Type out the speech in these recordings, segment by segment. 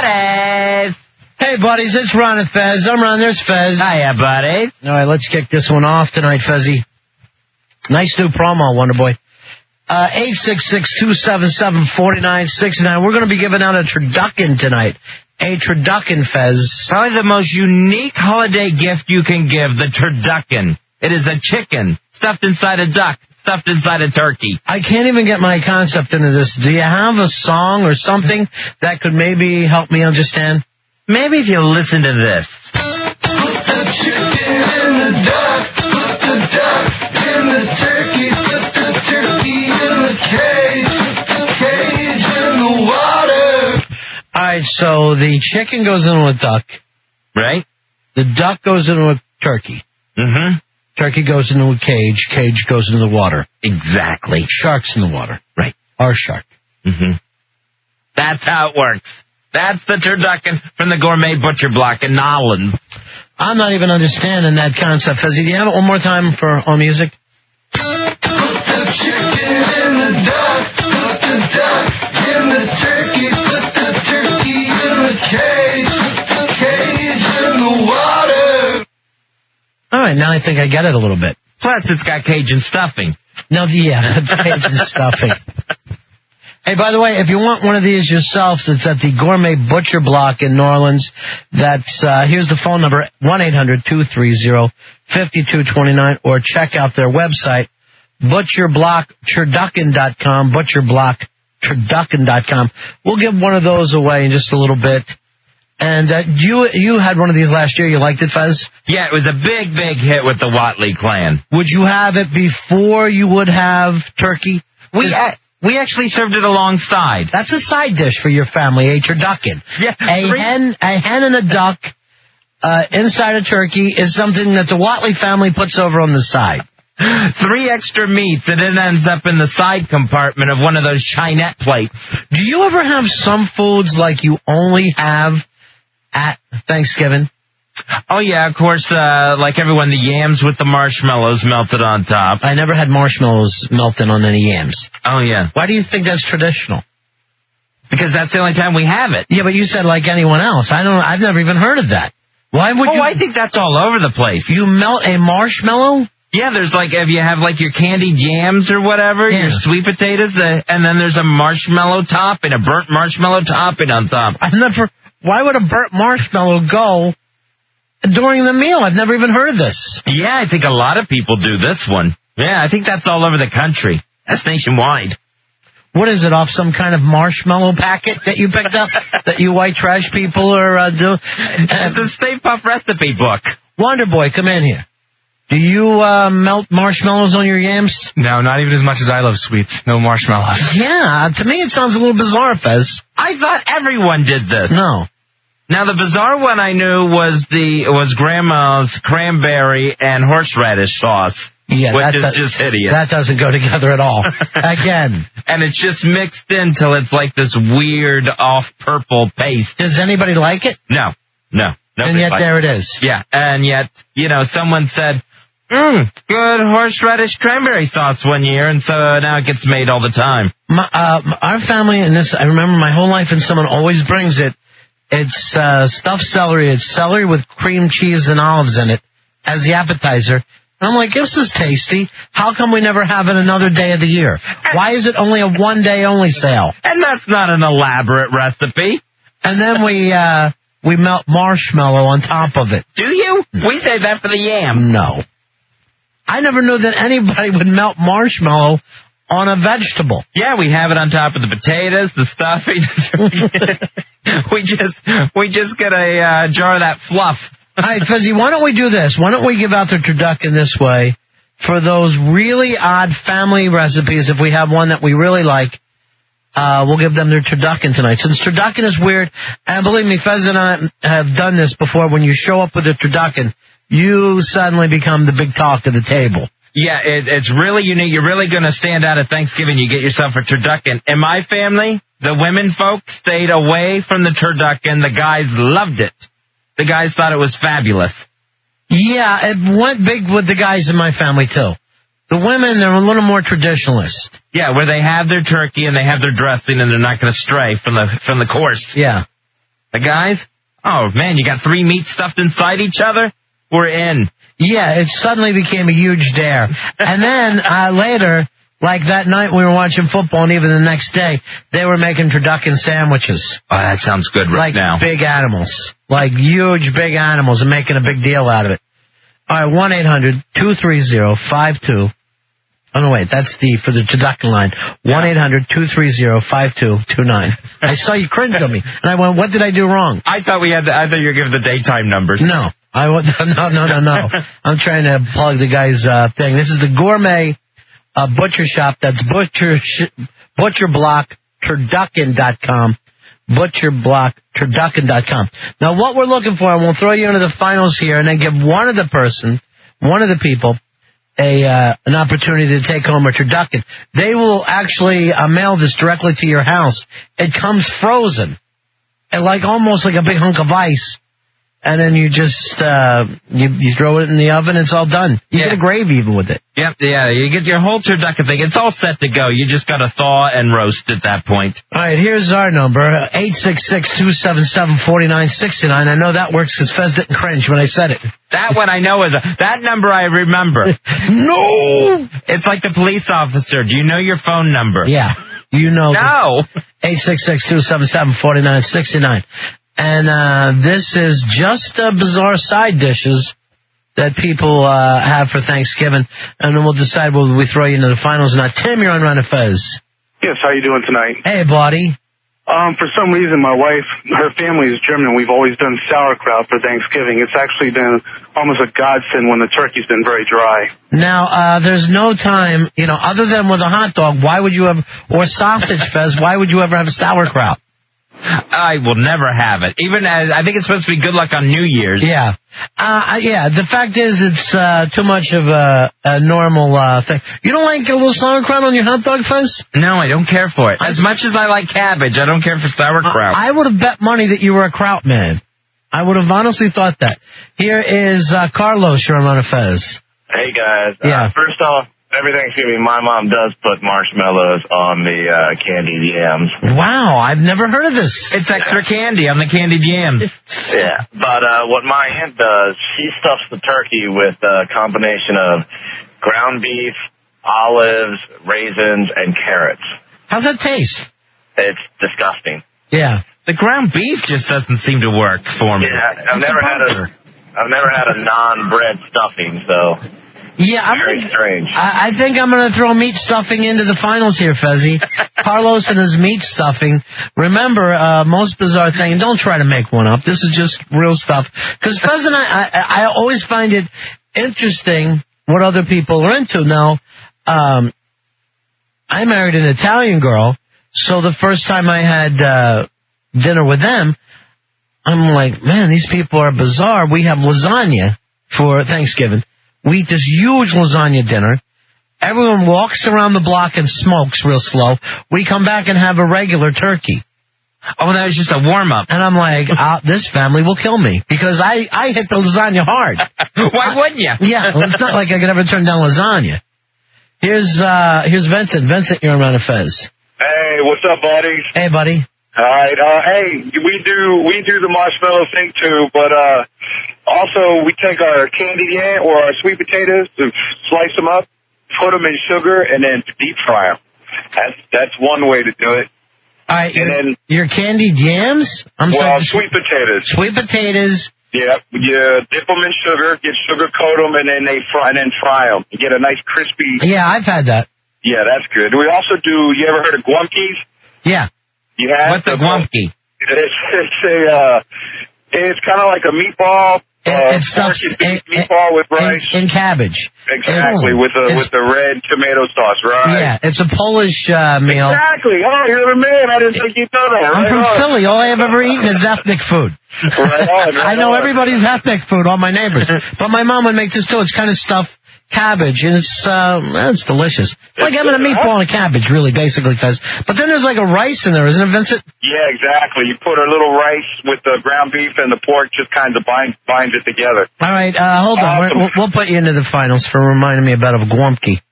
buddies. Hey, buddies, it's Ron and Fez. I'm Ron, there's Fez. Hiya, buddies. All right, let's kick this one off tonight, Fezzy. Nice new promo, Wonderboy. 866-277-4969. We're going to be giving out a turducken tonight. A turducken, Fez. Probably the most unique holiday gift you can give, the turducken. It is a chicken stuffed inside a duck, stuffed inside a turkey. I can't even get my concept into this. Do you have a song or something that could maybe help me understand? Maybe if you listen to this. Put the chicken in the duck, put the duck in the turkey, put the turkey in the cage, put the cage in the water. All right, so the chicken goes into a duck. Right? The duck goes into a turkey. Mm-hmm. Turkey goes into a cage. Cage goes into the water. Exactly. Shark's in the water. Right. Our shark. Mm-hmm. That's how it works. That's the turducken from the Gourmet Butcher Block in Nolans. I'm not even understanding that concept. Fezzy, do you have it one more time for all music? Put the chicken in the duck, put the duck in the turkey, put the turkey in the cage, put the cage in the water. All right, now I think I get it a little bit. Plus, it's got Cajun stuffing. No, yeah, it's Cajun stuffing. Hey, by the way, if you want one of these yourselves, it's at the Gourmet Butcher Block in New Orleans. That's, here's the phone number, 1-800-230-5229, or check out their website, butcherblockturducken.com, butcherblockturducken.com. We'll give one of those away in just a little bit. And you had one of these last year. You liked it, Fez? Yeah, it was a big, big hit with the Whatley clan. Would you have it before you would have turkey? We actually served it alongside. That's a side dish for your family, a turducken. Yeah, a hen and a duck inside a turkey is something that the Whatley family puts over on the side. 3 extra meats, and it ends up in the side compartment of one of those Chinette plates. Do you ever have some foods like you only have at Thanksgiving? Oh, yeah, of course, like everyone, the yams with the marshmallows melted on top. I never had marshmallows melted on any yams. Oh, yeah. Why do you think that's traditional? Because that's the only time we have it. Yeah, but you said like anyone else. I've never even heard of that. Why would you? I think that's all over the place. You melt a marshmallow? Yeah, there's like, if you have like your candied yams or whatever, your sweet potatoes, and then there's a marshmallow topping, a burnt marshmallow topping on top. Why would a burnt marshmallow go during the meal? I've never even heard this. Yeah, I think a lot of people do this one. Yeah, I think that's all over the country. That's nationwide. What is it, off some kind of marshmallow packet that you picked up that you white trash people are doing? It's a Stay Puft recipe book. Wonderboy, come in here. Do you melt marshmallows on your yams? No, not even as much as I love sweets. No marshmallows. Yeah, to me it sounds a little bizarre, Fez. I thought everyone did this. No. Now, the bizarre one I knew was Grandma's cranberry and horseradish sauce, which is just hideous. That doesn't go together at all. Again. And it's just mixed in till it's like this weird off-purple paste. Does anybody like it? No. And yet there it is. Yeah, and yet, someone said, good horseradish cranberry sauce one year, and so now it gets made all the time. Our family, and this, I remember my whole life, and someone always brings it. It's stuffed celery. It's celery with cream cheese and olives in it as the appetizer. And I'm like, this is tasty. How come we never have it another day of the year? Why is it only a one-day only sale? And that's not an elaborate recipe. And then we melt marshmallow on top of it. Do you? We save that for the yam. No. I never knew that anybody would melt marshmallow on a vegetable. Yeah, we have it on top of the potatoes, the stuffing. we just get a jar of that fluff. All right, Fezzy, why don't we do this? Why don't we give out the turducken this way for those really odd family recipes? If we have one that we really like, we'll give them their turducken tonight. Since turducken is weird, and believe me, Fez and I have done this before, when you show up with a turducken, you suddenly become the big talk of the table. Yeah, it's really unique. You're really going to stand out at Thanksgiving. You get yourself a turducken. In my family, the women folks stayed away from the turducken. The guys loved it. The guys thought it was fabulous. Yeah, it went big with the guys in my family, too. The women, they're a little more traditionalist. Yeah, where they have their turkey and they have their dressing and they're not going to stray from the course. Yeah. The guys? Oh, man, you got 3 meats stuffed inside each other? We're in. Yeah, it suddenly became a huge dare. And then later, like that night we were watching football, and even the next day, they were making turducken sandwiches. Oh, that sounds good right now. Like big animals. Like huge big animals and making a big deal out of it. All right, 1-800-230-52. Oh, no, wait, that's for the turducken line. 1-800-230-5229. I saw you cringe on me, and I went, what did I do wrong? I thought you were giving the daytime numbers. No. No. I'm trying to plug the guy's thing. This is the gourmet butcher shop. That's butcherblockturducken.com. Butcherblockturducken.com. Now, what we're looking for, and we'll throw you into the finals here, and then give one of the people, an opportunity to take home a turducken. They will actually mail this directly to your house. It comes frozen, and almost like a big hunk of ice. And then you just you throw it in the oven. It's all done. You get a gravy even with it. Yep, yeah. You get your whole turducken thing. It's all set to go. You just got to thaw and roast at that point. All right, here's our number, 866-277-4969. I know that works because Fez didn't cringe when I said it. That one I know that number I remember. No! It's like the police officer. Do you know your phone number? Yeah, you know. No. 866-277-4969. And this is just bizarre side dishes that people have for Thanksgiving. And then we'll decide whether we throw you into the finals or not. Tim, you're on Run of Fez. Yes, how you doing tonight? Hey, buddy. For some reason, my wife, her family is German. We've always done sauerkraut for Thanksgiving. It's actually been almost a godsend when the turkey's been very dry. Now, there's no time, other than with a hot dog, why would you have, or sausage, Fez, why would you ever have sauerkraut? I will never have it. Even as I think it's supposed to be good luck on New Year's. Yeah. The fact is it's too much of a normal thing. You don't like a little sauerkraut on your hot dog, Fez? No, I don't care for it. As much as I like cabbage, I don't care for sauerkraut. I would have bet money that you were a kraut man. I would have honestly thought that. Here is Carlos, you're on Run of Fez. Hey, guys. Yeah. First off, every Thanksgiving, my mom does put marshmallows on the candied yams. Wow, I've never heard of this. It's extra candy on the candied yams. Yeah, but what my aunt does, she stuffs the turkey with a combination of ground beef, olives, raisins, and carrots. How's that taste? It's disgusting. Yeah. The ground beef just doesn't seem to work for me. Yeah, I've never had a non-bread stuffing, so... Yeah, very strange. I think I'm going to throw meat stuffing into the finals here, Fezzy. Carlos and his meat stuffing. Remember, most bizarre thing, and don't try to make one up. This is just real stuff. Because Fez and I always find it interesting what other people are into. Now, I married an Italian girl, so the first time I had dinner with them, I'm like, man, these people are bizarre. We have lasagna for Thanksgiving. We eat this huge lasagna dinner. Everyone walks around the block and smokes real slow. We come back and have a regular turkey. Oh, that was just a warm-up. And I'm like, this family will kill me because I hit the lasagna hard. Why wouldn't you? Yeah, it's not like I could ever turn down lasagna. Here's Vincent. Vincent, you're on Run of Fez. Hey, what's up, buddies? Hey, buddy. All right. Hey, we do the marshmallow thing too, but also we take our candied yam or our sweet potatoes to slice them up, put them in sugar, and then deep fry them. That's one way to do it. All right. And then your candied yams? Sweet potatoes. Sweet potatoes. Yeah, you dip them in sugar, sugar coat them, and then fry them. You get a nice crispy. Yeah, I've had that. Yeah, that's good. We also do. You ever heard of guamkis? Yeah. You have? What's a guamki? It's kind of like a meatball. It's stuffed meatball with rice and cabbage. Exactly, with the red tomato sauce, right? Yeah, it's a Polish meal. Exactly. Oh, you're the man. I didn't think you'd know that. I'm from Philly. All I have ever eaten is ethnic food. Right on. I know everybody's ethnic food, all my neighbors. But my mom would make this too. It's kind of stuffed cabbage, and it's delicious. It's like having a meatball and a cabbage, really, basically, Fez. But then there's like a rice in there, isn't it, Vincent? Yeah, exactly. You put a little rice with the ground beef and the pork, just kind of binds it together. All right, hold on. We'll put you into the finals for reminding me about a guamki.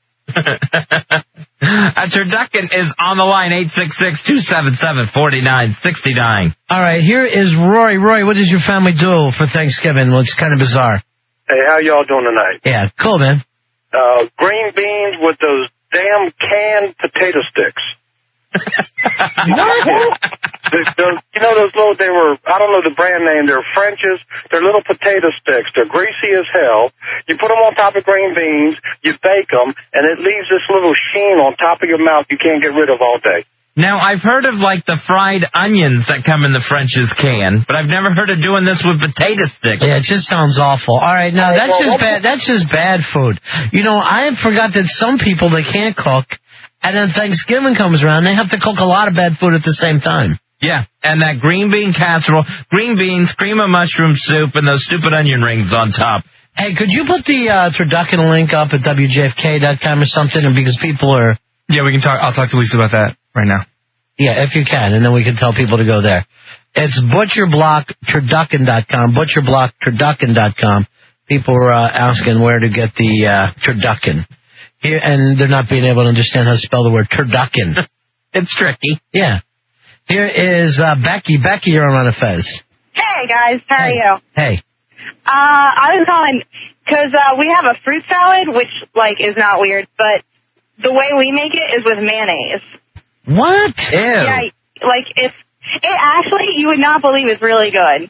A turducken is on the line, 866-277-4969. All right, here is Rory. Rory, what does your family do for Thanksgiving? Well, it's kind of bizarre. Hey, how y'all doing tonight? Yeah, cool, man. Green beans with those damn canned potato sticks. You know those little, they were, I don't know the brand name, they're French's, they're little potato sticks, they're greasy as hell. You put them on top of green beans, you bake them, and it leaves this little sheen on top of your mouth you can't get rid of all day. Now, I've heard of, like, the fried onions that come in the French's can, but I've never heard of doing this with potato sticks. Yeah, it just sounds awful. All right, now, that's just bad. That's just bad food. You know, I forgot that some people, they can't cook, and then Thanksgiving comes around, they have to cook a lot of bad food at the same time. Yeah, and that green bean casserole, green beans, cream of mushroom soup, and those stupid onion rings on top. Hey, could you put the turducken link up at WJFK.com or something? Because people are... Yeah, we can talk. I'll talk to Lisa about that right now. Yeah, if you can, and then we can tell people to go there. It's butcherblockturducken.com, butcherblockturducken.com. People are asking where to get the turducken. Here, and they're not being able to understand how to spell the word turducken. It's tricky. Yeah. Here is Becky. Becky, you're on a Fez. Hey, guys. How are you? Hey. I was calling because we have a fruit salad, which, like, is not weird, but the way we make it is with mayonnaise. What? Ew. Yeah, like, it actually, you would not believe it's really good.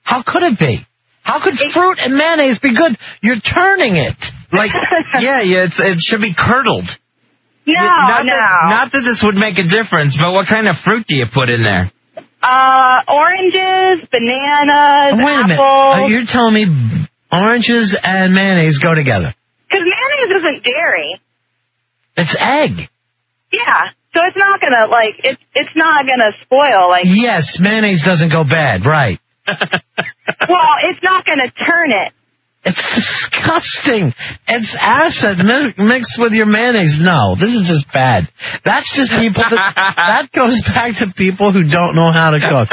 How could it be? How could fruit and mayonnaise be good? You're turning it. Like, yeah, it should be curdled. No, Not that this would make a difference, but what kind of fruit do you put in there? Oranges, bananas, Wait a minute. apples. You're telling me oranges and mayonnaise go together? Because mayonnaise isn't dairy. It's egg. Yeah. So it's not gonna, like, it's not gonna spoil, like... Yes, mayonnaise doesn't go bad, right. Well, it's not gonna turn it. It's disgusting. It's acid mixed with your mayonnaise. No, this is just bad. That's just people that goes back to people who don't know how to cook.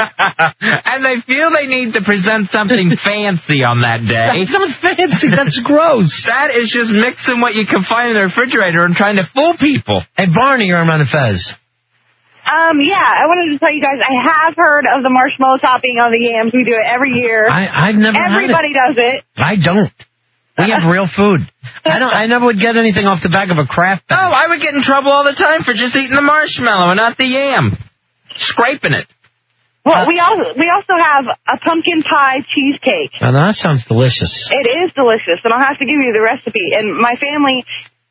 And they feel they need to present something fancy on that day. That's not fancy. That's gross. That is just mixing what you can find in the refrigerator and trying to fool people. Hey, Barney, you're on a Fez. Yeah, I wanted to tell you guys, I have heard of the marshmallow topping on the yams. We do it every year. I've never Everybody had it. does it. I don't. We have real food. I never would get anything off the back of a Kraft bag. Oh, I would get in trouble all the time for just eating the marshmallow and not the yam. Scraping it. Well, we also have a pumpkin pie cheesecake. Now, that sounds delicious. It is delicious, and I'll have to give you the recipe. And my family...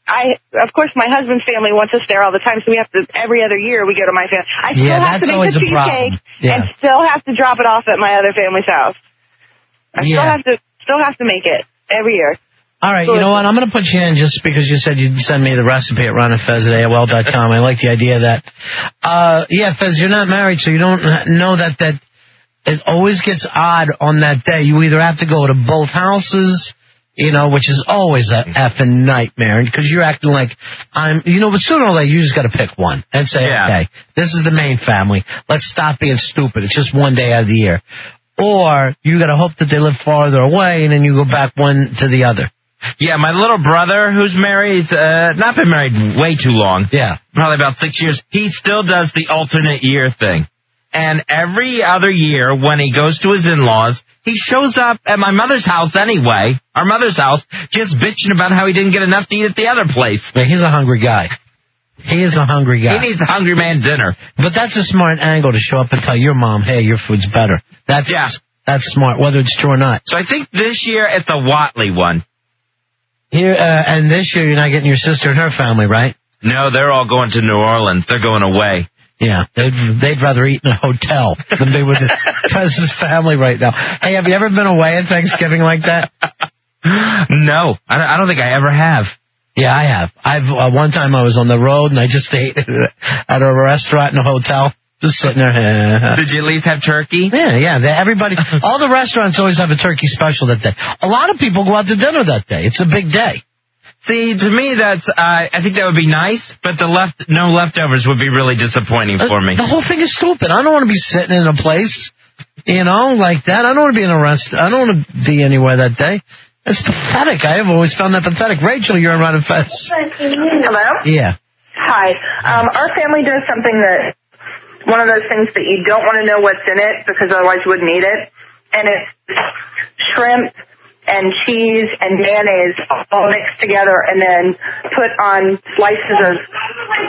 of course, my husband's family wants us there all the time, so we have to, every other year we go to my family. I still have to make the cheesecake and still have to drop it off at my other family's house. I still have to make it every year. All right, you know what? I'm going to put you in just because you said you'd send me the recipe at ronandfez@AOL.com. I like the idea of that. Yeah, Fez, you're not married, so you don't know that it always gets odd on that day. You either have to go to both houses, you know, which is always a effing nightmare, because you're acting like but sooner or later you just got to pick one and say, okay, this is the main family. Let's stop being stupid. It's just one day out of the year. Or you got to hope that they live farther away, and then you go back one to the other. Yeah, my little brother, who's married, not been married way too long. Yeah. Probably about 6 years. He still does the alternate year thing. And every other year, when he goes to his in-laws, he shows up at my mother's house anyway, our mother's house, just bitching about how he didn't get enough to eat at the other place. Man, he's a hungry guy. He is a hungry guy. He needs a hungry man dinner. But that's a smart angle to show up and tell your mom, hey, your food's better. That's smart, whether it's true or not. So I think this year it's a Whatley one. Here, and this year you're not getting your sister and her family, right? No, they're all going to New Orleans. They're going away. Yeah, they'd rather eat in a hotel than be with Fez's family right now. Hey, have you ever been away at Thanksgiving like that? No, I don't think I ever have. Yeah, I have. One time I was on the road and I just ate at a restaurant in a hotel, just sitting there. Did you at least have turkey? Yeah. Everybody, all the restaurants always have a turkey special that day. A lot of people go out to dinner that day. It's a big day. See, to me, I think that would be nice, but no leftovers would be really disappointing for me. The whole thing is stupid. I don't want to be sitting in a place, like that. I don't want to be in a restaurant. I don't want to be anywhere that day. It's pathetic. I have always found that pathetic. Rachel, you're on Ron and Fez. Hello? Yeah. Hi. Our family does something that, one of those things that you don't want to know what's in it because otherwise you wouldn't eat it. And it's shrimp and cheese and mayonnaise all mixed together and then put on slices of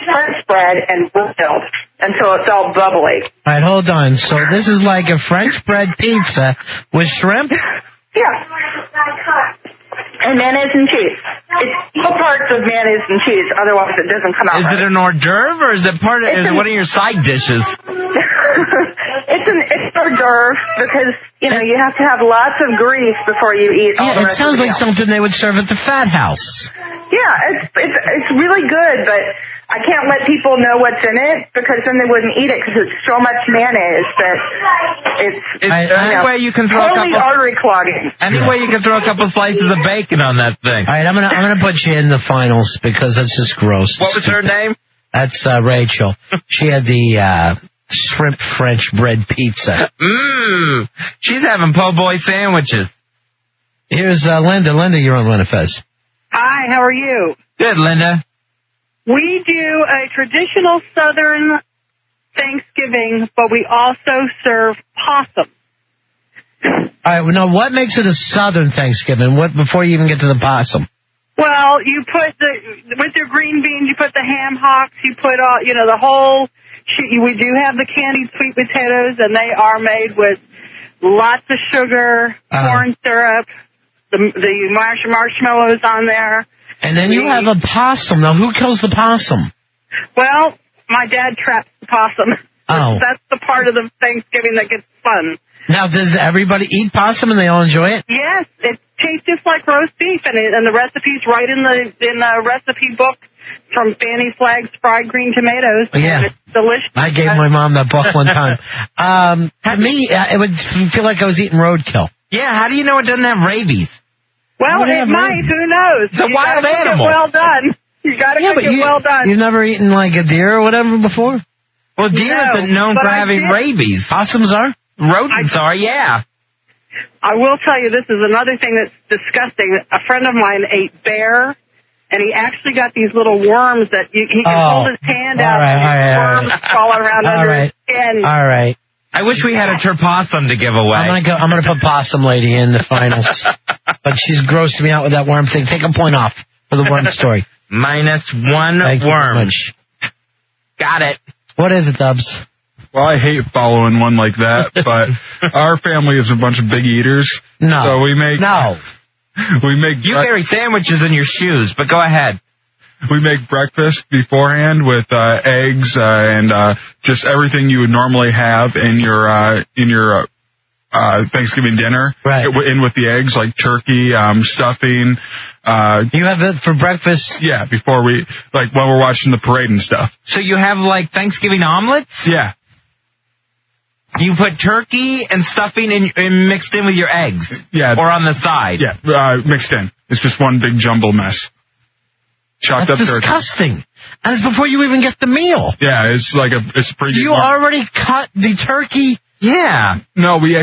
French bread and boiled until it's all bubbly. All right, hold on. So this is like a French bread pizza with shrimp? Yeah. And mayonnaise and cheese. It's all parts of mayonnaise and cheese, otherwise it doesn't come out. Is it an hors d'oeuvre or is it part of one of your side dishes? It's hors d'oeuvre because, you know, you have to have lots of grease before you eat all the it rest sounds of the like meal. something they would serve at the Fat House. Yeah, it's really good, but I can't let people know what's in it because then they wouldn't eat it because it's so much mayonnaise that it's any way you can throw totally artery clogging. Any way you can throw a couple slices of bacon on that thing. All right, I'm gonna put you in the finals because that's just gross. What was her name? That's Rachel. She had the shrimp French bread pizza. She's having po' boy sandwiches. Here's Linda. Linda, you're on Run of Fez. Hi, how are you? Good, Linda. We do a traditional Southern Thanksgiving, but we also serve possum. All right, well, now what makes it a Southern Thanksgiving? What before you even get to the possum? Well, you put with your green beans, you put the ham hocks, you put all, you know, the whole. We do have the candied sweet potatoes, and they are made with lots of sugar, corn syrup, the marshmallows on there. And then you have a possum. Now, who kills the possum? Well, my dad traps the possum. Oh. That's the part of the Thanksgiving that gets fun. Now, does everybody eat possum and they all enjoy it? Yes, it tastes just like roast beef, and the recipe's right in the recipe book from Fanny Flagg's Fried Green Tomatoes. Yeah. It's delicious. I gave my mom that book one time. To me, it would feel like I was eating roadkill. Yeah, how do you know it doesn't have rabies? Well, it might. Who knows? It's a wild animal. Well done. You got to cook it well done. You've never eaten like a deer or whatever before? Well, deer isn't known for having rabies. Possums are? Rodents are, yeah. I will tell you, this is another thing that's disgusting. A friend of mine ate bear, and he actually got these little worms that he can hold his hand out and worms crawling around under his skin. All right. I wish we had a possum to give away. I'm gonna put Possum Lady in the finals. But she's grossing me out with that worm thing. Take a point off for the worm story. -1 worm. Got it. What is it, Dubs? Well, I hate following one like that, but our family is a bunch of big eaters. No. So we make... No. We make... You carry sandwiches in your shoes, but go ahead. We make breakfast beforehand with eggs and just everything you would normally have in your Thanksgiving dinner. Right. In with the eggs, like turkey, stuffing. You have it for breakfast? Yeah, before when we're watching the parade and stuff. So you have like Thanksgiving omelets? Yeah. You put turkey and stuffing in mixed in with your eggs? Yeah. Or on the side? Yeah, mixed in. It's just one big jumble mess. Chopped That's up turkey. disgusting. And it's before you even get the meal. Yeah, it's pretty. You already cut the turkey? Yeah. No, we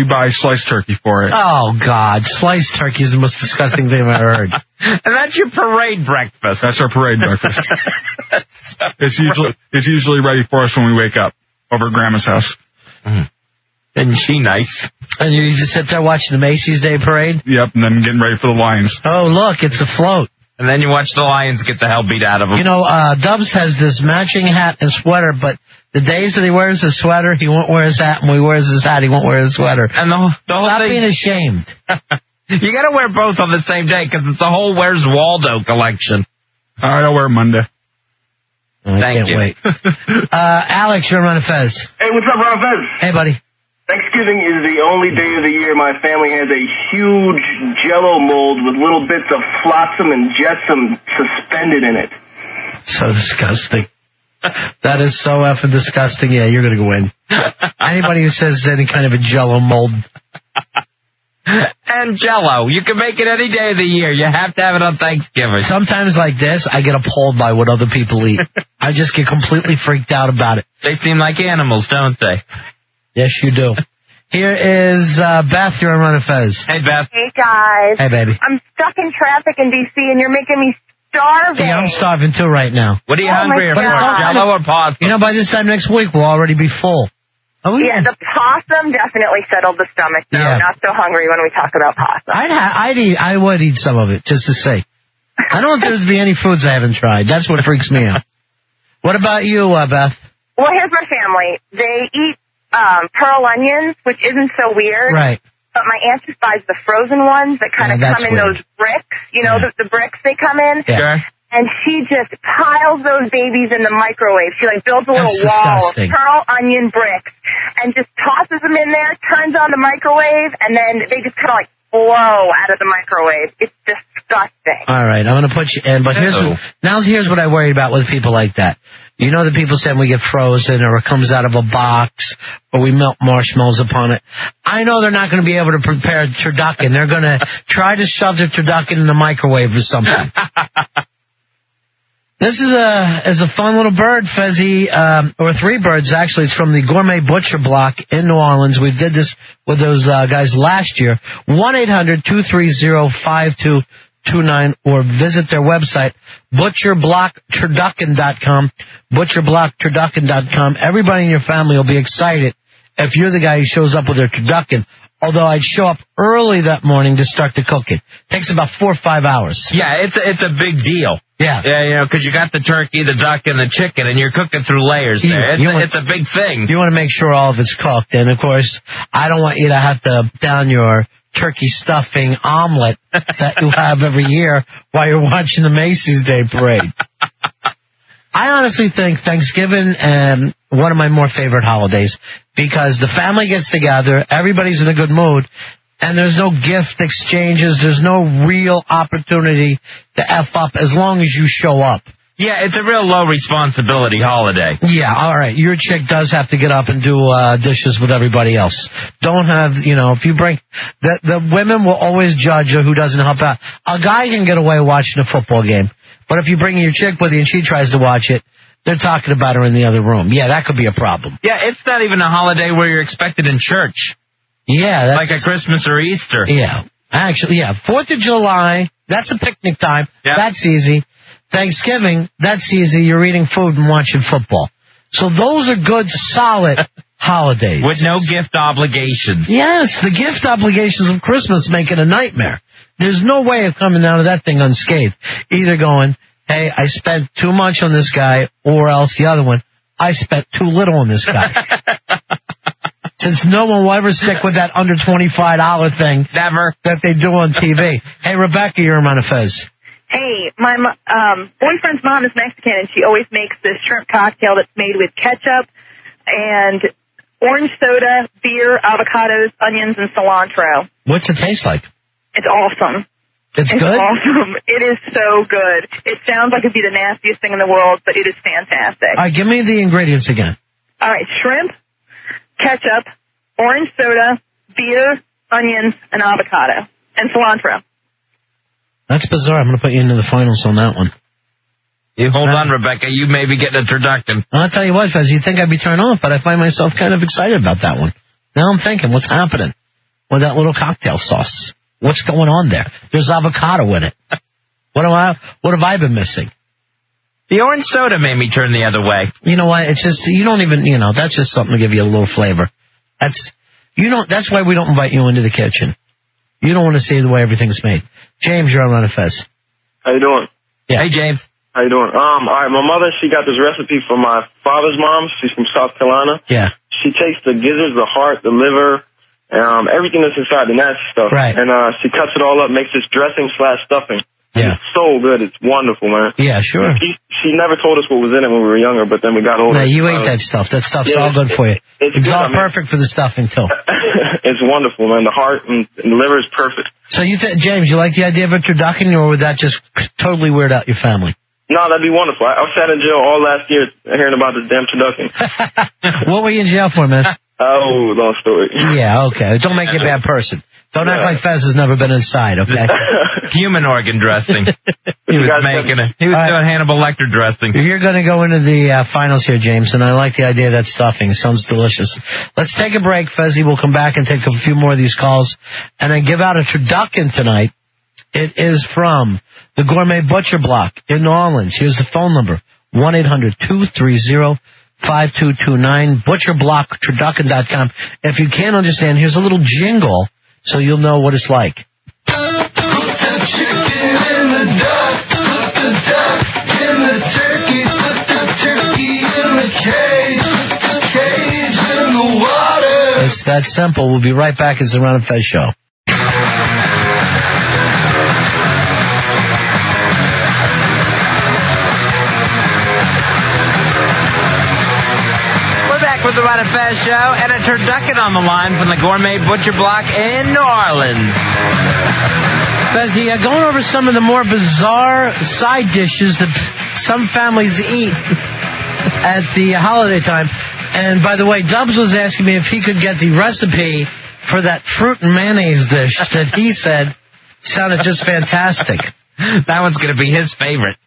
buy sliced turkey for it. Oh, God. Sliced turkey is the most disgusting thing I've ever heard. And that's your parade breakfast. That's our parade breakfast. It's usually ready for us when we wake up over at Grandma's house. Isn't she nice? And you just sit there watching the Macy's Day Parade? Yep, and then getting ready for the Lions. Oh, look, it's a float. And then you watch the Lions get the hell beat out of them. You know, Dubs has this matching hat and sweater, but the days that he wears his sweater, he won't wear his hat, and when he wears his hat, he won't wear his sweater. And the whole Stop thing... being ashamed. You got to wear both on the same day, because it's the whole Where's Waldo collection. All right, I'll wear it Monday. Thank you. Wait. Alex, you're on Fez. Hey, what's up, Ron Fez? Hey, buddy. Thanksgiving is the only day of the year my family has a huge Jell-O mold with little bits of flotsam and jetsam suspended in it. So disgusting. That is so effing disgusting. Yeah, you're going to go in. Anybody who says any kind of a Jell-O mold. And Jell-O. You can make it any day of the year. You have to have it on Thanksgiving. Sometimes like this, I get appalled by what other people eat. I just get completely freaked out about it. They seem like animals, don't they? Yes, you do. Here is Beth. You're on Run of Fez. Hey, Beth. Hey, guys. Hey, baby. I'm stuck in traffic in D.C., and you're making me starving. Yeah, I'm starving too right now. What are you hungrier for, Jello or possum? You know, by this time next week, we'll already be full. Oh, yeah, the possum definitely settled the stomach, though. Yeah. Not so hungry when we talk about possum. I would eat some of it, just to say. I don't think there's be any foods I haven't tried. That's what freaks me out. What about you, Beth? Well, here's my family. They eat pearl onions, which isn't so weird. Right. But my aunt just buys the frozen ones that kind of come in those bricks. You know, the bricks they come in? Yeah. And she just piles those babies in the microwave. She, builds a little wall of pearl onion bricks and just tosses them in there, turns on the microwave, and then they just kind of, blow out of the microwave. It's disgusting. All right, I'm going to put you in. But here's what I worry about with people like that. You know the people saying we get frozen or it comes out of a box or we melt marshmallows upon it. I know they're not going to be able to prepare turducken. They're going to try to shove their turducken in the microwave or something. This is a fun little bird, Fezzy, or three birds, actually. It's from the Gourmet Butcher Block in New Orleans. We did this with those guys last year. 1-800-230-5229, or visit their website, butcherblockturducken.com, butcherblockturducken.com. Everybody in your family will be excited if you're the guy who shows up with their turducken. Although I'd show up early that morning to start the cooking. Takes about 4 or 5 hours. Yeah, it's a big deal. Yeah. Yeah, because you got the turkey, the duck, and the chicken, and you're cooking through layers there. It's a big thing. You want to make sure all of it's cooked. And, of course, I don't want you to have to down your turkey stuffing omelet that you have every year while you're watching the Macy's Day Parade. I honestly think Thanksgiving one of my more favorite holidays because the family gets together, everybody's in a good mood, and there's no gift exchanges, there's no real opportunity to F up as long as you show up. Yeah, it's a real low responsibility holiday. Yeah, all right. Your chick does have to get up and do dishes with everybody else. Don't have, if you bring... The women will always judge who doesn't help out. A guy can get away watching a football game, but if you bring your chick with you and she tries to watch it, they're talking about her in the other room. Yeah, that could be a problem. Yeah, it's not even a holiday where you're expected in church. Yeah, that's... Like a Christmas or Easter. Yeah. Actually, 4th of July, that's a picnic time. Yep. That's easy. Thanksgiving, that's easy. You're eating food and watching football. So those are good, solid holidays. With no gift obligations. Yes, the gift obligations of Christmas make it a nightmare. There's no way of coming out of that thing unscathed. Either going, hey, I spent too much on this guy, or else the other one, I spent too little on this guy. Since no one will ever stick with that under $25 thing. Never. That they do on TV. Hey, Rebecca, you're on a Fez. Hey, my boyfriend's mom is Mexican, and she always makes this shrimp cocktail that's made with ketchup and orange soda, beer, avocados, onions, and cilantro. What's it taste like? It's awesome. It's good? Awesome. It is so good. It sounds like it'd be the nastiest thing in the world, but it is fantastic. All right, give me the ingredients again. All right, shrimp, ketchup, orange soda, beer, onions, and avocado, and cilantro. That's bizarre. I'm going to put you into the finals on that one. You hold on, Rebecca. You may be getting a turducken. I'll tell you what, Fez, you think I'd be turned off, but I find myself kind of excited about that one. Now I'm thinking, what's happening with that little cocktail sauce? What's going on there? There's avocado in it. What have I been missing? The orange soda made me turn the other way. You know what? It's just, you don't even, that's just something to give you a little flavor. That's why we don't invite you into the kitchen. You don't want to see the way everything's made. James, you're on a Fez. How you doing? Yeah. Hey, James. How you doing? All right, my mother, she got this recipe from my father's mom. She's from South Carolina. Yeah. She takes the gizzards, the heart, the liver, everything that's inside, the nasty stuff. Right. And she cuts it all up, makes this dressing/stuffing. Yeah. It's so good. It's wonderful, man. Yeah, sure. She never told us what was in it when we were younger, but then we got older. No, you ate that stuff. That stuff's all good for you. It's all perfect for the stuffing, too. It's wonderful, man. The heart and the liver is perfect. So, James, you like the idea of a turducken, or would that just totally weird out your family? No, that'd be wonderful. I sat in jail all last year hearing about this damn turducken. What were you in jail for, man? Oh, long story. Yeah, okay. Don't make you a bad person. Don't act like Fez has never been inside, okay? Human organ dressing. He was doing Hannibal Lecter dressing. You're going to go into the finals here, James, and I like the idea of that stuffing. It sounds delicious. Let's take a break, Fezzy. We'll come back and take a few more of these calls and then give out a turducken tonight. It is from The Gourmet Butcher Block in New Orleans. Here's the phone number, 1-800-230-5229, butcherblockturducken.com. If you can't understand, here's a little jingle so you'll know what it's like. Put the chicken in the duck, put the duck in the turkey, put the turkey in the cage, put the cage in the water. It's that simple. We'll be right back. It's the Ron and Fez Show. With the Ron and Fez Show and a turducken on the line from the Gourmet Butcher Block in New Orleans. Fez, going over some of the more bizarre side dishes that some families eat at the holiday time. And by the way, Dubs was asking me if he could get the recipe for that fruit and mayonnaise dish that he said sounded just fantastic. That one's going to be his favorite.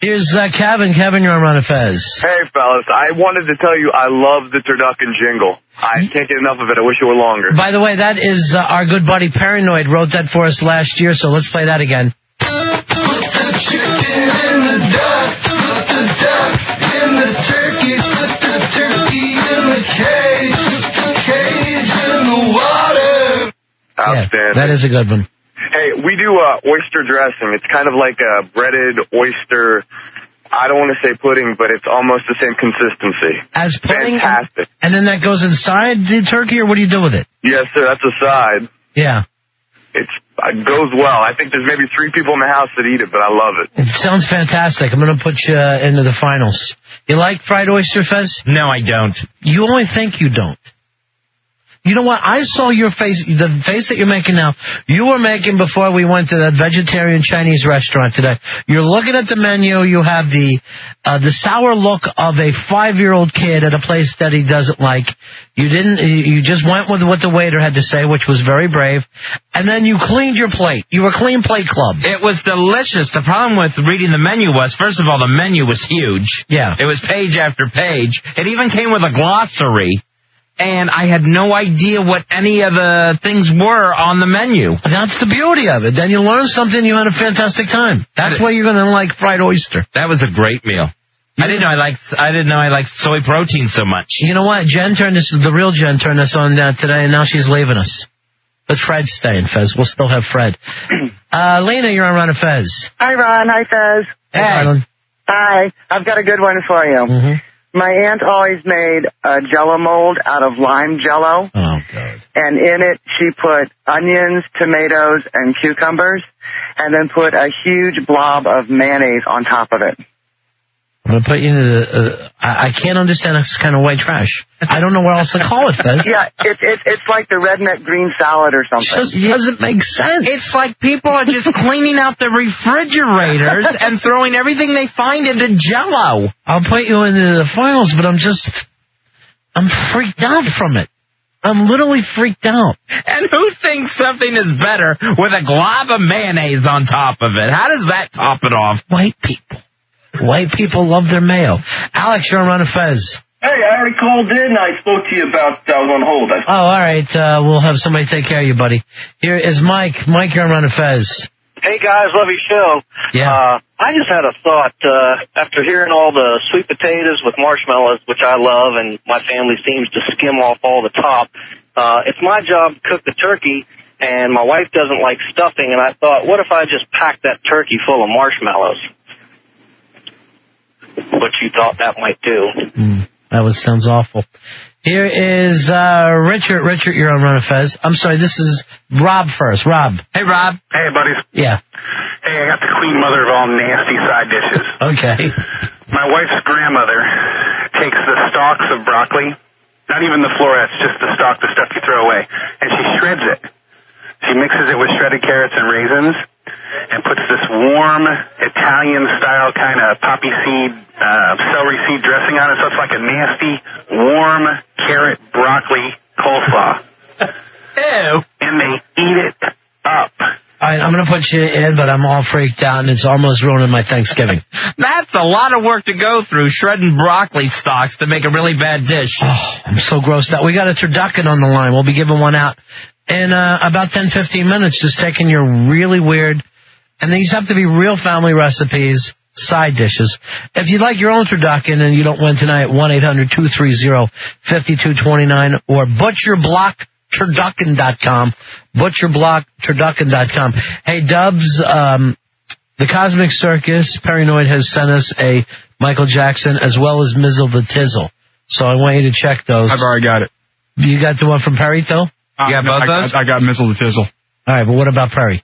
Here's Kevin. Kevin, you're on Ron and Fez. Hey, fellas. I wanted to tell you I love the turducken jingle. I can't get enough of it. I wish it were longer. By the way, that is our good buddy Paranoid wrote that for us last year, so let's play that again. Put the chicken in the duck, put the duck in the turkey, put the turkey in the cage, put the cage in the water. Outstanding. Yeah, that is a good one. Hey, we do oyster dressing. It's kind of like a breaded oyster. I don't want to say pudding, but it's almost the same consistency. As pudding? Fantastic. And then that goes inside the turkey, or what do you do with it? Yes, sir. That's a side. Yeah. It goes well. I think there's maybe 3 people in the house that eat it, but I love it. It sounds fantastic. I'm going to put you into the finals. You like fried oyster, Fez? No, I don't. You only think you don't. You know what? I saw your face, the face that you're making now, you were making before we went to that vegetarian Chinese restaurant today. You're looking at the menu, you have the sour look of a 5-year-old kid at a place that he doesn't like. You just went with what the waiter had to say, which was very brave. And then you cleaned your plate. You were Clean Plate Club. It was delicious. The problem with reading the menu was, first of all, the menu was huge. Yeah. It was page after page. It even came with a glossary. And I had no idea what any of the things were on the menu. That's the beauty of it. Then you learn something, you had a fantastic time. That's why you're going to like fried oyster. That was a great meal. I didn't know I liked soy protein so much. You know what? The real Jen turned us on today, and now she's leaving us. But Fred's staying, Fez. We'll still have Fred. Lena, you're on Ron and Fez. Hi, Ron. Hi, Fez. Hey. Hi. I've got a good one for you. Mm-hmm. My aunt always made a Jell-O mold out of lime Jell-O. Oh, God. And in it, she put onions, tomatoes, and cucumbers, and then put a huge blob of mayonnaise on top of it. I'm going to put you into the... I can't understand this kind of white trash. I don't know what else to call it, Fez. Yeah, it's like the redneck green salad or something. It just doesn't make sense. It's like people are just cleaning out the refrigerators and throwing everything they find into Jell-O. I'll put you into the finals, but I'm freaked out from it. I'm literally freaked out. And who thinks something is better with a glob of mayonnaise on top of it? How does that top it off? White people. White people love their mayo. Alex, you're on Ron and Fez. Hey, I already called in. I spoke to you about I was on hold. Oh, all right. We'll have somebody take care of you, buddy. Here is Mike. Mike, you're on Ron and Fez. Hey, guys. Love your show. Yeah. I just had a thought. After hearing all the sweet potatoes with marshmallows, which I love, and my family seems to skim off all the top, it's my job to cook the turkey, and my wife doesn't like stuffing, and I thought, what if I just packed that turkey full of marshmallows? What you thought that might do. That sounds awful. Here is Richard. Richard, you're on Ron and Fez. I'm sorry, this is Rob first. Rob. Hey, Rob. Hey, buddies. Yeah. Hey, I got the queen mother of all nasty side dishes. Okay. My wife's grandmother takes the stalks of broccoli, not even the florets, just the stalk, the stuff you throw away, and she shreds it. She mixes it with shredded carrots and raisins and puts this warm Italian-style kind of poppy seed, celery seed dressing on it. So it's like a nasty, warm carrot broccoli coleslaw. Ew. And they eat it up. All right, I'm going to put you in, but I'm all freaked out, and it's almost ruining my Thanksgiving. That's a lot of work to go through, shredding broccoli stalks to make a really bad dish. Oh, I'm so grossed out. We got a turducken on the line. We'll be giving one out in about 10, 15 minutes, just taking your really weird And these have to be real family recipes, side dishes. If you'd like your own turducken and you don't win tonight, 1-800-230-5229 or butcherblockturducken.com. Butcherblockturducken.com. Hey, Dubs, the Cosmic Circus, Paranoid, has sent us a Michael Jackson as well as Mizzle the Tizzle. So I want you to check those. I've already got it. You got the one from Perry, too? You got both those? I got Mizzle the Tizzle. All right, but what about Perry?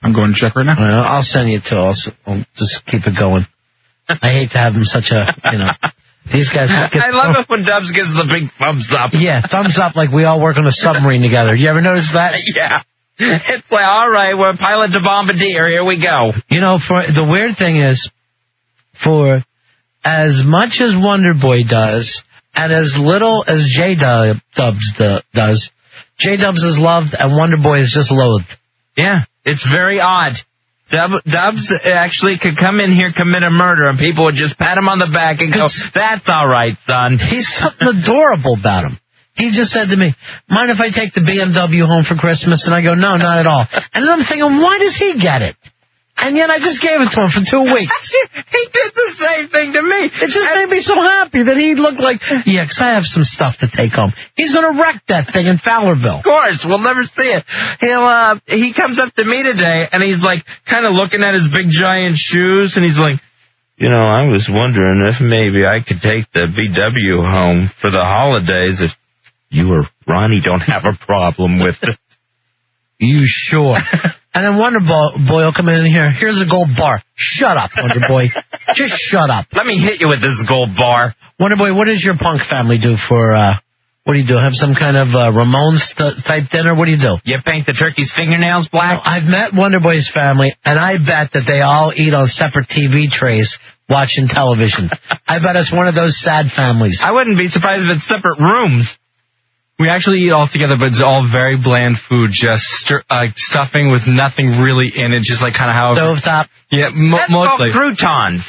I'm going to check right now. Well, I'll send you two. I'll just keep it going. I hate to have them such a, these guys. I love it when Dubs gives the big thumbs up. Yeah, thumbs up like we all work on a submarine together. You ever notice that? Yeah. It's like, all right, we're pilot to Bombardier. Here we go. For the weird thing is, for as much as Wonder Boy does, and as little as J-Dubs does, J-Dubs is loved and Wonder Boy is just loathed. Yeah, it's very odd. Dubs actually could come in here, commit a murder, and people would just pat him on the back and go, that's all right, son. He's something adorable about him. He just said to me, mind if I take the BMW home for Christmas? And I go, no, not at all. And then I'm thinking, why does he get it? And yet I just gave it to him for 2 weeks. He did the same thing to me. It just made me so happy that he looked like, yeah, because I have some stuff to take home. He's going to wreck that thing in Fowlerville. Of course, we'll never see it. He comes up to me today, and he's like kind of looking at his big giant shoes, and he's like, I was wondering if maybe I could take the VW home for the holidays if you or Ronnie don't have a problem with it. You sure? And then Wonder Boy will come in here. Here's a gold bar. Shut up, Wonder Boy. Just shut up. Let me hit you with this gold bar. Wonder Boy, what does your punk family do for, what do you do? Have some kind of Ramones type dinner? What do you do? You paint the turkey's fingernails black? I've met Wonder Boy's family, and I bet that they all eat on separate TV trays watching television. I bet it's one of those sad families. I wouldn't be surprised if it's separate rooms. We actually eat all together, but it's all very bland food, just stuffing with nothing really in it, just like kind of how... Stovetop? Yeah, That's mostly. called croutons.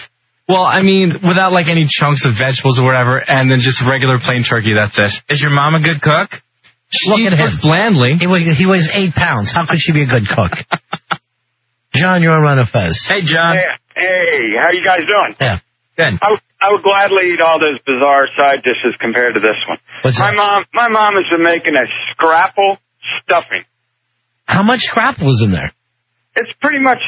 Well, I mean, without like any chunks of vegetables or whatever, and then just regular plain turkey, that's it. Is your mom a good cook? She cooks blandly. He weighs 8 pounds. How could she be a good cook? John, you're on Run of Fez. Hey, John. Hey, how you guys doing? Yeah. Good. I would gladly eat all those bizarre side dishes compared to this one. What's that? My mom has been making a scrapple stuffing. How much scrapple is in there? It's pretty much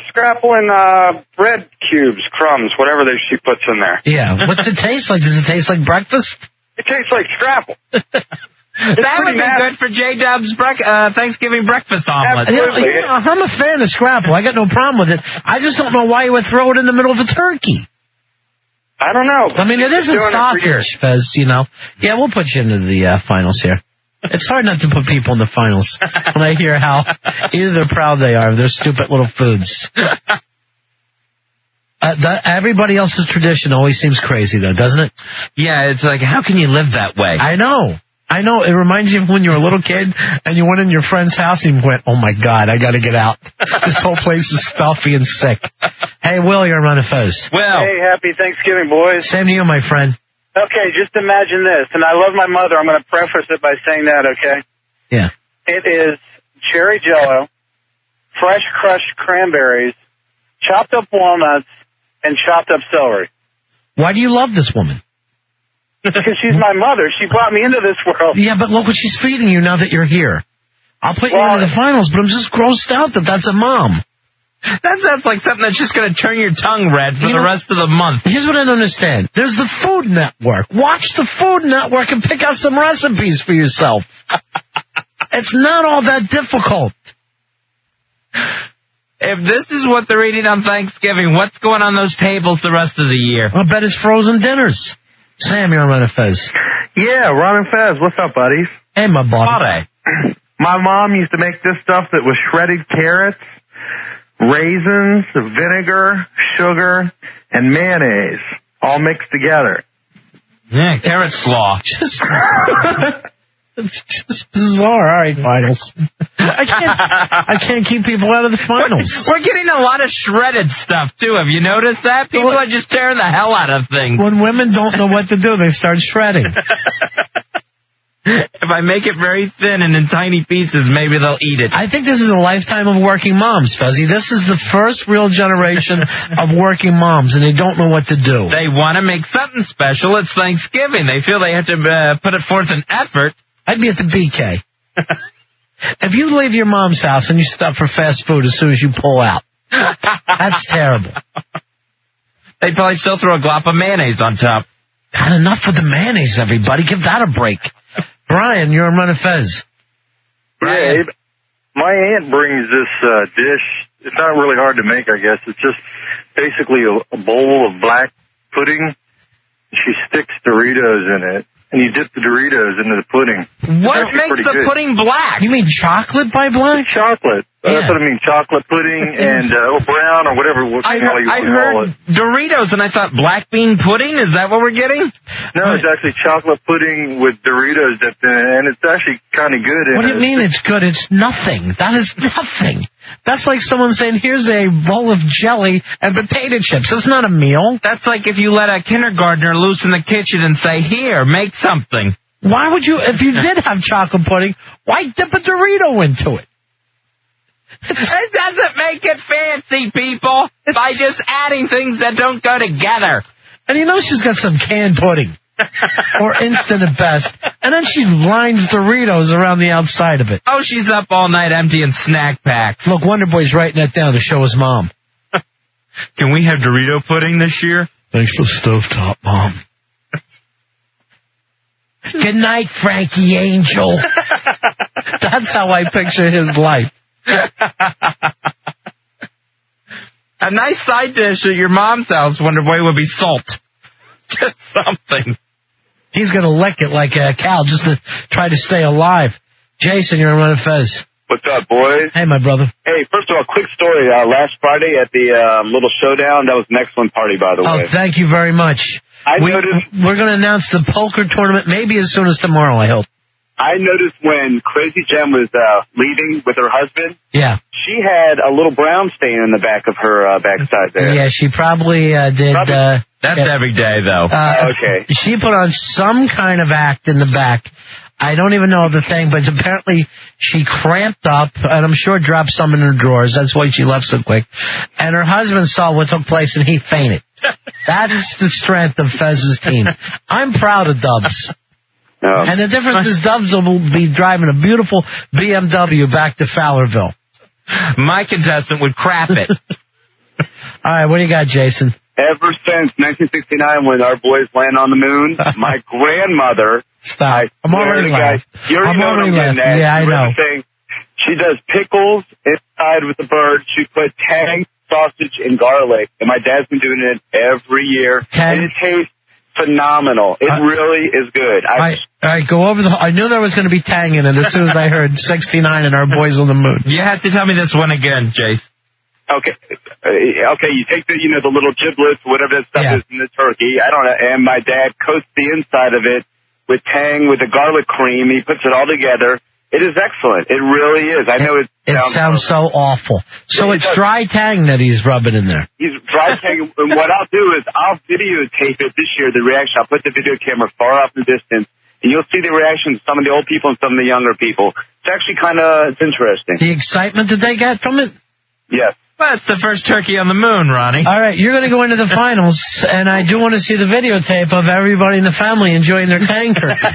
scrapple and bread cubes, crumbs, whatever she puts in there. Yeah. What's it taste like? Does it taste like breakfast? It tastes like scrapple. That would be good for J-Dub's Thanksgiving breakfast omelet. Absolutely. I'm a fan of scrapple. I got no problem with it. I just don't know why you would throw it in the middle of a turkey. I don't know. I mean, it is a sausage, Fez, Yeah, we'll put you into the finals here. It's hard not to put people in the finals when I hear how either proud they are of their stupid little foods. Everybody else's tradition always seems crazy, though, doesn't it? Yeah, it's like, how can you live that way? I know. It reminds you of when you were a little kid and you went in your friend's house and you went, oh, my God, I got to get out. This whole place is stuffy and sick. Hey, Will, you're on Run of Fez. Will. Hey, happy Thanksgiving, boys. Same to you, my friend. Okay, just imagine this. And I love my mother. I'm going to preface it by saying that, okay? Yeah. It is cherry jello, fresh crushed cranberries, chopped up walnuts, and chopped up celery. Why do you love this woman? Because she's my mother. She brought me into this world. Yeah, but look what she's feeding you now that you're here. I'll put you into the finals, but I'm just grossed out that that's a mom. That sounds like something that's just going to turn your tongue red for the rest of the month. Here's what I don't understand. There's the Food Network. Watch the Food Network and pick out some recipes for yourself. It's not all that difficult. If this is what they're eating on Thanksgiving, what's going on those tables the rest of the year? I bet it's frozen dinners. Sam, you're on Run of Fez. Yeah, Ron and Fez. What's up, buddies? Hey, my buddy. My mom used to make this stuff that was shredded carrots, raisins, vinegar, sugar, and mayonnaise, all mixed together. Yeah, carrot slaw. It's just bizarre. All right, finals. I can't keep people out of the finals. We're getting a lot of shredded stuff, too. Have you noticed that? People are just tearing the hell out of things. When women don't know what to do, they start shredding. If I make it very thin and in tiny pieces, maybe they'll eat it. I think this is a lifetime of working moms, Fezzy. This is the first real generation of working moms, and they don't know what to do. They want to make something special. It's Thanksgiving. They feel they have to put it forth an effort. I'd be at the BK. If you leave your mom's house and you stop for fast food as soon as you pull out, that's terrible. They'd probably still throw a glop of mayonnaise on top. Not enough with the mayonnaise, everybody. Give that a break. Brian, you're on Run of Fez. Yeah, my aunt brings this dish. It's not really hard to make, I guess. It's just basically a bowl of black pudding. She sticks Doritos in it, and you dip the Doritos into the pudding. What makes the pudding black? You mean chocolate by black? Chocolate. That's what I mean, chocolate pudding and or brown or whatever you I want to call heard it. Doritos, and I thought black bean pudding? Is that what we're getting? No, it's actually chocolate pudding with Doritos dipped in it, and it's actually kind of good. What do you mean it's good? It's nothing. That is nothing. That's like someone saying, here's a bowl of jelly and potato chips. It's not a meal. That's like if you let a kindergartner loose in the kitchen and say, here, make something. Why would you, if you did have chocolate pudding, why dip a Dorito into it? It doesn't make it fancy, people, by just adding things that don't go together. And you know she's got some canned pudding. Or instant at best. And then she lines Doritos around the outside of it. Oh, she's up all night emptying snack packs. Look, Wonder Boy's writing that down to show his mom. Can we have Dorito pudding this year? Thanks for stovetop, Mom. Good night, Frankie Angel. That's how I picture his life. A nice side dish at your mom's house, Wonder Boy, would be salt. Just something. He's going to lick it like a cow just to try to stay alive. Jason, you're on Run of Fez. What's up, boys? Hey, my brother. Hey, first of all, quick story. Last Friday at the little showdown, that was an excellent party, by the way. Oh, thank you very much. We're going to announce the poker tournament maybe as soon as tomorrow, I hope. I noticed when Crazy Jen was leaving with her husband, yeah, she had a little brown stain in the back of her backside there. Yeah, she probably did. That's every day, though. Okay. She put on some kind of act in the back. I don't even know the thing, but apparently she cramped up, and I'm sure dropped some in her drawers. That's why she left so quick. And her husband saw what took place, and he fainted. That's the strength of Fez's team. I'm proud of Dubs. And the difference is Dubs will be driving a beautiful BMW back to Fowlerville. My contestant would crap it. All right, what do you got, Jason? Ever since 1969, when our boys land on the moon, my grandmother... Stop. I'm already laughing. You already know what I'm getting at. Yeah, I know. She does pickles inside with the bird. She put tang, sausage, and garlic. And my dad's been doing it every year. And it tastes phenomenal. It really is good. All right, go over I knew there was going to be tang in it as soon as I heard 69 and our boys on the moon. You have to tell me this one again, Jace. Okay. You take the little giblets, whatever that stuff is in the turkey. I don't know. And my dad coats the inside of it with tang, with the garlic cream. He puts it all together. It is excellent. It really is. I know it sounds so awful. So it's dry tang that he's rubbing in there. He's dry tang. And what I'll do is I'll videotape it this year, the reaction. I'll put the video camera far off in the distance, and you'll see the reactions of some of the old people and some of the younger people. It's actually it's interesting. The excitement that they get from it? Yes. Well, it's the first turkey on the moon, Ronnie. All right, you're going to go into the finals, and I do want to see the videotape of everybody in the family enjoying their tang turkey.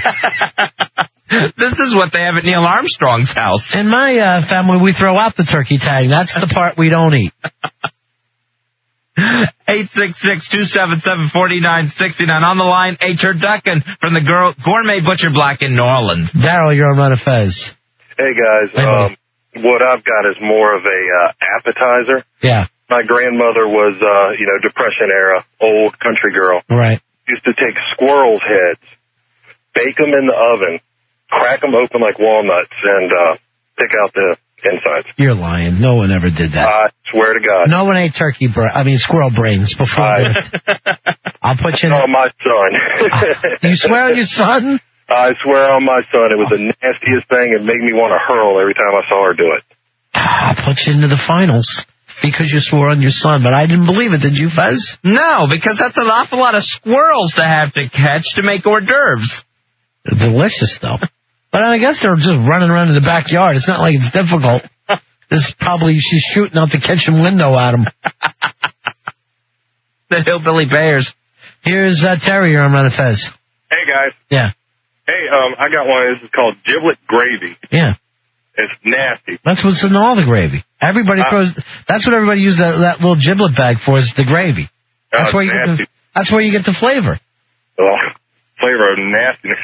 This is what they have at Neil Armstrong's house. In my family, we throw out the turkey tang. That's the part we don't eat. 866-277-4969. On the line, a turducken from the Gourmet Butcher Block in New Orleans. Daryl, you're on Run of Fez. Hey, guys. What I've got is more of a appetizer. Yeah. My grandmother was, Depression era, old country girl. Right. Used to take squirrels' heads, bake them in the oven, crack them open like walnuts, and pick out the insides. You're lying. No one ever did that. I swear to God. No one ate squirrel brains before. I'll put you in. Oh, my son. You swear on your son? I swear on my son, it was the nastiest thing. It made me want to hurl every time I saw her do it. I'll put you into the finals because you swore on your son, but I didn't believe it. Did you, Fez? No, because that's an awful lot of squirrels to have to catch to make hors d'oeuvres. They're delicious, though. But I guess they're just running around in the backyard. It's not like it's difficult. She's shooting out the kitchen window at them. The hillbilly bears. Here's Terry. You're on Run of Fez. Hey, guys. Yeah. Hey, I got one. This is called giblet gravy. Yeah. It's nasty. That's what's in all the gravy. Everybody throws. That's what everybody uses that little giblet bag for, is the gravy. That's where you get that's where you get the flavor. Oh, flavor of nastiness.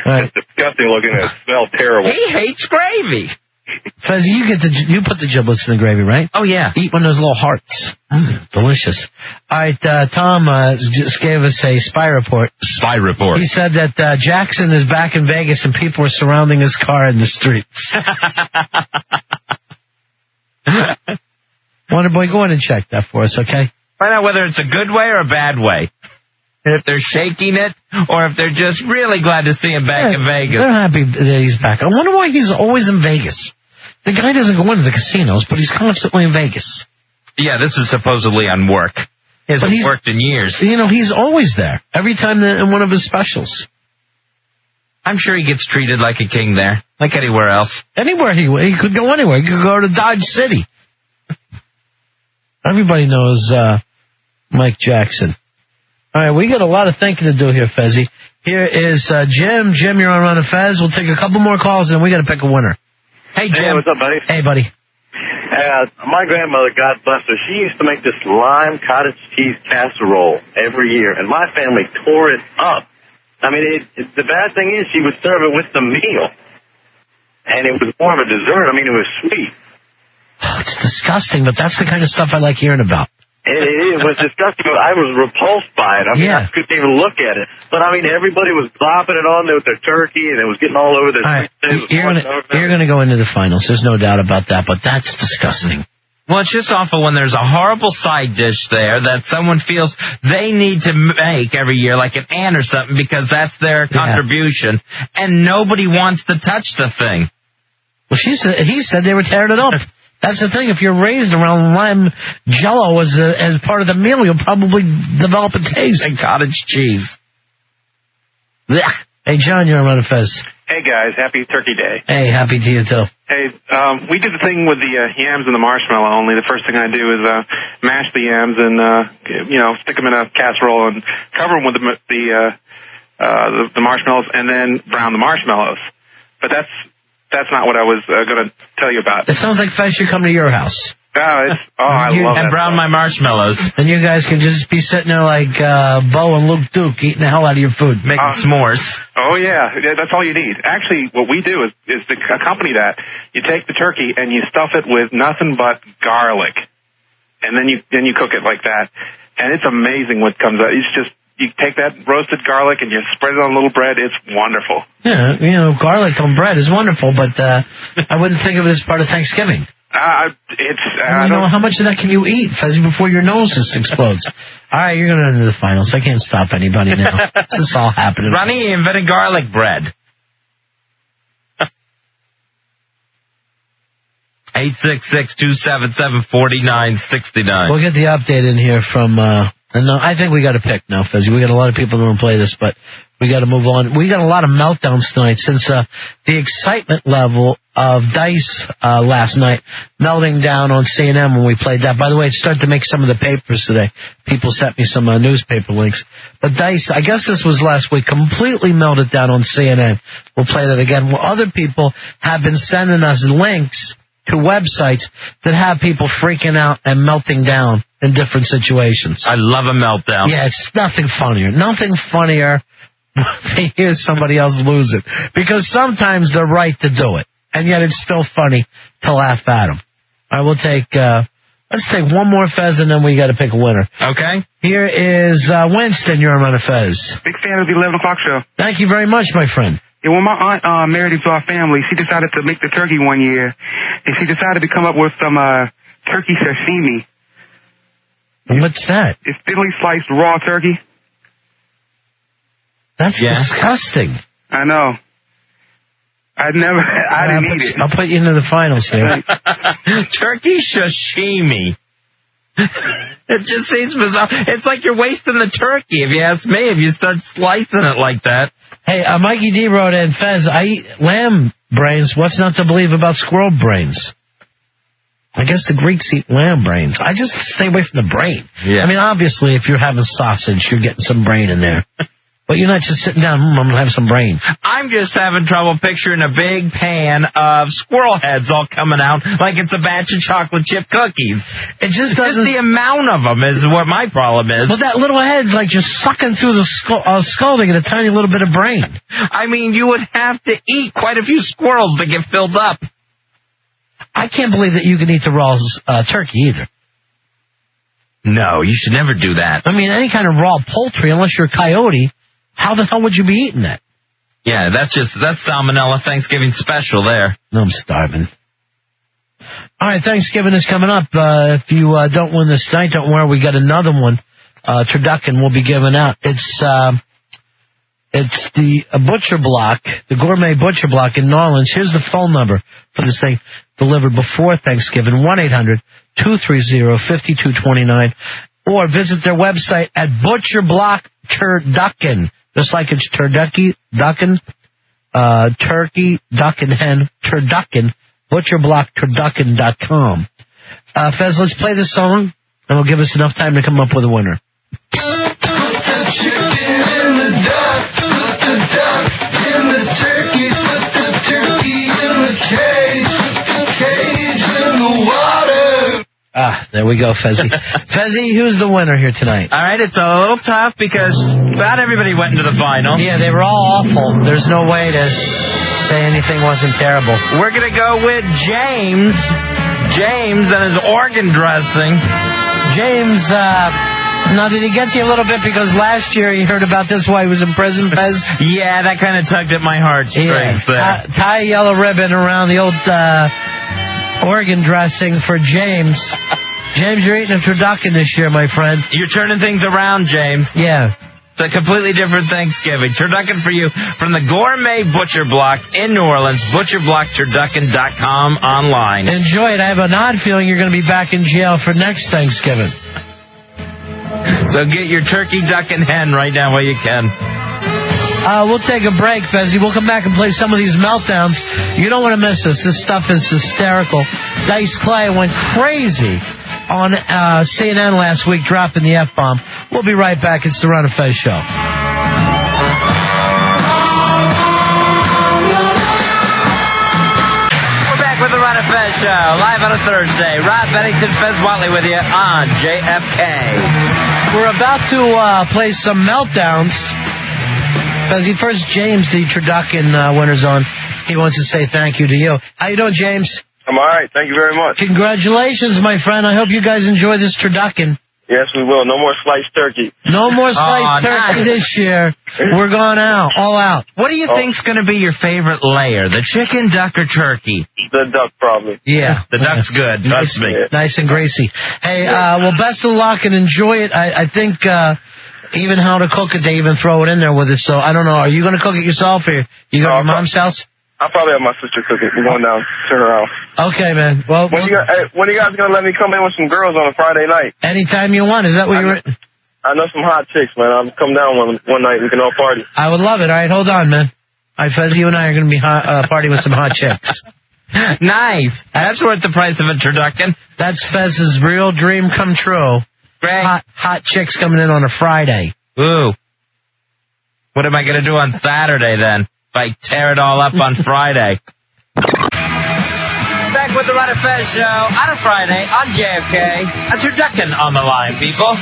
Right. It's disgusting looking. It smells terrible. He hates gravy. Fezzy, you put the giblets in the gravy, right? Oh, yeah. Eat one of those little hearts. Delicious. All right, Tom just gave us a spy report. Spy report. He said that Jackson is back in Vegas and people are surrounding his car in the streets. Wonderboy, go in and check that for us, okay? Find out whether it's a good way or a bad way. And if they're shaking it, or if they're just really glad to see him back in Vegas. They're happy that he's back. I wonder why he's always in Vegas. The guy doesn't go into the casinos, but he's constantly in Vegas. Yeah, this is supposedly on work. He hasn't worked in years. You know, he's always there. Every time in one of his specials. I'm sure he gets treated like a king there, like anywhere else. Anywhere he could go anywhere. He could go to Dodge City. Everybody knows Mike Jackson. All right, we got a lot of thinking to do here, Fezzy. Here is Jim. Jim, you're on Run of Fez. We'll take a couple more calls, and we got to pick a winner. Hey, Jim. Hey, what's up, buddy? Hey, buddy. My grandmother, God bless her, she used to make this lime cottage cheese casserole every year, and my family tore it up. I mean, the bad thing is she would serve it with the meal, and it was more of a dessert. I mean, it was sweet. It's disgusting, but that's the kind of stuff I like hearing about. It was disgusting. I was repulsed by it. I mean, I couldn't even look at it. But, I mean, everybody was glopping it on there with their turkey, and it was getting all over their... All right. You're going to go into the finals. There's no doubt about that, but that's disgusting. Well, it's just awful when there's a horrible side dish there that someone feels they need to make every year, like an ant or something, because that's their contribution, and nobody wants to touch the thing. Well, he said they were tearing it up. That's the thing. If you're raised around lime jello as part of the meal, you'll probably develop a taste. And cottage cheese. Blech. Hey, John, you're on Run of Fez. Hey, guys. Happy Turkey Day. Hey, happy to you, too. Hey, we did the thing with the yams and the marshmallow, only the first thing I do is mash the yams and, stick them in a casserole and cover them with the marshmallows and then brown the marshmallows. But that's not what I was going to tell you about. It sounds like Fez should come to your house. I love that. And brown my marshmallows. And you guys can just be sitting there like Bo and Luke Duke eating the hell out of your food. Making s'mores. Oh, yeah. That's all you need. Actually, what we do is to accompany that, you take the turkey and you stuff it with nothing but garlic. And then you cook it like that. And it's amazing what comes out. It's just... You take that roasted garlic and you spread it on a little bread. It's wonderful. Yeah, garlic on bread is wonderful, but I wouldn't think of it as part of Thanksgiving. How much of that can you eat, Fezzy, before your nose just explodes? All right, you're going to enter the finals. I can't stop anybody now. This is all happening. Ronnie invented garlic bread. 866-277-4969. We'll get the update in here from... And I think we got to pick now, Fezzy. We got a lot of people who don't play this, but we got to move on. We got a lot of meltdowns tonight since the excitement level of Dice last night melting down on CNN when we played that. By the way, it started to make some of the papers today. People sent me some newspaper links. But Dice, I guess this was last week, completely melted down on CNN. We'll play that again. Well, other people have been sending us links to websites that have people freaking out and melting down in different situations. I love a meltdown. Yeah, it's nothing funnier. Nothing funnier to hear somebody else lose it. Because sometimes they're right to do it, and yet it's still funny to laugh at them. All right, let's take one more Fez, and then we got to pick a winner. Okay. Here is Winston. You're on a Fez. Big fan of the 11 o'clock show. Thank you very much, my friend. Yeah, when my aunt married into our family, she decided to make the turkey one year, and she decided to come up with some turkey sashimi. What's that? It's thinly sliced raw turkey. That's disgusting. I know. I didn't eat it. I'll put you into the finals here. Turkey sashimi. It just seems bizarre. It's like you're wasting the turkey, if you ask me, if you start slicing it like that. Hey, Mikey D wrote in, Fez, I eat lamb brains. What's not to believe about squirrel brains? I guess the Greeks eat lamb brains. I just stay away from the brain. Yeah. I mean, obviously, if you're having sausage, you're getting some brain in there. But you're not just sitting down, I'm going to have some brain. I'm just having trouble picturing a big pan of squirrel heads all coming out like it's a batch of chocolate chip cookies. It just doesn't... Just the amount of them is what my problem is. Well, that little head's like just sucking through the skull to get a tiny little bit of brain. I mean, you would have to eat quite a few squirrels to get filled up. I can't believe that you can eat the raw turkey either. No, you should never do that. I mean, any kind of raw poultry, unless you're a coyote, how the hell would you be eating that? Yeah, that's Salmonella Thanksgiving special there. No, I'm starving. All right, Thanksgiving is coming up. If you don't win this tonight, don't worry, we got another one. Turducken will be given out. It's the Butcher Block, the Gourmet Butcher Block in New Orleans. Here's the phone number for this thing delivered before Thanksgiving, 1-800-230-5229. Or visit their website at Butcher Block Turducken. Just like it's turkey, duckin, hen, turducken, butcherblockturducken.com. Fez, let's play this song, and it'll give us enough time to come up with a winner. Put the chicken in the duck, put the duck in the turkey, put the turkey in the cage, put the cage in the water. There we go, Fezzy. Fezzy, who's the winner here tonight? All right, it's a little tough because about everybody went into the final. Yeah, they were all awful. There's no way to say anything wasn't terrible. We're going to go with James. James and his organ dressing. James, now did he get to you a little bit because last year you heard about this while he was in prison, Fez? Yeah, that kind of tugged at my heartstrings there. Tie a yellow ribbon around the old organ dressing for James. James, you're eating a turducken this year, my friend. You're turning things around, James. Yeah. It's a completely different Thanksgiving. Turducken for you from the Gourmet Butcher Block in New Orleans, butcherblockturducken.com online. Enjoy it. I have an odd feeling you're going to be back in jail for next Thanksgiving. So get your turkey, duck, and hen right now while you can. We'll take a break, Fezzy. We'll come back and play some of these meltdowns. You don't want to miss this. This stuff is hysterical. Dice Clay went crazy on CNN last week, dropping the F-bomb. We'll be right back. It's the Ron and Fez Show. We're back with the Ron and Fez Show, live on a Thursday. Rob Bennington, Fez Whatley with you on JFK. We're about to play some meltdowns. Fezzy, first, James, the turducken winner's on. He wants to say thank you to you. How you doing, James? I'm all right. Thank you very much. Congratulations, my friend. I hope you guys enjoy this turducken. Yes, we will. No more sliced turkey. No more sliced turkey this year. We're going out, all out. What do you think's going to be your favorite layer, the chicken, duck, or turkey? The duck, probably. Yeah. The duck's good, trust me. Nice and greasy. Hey, well, best of luck and enjoy it. I think even how to cook it, they even throw it in there with it. So, I don't know. Are you going to cook it yourself or you go to your mom's house? I'll probably have my sister cook it. We're going down to her house. Okay, man. Well, when are you guys going to let me come in with some girls on a Friday night? Anytime you want. Is that what you were... I know some hot chicks, man. I'll come down one night. We can all party. I would love it. All right, hold on, man. All right, Fez, you and I are going to be partying with some hot chicks. Nice. That's worth the price of a turducken. That's Fez's real dream come true. Great. Hot chicks coming in on a Friday. Ooh. What am I going to do on Saturday, then? If I tear it all up on Friday. Back with the Ron and Fez Show on a Friday on JFK. A turducken on the line, people.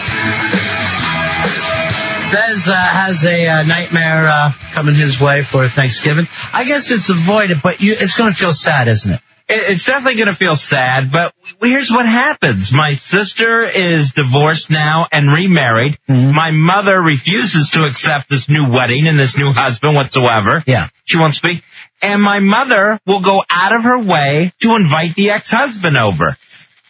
Fez has a nightmare coming his way for Thanksgiving. I guess it's avoided, but it's going to feel sad, isn't it? It's definitely going to feel sad, but here's what happens. My sister is divorced now and remarried. Mm-hmm. My mother refuses to accept this new wedding and this new husband whatsoever. Yeah. She won't speak. And my mother will go out of her way to invite the ex-husband over.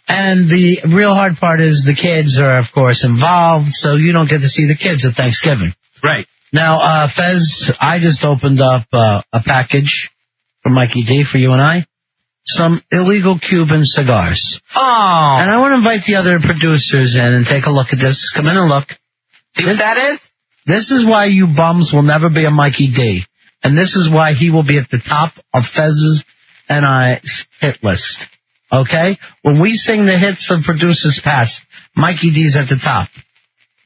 And the real hard part is the kids are, of course, involved, so you don't get to see the kids at Thanksgiving. Right. Now, Fez, I just opened up a package from Mikey D for you and I. Some illegal Cuban cigars. Oh. And I want to invite the other producers in and take a look at this. Come in and look. See what that is? This is why you bums will never be a Mikey D. And this is why he will be at the top of Fez's and I's hit list. Okay? When we sing the hits of Producers Past, Mikey D's at the top.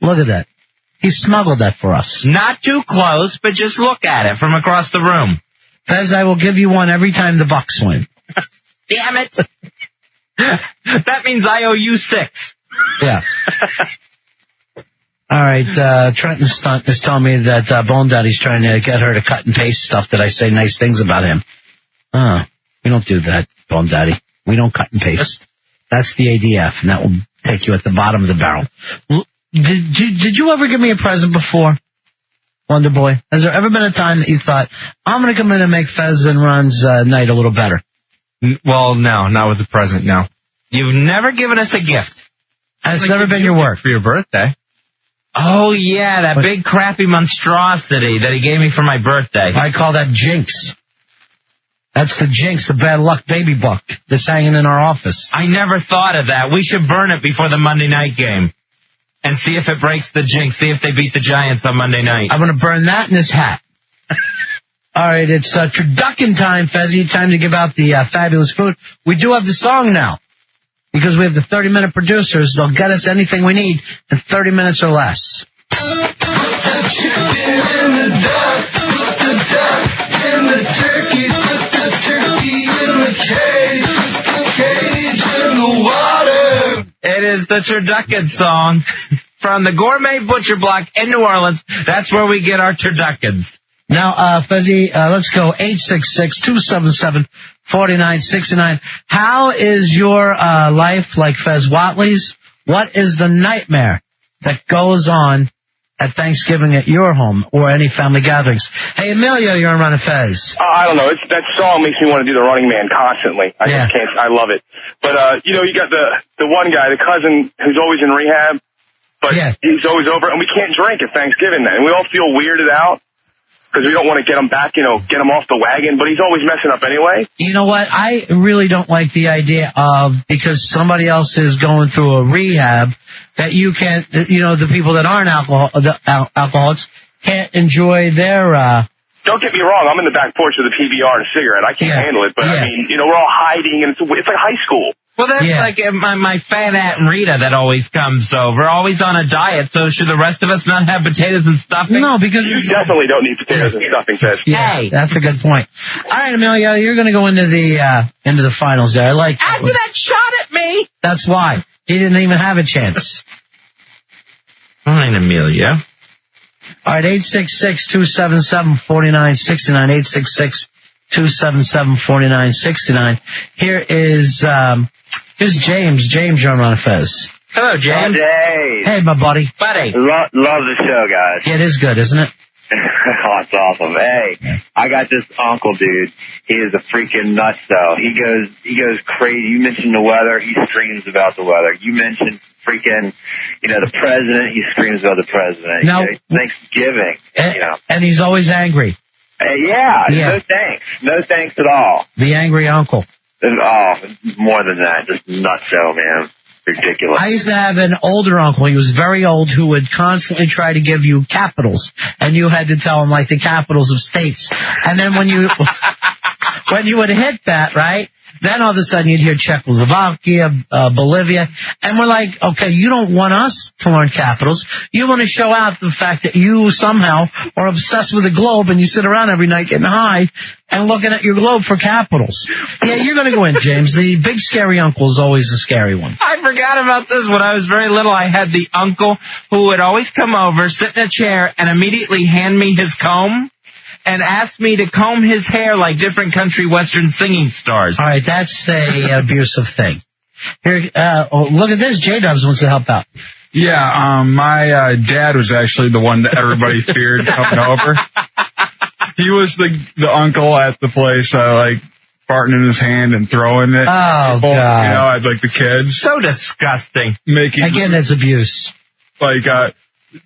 Look at that. He smuggled that for us. Not too close, but just look at it from across the room. Fez, I will give you one every time the Bucks win. Damn it. That means I owe you 6. Yeah. All right, Trenton Stunt is telling me that Bone Daddy's trying to get her to cut and paste stuff that I say nice things about him. We don't do that, Bone Daddy. We don't cut and paste. That's the ADF, and that will take you at the bottom of the barrel. Did you ever give me a present before, Wonder Boy? Has there ever been a time that you thought, I'm going to come in and make Fez and Ron's night a little better? Well, no, not with a present, no. You've never given us a gift. And it's never been your work. For your birthday. Oh, yeah, that big crappy monstrosity that he gave me for my birthday. I call that jinx. That's the jinx, the bad luck baby buck that's hanging in our office. I never thought of that. We should burn it before the Monday night game and see if it breaks the jinx, see if they beat the Giants on Monday night. I'm going to burn that in his hat. All right, it's turducken time, Fezzy. Time to give out the fabulous food. We do have the song now. Because we have the 30-minute producers, they'll get us anything we need in 30 minutes or less. Put the chicken in the duck, put the duck in the turkey, put the turkey in the cage, put the cage in the water. It is the turducken song from the Gourmet Butcher Block in New Orleans. That's where we get our turduckens. Now, Fezzy, let's go 866-277-4969. How is your life like Fez Whatley's? What is the nightmare that goes on at Thanksgiving at your home or any family gatherings? Hey, Emilio, you're on Run Fez. I don't know. That song makes me want to do the Running Man constantly. I just can't. I love it. But, you got the one guy, the cousin who's always in rehab, but he's always over, and we can't drink at Thanksgiving then. And we all feel weirded out. Because we don't want to get him back, get him off the wagon, but he's always messing up anyway. You know what? I really don't like the idea of, because somebody else is going through a rehab, that you can't, the people that aren't alcoholics can't enjoy their, Don't get me wrong, I'm in the back porch with a PBR and a cigarette. I can't handle it, but I mean, we're all hiding, and it's like high school. Well, that's like my fat Aunt Rita that always comes over, always on a diet, so should the rest of us not have potatoes and stuffing? No, because you definitely don't need potatoes and stuffing, Fez. Yeah, that's a good point. All right, Emilio, you're going to go into the finals there. I like after that shot at me. That's why. He didn't even have a chance. All right, Emilio. All right, 866-277-4969, 866-277-4969. Here's James. James, you're on Fez. Hello, James. Hey, my buddy. Love the show, guys. Yeah, it is good, isn't it? Oh, it's awesome. Hey, I got this uncle, dude. He is a freaking nutso. He goes crazy. You mentioned the weather. He screams about the weather. You mentioned freaking, the president. He screams about the president. Now, Thanksgiving. And he's always angry. No thanks. No thanks at all. The angry uncle. Oh, more than that. Just nutso, man. Ridiculous. I used to have an older uncle. He was very old, who would constantly try to give you capitals, and you had to tell him like the capitals of states. And then when you would hit that, right, then all of a sudden you'd hear Czechoslovakia, Bolivia, and we're like, okay, you don't want us to learn capitals. You want to show out the fact that you somehow are obsessed with the globe, and you sit around every night getting high and looking at your globe for capitals. Yeah, you're going to go in, James. The big scary uncle is always the scary one. I forgot about this. When I was very little, I had the uncle who would always come over, sit in a chair, and immediately hand me his comb and ask me to comb his hair like different country western singing stars. All right, that's an abusive thing. Here, look at this. J-Dubs wants to help out. Yeah, my dad was actually the one that everybody feared coming over. He was the uncle at the place, like farting in his hand and throwing it. Oh, people, God. at like the kids. So disgusting. Again, it's abuse. Like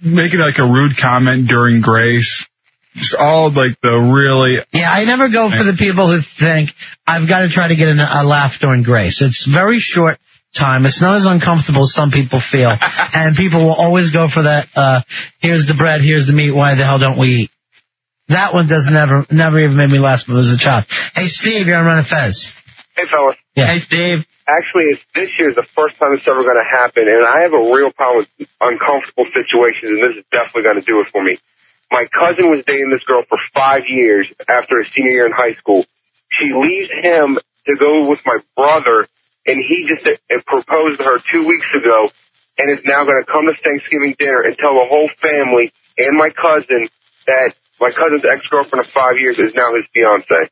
making like a rude comment during grace. Just all like the really. Yeah, I never go for the people who think I've got to try to get a laugh during grace. It's very short time. It's not as uncomfortable as some people feel. And people will always go for that, here's the bread, here's the meat, why the hell don't we eat? That one never even made me laugh when I was a child. Hey, Steve, you're on Run of Fez. Hey, fellas. Yeah. Hey, Steve. Actually, this year is the first time it's ever going to happen, and I have a real problem with uncomfortable situations, and this is definitely going to do it for me. My cousin was dating this girl for 5 years after his senior year in high school. She leaves him to go with my brother, and he just proposed to her 2 weeks ago, and is now going to come to Thanksgiving dinner and tell the whole family and my cousin that my cousin's ex-girlfriend of 5 years is now his fiancée.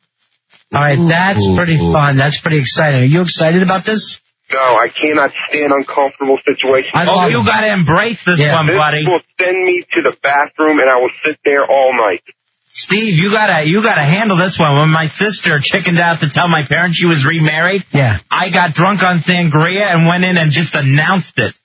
All right, that's pretty fun. That's pretty exciting. Are you excited about this? No, I cannot stand uncomfortable situations. You got to embrace this one, buddy. This will send me to the bathroom, and I will sit there all night. Steve, you gotta handle this one. When my sister chickened out to tell my parents she was remarried, I got drunk on sangria and went in and just announced it.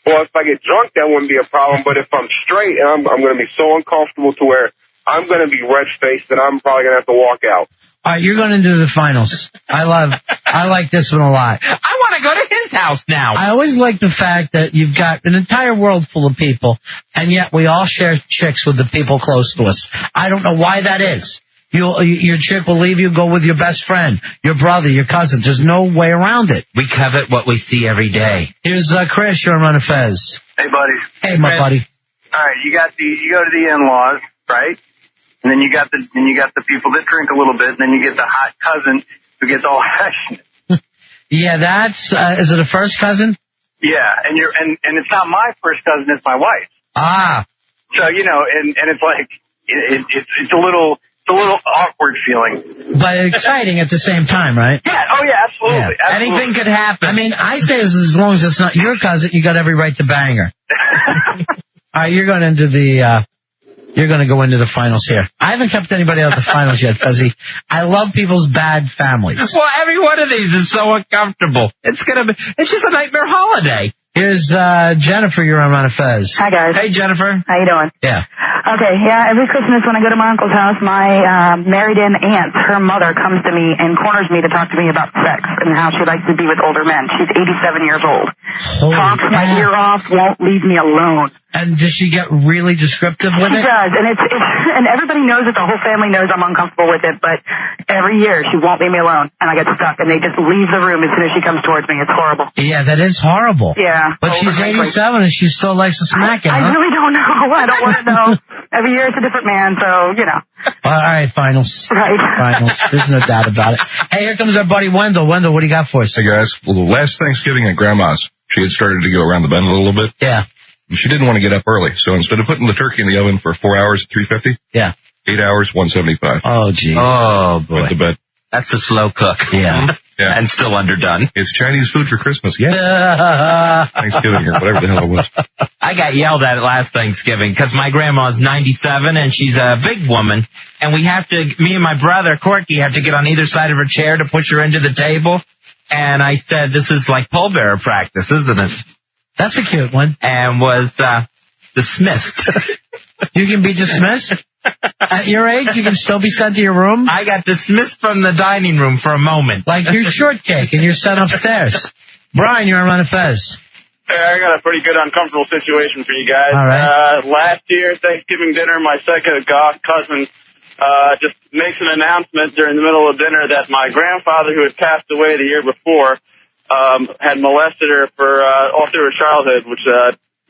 Well, if I get drunk, that wouldn't be a problem. But if I'm straight, and I'm going to be so uncomfortable to where I'm going to be red-faced, and I'm probably going to have to walk out. All right, you're going into the finals. I like this one a lot. I want to go to his house now. I always like the fact that you've got an entire world full of people, and yet we all share chicks with the people close to us. I don't know why that is. Your chick will leave you, go with your best friend, your brother, your cousin. There's no way around it. We covet what we see every day. Here's Chris, you're on Run of Fez. Hey, buddy. Hey, my buddy. All right, you go to the in-laws, right? And then you got the people that drink a little bit, and then you get the hot cousin who gets all passionate. Yeah, that's is it a first cousin? Yeah, and it's not my first cousin, it's my wife. Ah. So, and it's like it's a little awkward feeling. But exciting at the same time, right? Yeah, oh yeah, absolutely. Yeah. Absolutely. Anything could happen. I mean, I say as long as it's not your cousin, you got every right to bang her. All right, you're going into the You're going to go into the finals here. I haven't kept anybody out of the finals yet, Fuzzy. I love people's bad families. Well, every one of these is so uncomfortable. It's just a nightmare holiday. Here's Jennifer, you're on Run of Fez. Hi, guys. Hey, Jennifer. How you doing? Yeah. Okay, yeah, every Christmas when I go to my uncle's house, my married-in aunt, her mother, comes to me and corners me to talk to me about sex and how she likes to be with older men. She's 87 years old. Talks my ear off, won't leave me alone. And does she get really descriptive with it? She does, and and everybody knows it. The whole family knows I'm uncomfortable with it, but every year she won't leave me alone, and I get stuck, and they just leave the room as soon as she comes towards me. It's horrible. Yeah, that is horrible. Yeah. But she's 87 and she still likes to smack it, I huh? really don't know. I don't want to know. Every year it's a different man, so, All right, finals. Right. Finals. There's no doubt about it. Hey, here comes our buddy Wendell. Wendell, what do you got for us? Hey, guys. Well, last Thanksgiving at Grandma's, she had started to go around the bend a little bit. Yeah. She didn't want to get up early, so instead of putting the turkey in the oven for 4 hours at 350, 8 hours, 175. Oh, gee. Oh, boy. Went to bed. That's a slow cook. Yeah. And still underdone. It's Chinese food for Christmas, yeah. Thanksgiving or whatever the hell it was. I got yelled at last Thanksgiving because my grandma's 97 and she's a big woman. And me and my brother, Corky, have to get on either side of her chair to push her into the table. And I said, this is like pallbearer practice, isn't it? That's a cute one. And was dismissed. You can be dismissed? At your age, you can still be sent to your room? I got dismissed from the dining room for a moment. Like you're shortcake and you're sent upstairs. Brian, you're on Run of Fez. Hey, I got a pretty good uncomfortable situation for you guys. All right. Last year, Thanksgiving dinner, my second cousin just makes an announcement during the middle of dinner that my grandfather, who had passed away the year before, had molested her for all through her childhood, which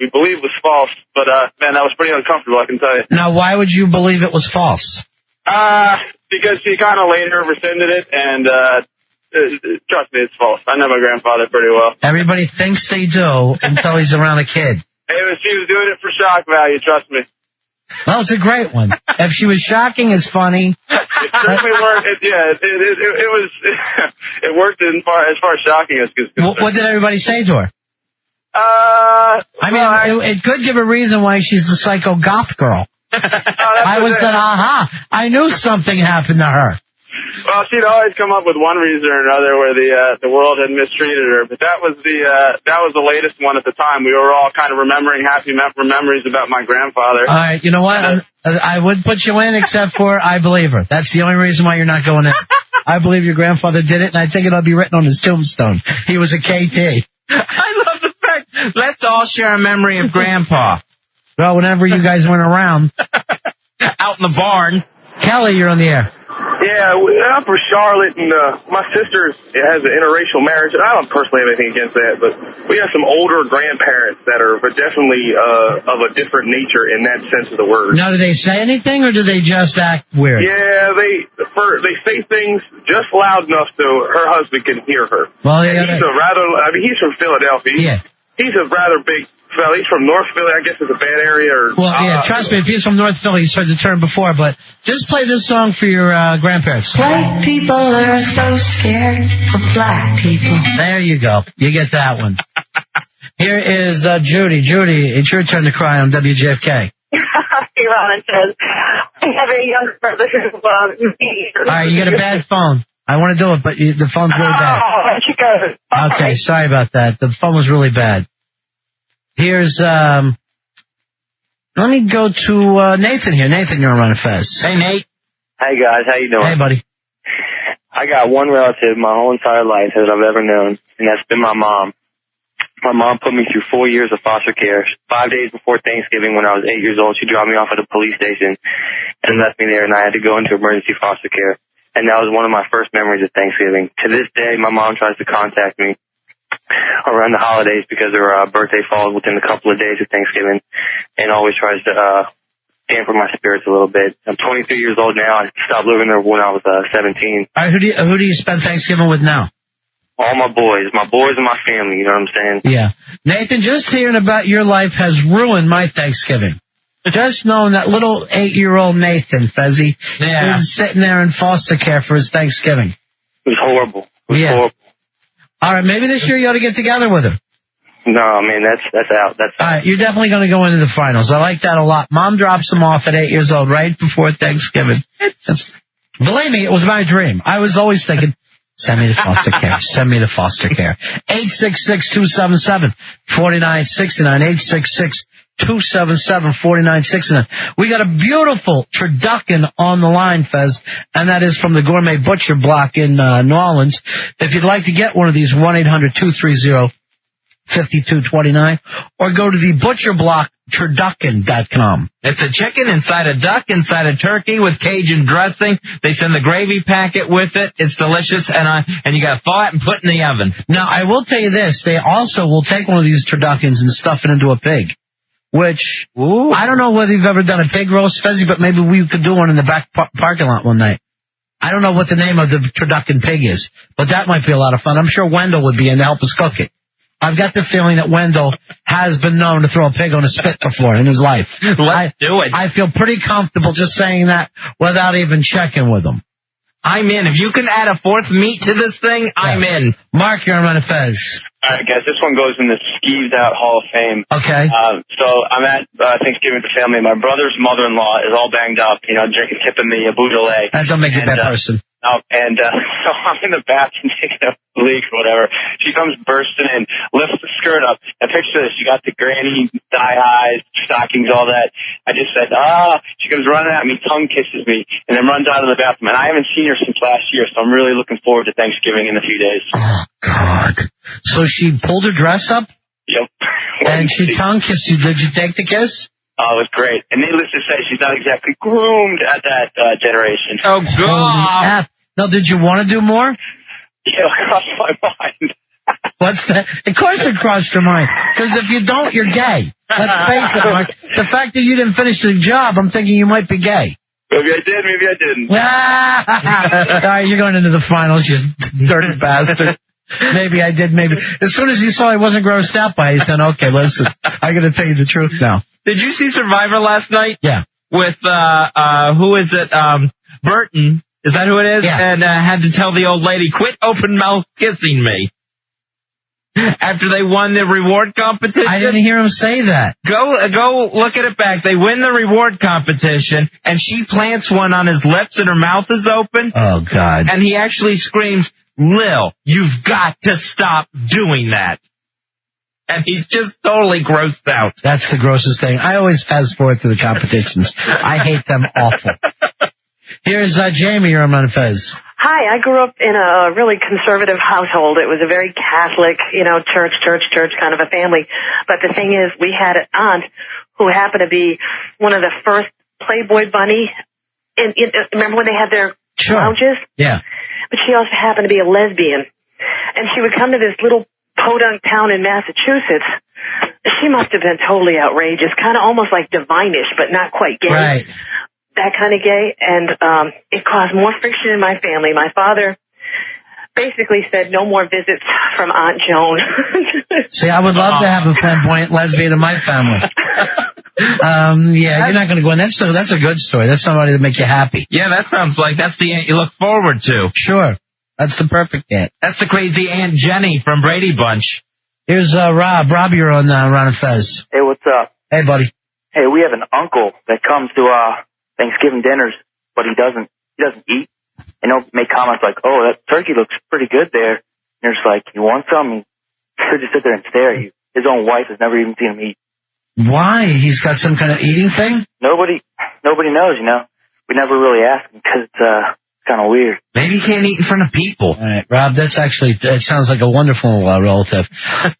we believe was false. But, man, that was pretty uncomfortable, I can tell you. Now, why would you believe it was false? Because she kind of later rescinded it, and trust me, it's false. I know my grandfather pretty well. Everybody thinks they do until he's around a kid. She was doing it for shock value, trust me. Well, it's a great one. If she was shocking, it's funny. It certainly worked. It was. It worked as far as shocking is concerned. What did everybody say to her? It could give a reason why she's the psycho goth girl. I would say, aha, I knew something happened to her. Well, she'd always come up with one reason or another where the world had mistreated her, but that was the latest one at the time. We were all kind of remembering happy memories about my grandfather. All right, you know what? I would put you in, except for I believe her. That's the only reason why you're not going in. I believe your grandfather did it, and I think it'll be written on his tombstone. He was a KT. I love the fact. Let's all share a memory of Grandpa. Well, whenever you guys went around. Out in the barn. Kelly, you're on the air. Yeah, I'm from Charlotte, and my sister has an interracial marriage. I don't personally have anything against that, but we have some older grandparents that are definitely of a different nature in that sense of the word. Now, do they say anything, or do they just act weird? Yeah, they say things just loud enough so her husband can hear her. Well, and he's from Philadelphia. Yeah. He's a rather big fella. He's from North Philly. I guess it's a bad area. Well, yeah, trust me, if he's from North Philly, he's heard the term before, but just play this song for your grandparents. White people are so scared of black people. There you go. You get that one. Here is Judy. Judy, it's your turn to cry on WJFK. Hey, Ron, it says, I have a younger brother who loves me. All right, you get a bad phone. I want to do it, but the phone's really bad. Oh, you go. Okay, sorry about that. The phone was really bad. Here's, let me go to Nathan here. Nathan, you're on Run Fez. Hey, Nate. Hey, guys. How you doing? Hey, buddy. I got one relative my whole entire life that I've ever known, and that's been my mom. My mom put me through 4 years of foster care. 5 days before Thanksgiving, when I was 8 years old, she dropped me off at a police station and left me there, and I had to go into emergency foster care. And that was one of my first memories of Thanksgiving. To this day, my mom tries to contact me around the holidays because her birthday falls within a couple of days of Thanksgiving, and always tries to dampen my spirits a little bit. I'm 23 years old now. I stopped living there when I was 17. All right, who do you spend Thanksgiving with now? All my boys and my family, you know what I'm saying? Yeah. Nathan, just hearing about your life has ruined my Thanksgiving. Just knowing that little 8-year-old Nathan, Fezzy, is sitting there in foster care for his Thanksgiving. It was horrible. It was horrible. All right, maybe this year you ought to get together with her. No, man, that's out. That's all right, you're definitely going to go into the finals. I like that a lot. Mom drops him off at 8 years old right before Thanksgiving. Believe me, it was my dream. I was always thinking, send me to foster care. Send me to foster care. 866-277-4969. 866-277-4969. We got a beautiful turducken on the line, Fez, and that is from the Gourmet Butcher Block in New Orleans. If you'd like to get one of these, 1-800-230-5229, or go to the butcherblockturducken.com. It's a chicken inside a duck, inside a turkey with Cajun dressing. They send the gravy packet with it. It's delicious, and you got to thaw it and put it in the oven. Now, I will tell you this. They also will take one of these turduckens and stuff it into a pig. Which, I don't know whether you've ever done a pig roast, Fezzy, but maybe we could do one in the back parking lot one night. I don't know what the name of the turducken pig is, but that might be a lot of fun. I'm sure Wendell would be in to help us cook it. I've got the feeling that Wendell has been known to throw a pig on a spit before in his life. Let's do it. I feel pretty comfortable just saying that without even checking with him. I'm in. If you can add a fourth meat to this thing, I'm in. Mark, you're on Fez. All right, guys, this one goes in the Skeeved Out Hall of Fame. Okay. So I'm at Thanksgiving with the family. My brother's mother-in-law is all banged up, drinking, tipping me a Beaujolais. That don't make you a bad person. So I'm in the bathroom taking a leak or whatever. She comes bursting in, lifts the skirt up. And picture this, you got the granny thigh-highs, stockings, all that. I just said, she comes running at me, tongue kisses me, and then runs out of the bathroom. And I haven't seen her since last year, so I'm really looking forward to Thanksgiving in a few days. Oh, God. So she pulled her dress up? Yep. And she tongue kissed you. Did you take the kiss? Oh, it was great. And needless to say, she's not exactly groomed at that generation. Oh, God. Now, did you want to do more? Yeah, it crossed my mind. What's that? Of course it crossed your mind. Because if you don't, you're gay. Let's face it, Mark. The fact that you didn't finish the job, I'm thinking you might be gay. Maybe I did, maybe I didn't. All right, you're going into the finals, you dirty bastard. Maybe I did, maybe. As soon as he saw I wasn't grossed out by it, he's going, okay, listen, I got to tell you the truth now. Did you see Survivor last night? Yeah. With, who is it? Burton. Is that who it is? Yeah. And had to tell the old lady, quit open mouth kissing me. After they won the reward competition. I didn't hear him say that. Go look at it back. They win the reward competition, and she plants one on his lips, and her mouth is open. Oh, God. And he actually screams, Lil, you've got to stop doing that. And he's just totally grossed out. That's the grossest thing. I always fast forward to the competitions. I hate them awful. Here's Jamie, you're on Fez. Hi, I grew up in a really conservative household. It was a very Catholic, church kind of a family. But the thing is, we had an aunt who happened to be one of the first Playboy bunny. Remember when they had their lounges? Yeah. But she also happened to be a lesbian. And she would come to this little podunk town in Massachusetts. She must have been totally outrageous, kind of almost like divine-ish, but not quite gay. Right. That kind of gay, and it caused more friction in my family. My father basically said no more visits from Aunt Joan. See, I would love to have a flamboyant lesbian in my family. You're not going to go in. That's a good story. That's somebody that make you happy. Yeah, that sounds like that's the aunt you look forward to. Sure. That's the perfect aunt. That's the crazy Aunt Jenny from Brady Bunch. Here's Rob. Rob, you're on Ron and Fez. Hey, what's up? Hey, buddy. Hey, we have an uncle that comes to Thanksgiving dinners, but he doesn't eat. And he'll make comments like, "Oh, that turkey looks pretty good there." And you're just like, "You want some?" He'll just sit there and stare at you. His own wife has never even seen him eat. Why? He's got some kind of eating thing? Nobody knows, We never really ask him because it's kind of weird. Maybe he can't eat in front of people. All right, Rob, that sounds like a wonderful relative.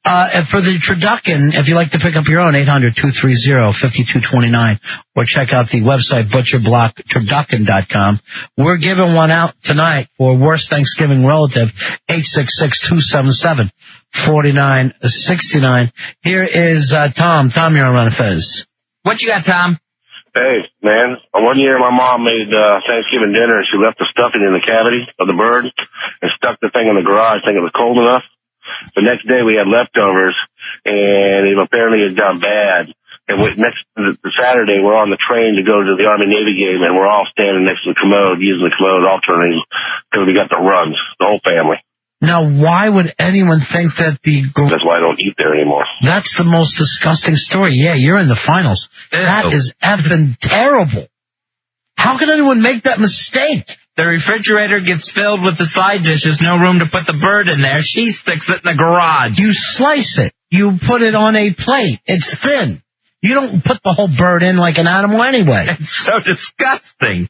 And for the turducken, if you'd like to pick up your own, 800-230-5229, or check out the website, butcherblockturducken.com. We're giving one out tonight for worst Thanksgiving relative, 866-277-4969. Here is Tom. Tom, you're on Ron and Fez. What you got, Tom? Hey, man, one year my mom made Thanksgiving dinner, and she left the stuffing in the cavity of the bird and stuck the thing in the garage thinking it was cold enough. The next day we had leftovers, and it apparently had gone bad. And the Saturday, we're on the train to go to the Army-Navy game, and we're all standing next to the commode, using the commode alternating, because we got the runs, the whole family. Now, why would anyone think that That's why I don't eat there anymore. That's the most disgusting story. Yeah, you're in the finals. That is effing terrible. How can anyone make that mistake? The refrigerator gets filled with the side dishes, no room to put the bird in there. She sticks it in the garage. You slice it. You put it on a plate. It's thin. You don't put the whole bird in like an animal anyway. It's so disgusting.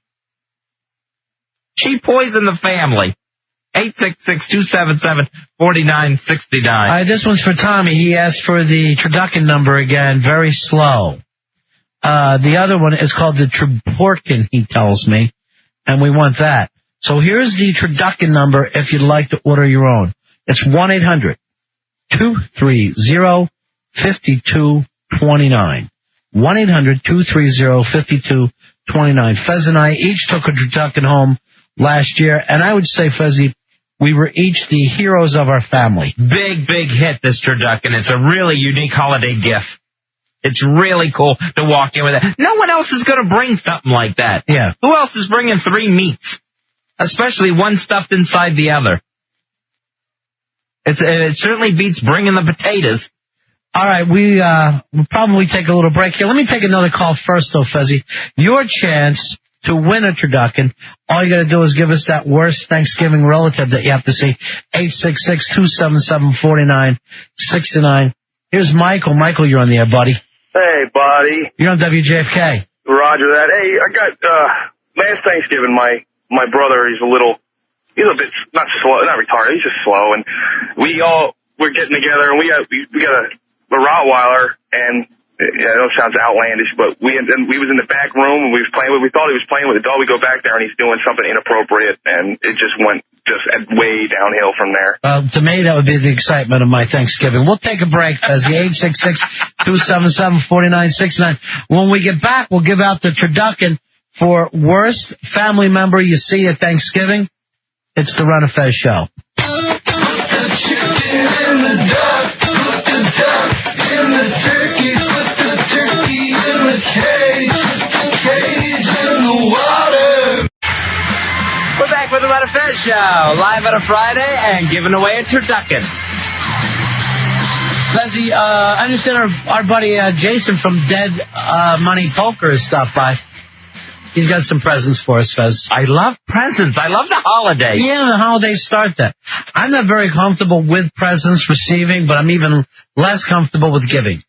She poisoned the family. 866-277-4969. All right, this one's for Tommy. He asked for the turducken number again, very slow. The other one is called the Treporkin, he tells me, and we want that. So here's the turducken number if you'd like to order your own. It's 1-800-230-5229. 1-800-230-5229. Fez and I each took a turducken home last year, and I would say, Fezzy, we were each the heroes of our family. Big hit, this turducken. It's a really unique holiday gift. It's really cool to walk in with it. No one else is going to bring something like that. Yeah. Who else is bringing 3 meats? Especially one stuffed inside the other. It certainly beats bringing the potatoes. All right, we'll probably take a little break here. Let me take another call first, though, Fezzy. Your chance to win a turducken, all you got to do is give us that worst Thanksgiving relative that you have to see. 866-277-4969. Here's Michael. Michael, you're on the air, buddy. Hey, buddy. You're on WJFK. Roger that. Hey, I got last Thanksgiving, my brother, he's a bit not slow, not retarded, he's just slow, and we're getting together, and we got a Rottweiler, and I know it sounds outlandish, but we was in the back room, and we thought he was playing with the dog. We go back there, and he's doing something inappropriate, and it just went way downhill from there. To me, that would be the excitement of my Thanksgiving. We'll take a break, Fezzy. 866-277-4969. When we get back, we'll give out the turducken for worst family member you see at Thanksgiving. It's the Ron and Fez Show. Put the chicken in the duck, put the duck in the turkey, put the turkey in the cage in the water. We're back with the Ron and Fez Show, live on a Friday and giving away a turducken. Fezzy, I understand our buddy Jason from Dead Money Poker has stopped by. He's got some presents for us, Fez. I love presents. I love the holiday. Yeah, the holidays start that. I'm not very comfortable with presents receiving, but I'm even less comfortable with giving.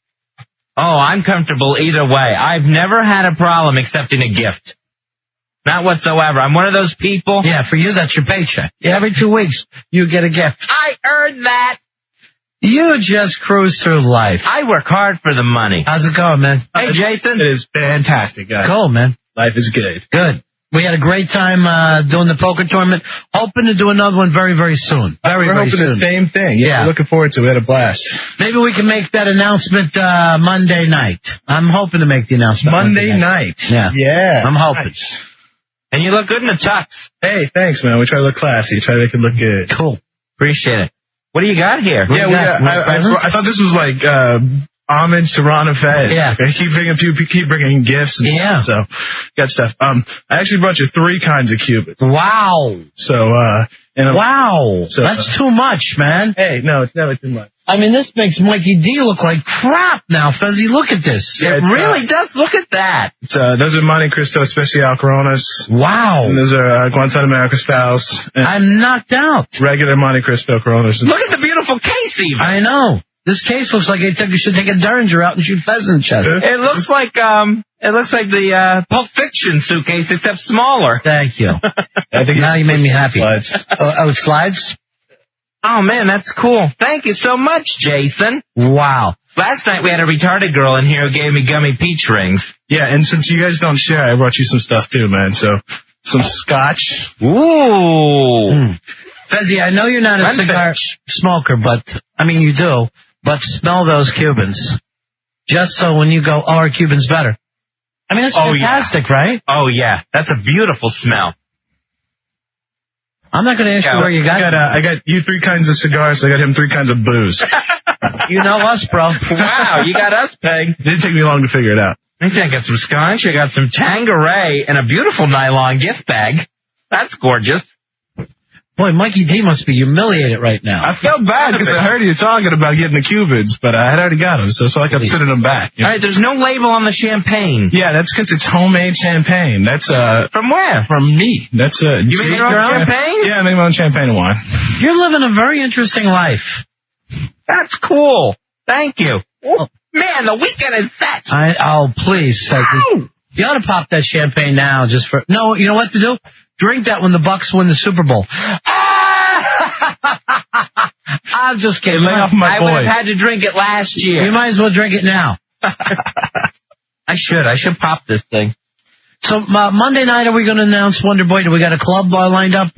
Oh, I'm comfortable either way. I've never had a problem accepting a gift. Not whatsoever. I'm one of those people. Yeah, for you, that's your paycheck. Every 2 weeks, you get a gift. I earned that. You just cruise through life. I work hard for the money. How's it going, man? Hey, Jason. It is fantastic, guys. Cool, man. Life is good. Good. We had a great time doing the poker tournament. Hoping to do another one very, very soon. Very, We're very hoping soon. the same thing. Yeah. We're looking forward to it. We had a blast. Maybe we can make that announcement Monday night. I'm hoping to make the announcement Monday night. Yeah. Yeah. I'm hoping. Nice. And you look good in the tux. Hey, thanks, man. We try to look classy. Try to make it look good. Cool. Appreciate it. What do you got here? Yeah, I thought this was like homage to Ron and Fez. Yeah. I keep bringing gifts and stuff, so got stuff. I actually brought you 3 kinds of Cubans. Wow. So, wow. So, that's too much, man. Hey, no, it's never too much. I mean, this makes Mikey D look like crap now, Fezzy. Look at this. It really does. Look at that. It's, those are Monte Cristo Especial Coronas. Wow. And those are Guantanamo Styles. I'm knocked out. Regular Monte Cristo Coronas. Look at the beautiful case, even. I know. This case looks like you should take a Derringer out and shoot pheasant chest. It looks like the Pulp Fiction suitcase, except smaller. Thank you. I think now you made me happy. Slides. Oh, it slides? Oh, man, that's cool. Thank you so much, Jason. Wow. Last night we had a retarded girl in here who gave me gummy peach rings. Yeah, and since you guys don't share, I brought you some stuff too, man. So, some scotch. Ooh. Fezzy, I know you're not a cigar smoker, but, I mean, you do, but smell those Cubans. Just so when you go, oh, our Cuban's better. I mean, it's fantastic, right? Oh, yeah. That's a beautiful smell. I'm not going to ask you where you got it. I got you 3 kinds of cigars. I got him 3 kinds of booze. You know us, bro. Wow, you got us pegged. It didn't take me long to figure it out. I think I got some scotch. I got some Tanqueray and a beautiful nylon gift bag. That's gorgeous. Boy, Mikey D must be humiliated right now. I felt bad because I heard you talking about getting the Cubans, but I had already got them, so it's like I'm sending them back. All right, there's no label on the champagne. Yeah, that's because it's homemade champagne. That's From where? From me. That's You made your own champagne? Yeah, I made my own champagne and wine. You're living a very interesting life. That's cool. Thank you. Oh, man, the weekend is set. Oh, please, Fezzy. You ought to pop that champagne now just for... No, you know what to do? Drink that when the Bucks win the Super Bowl. I'm just kidding. Lay off my I would have had to drink it last year. You might as well drink it now. I should pop this thing. So Monday night, are we going to announce Wonder Boy? Do we got a club lined up?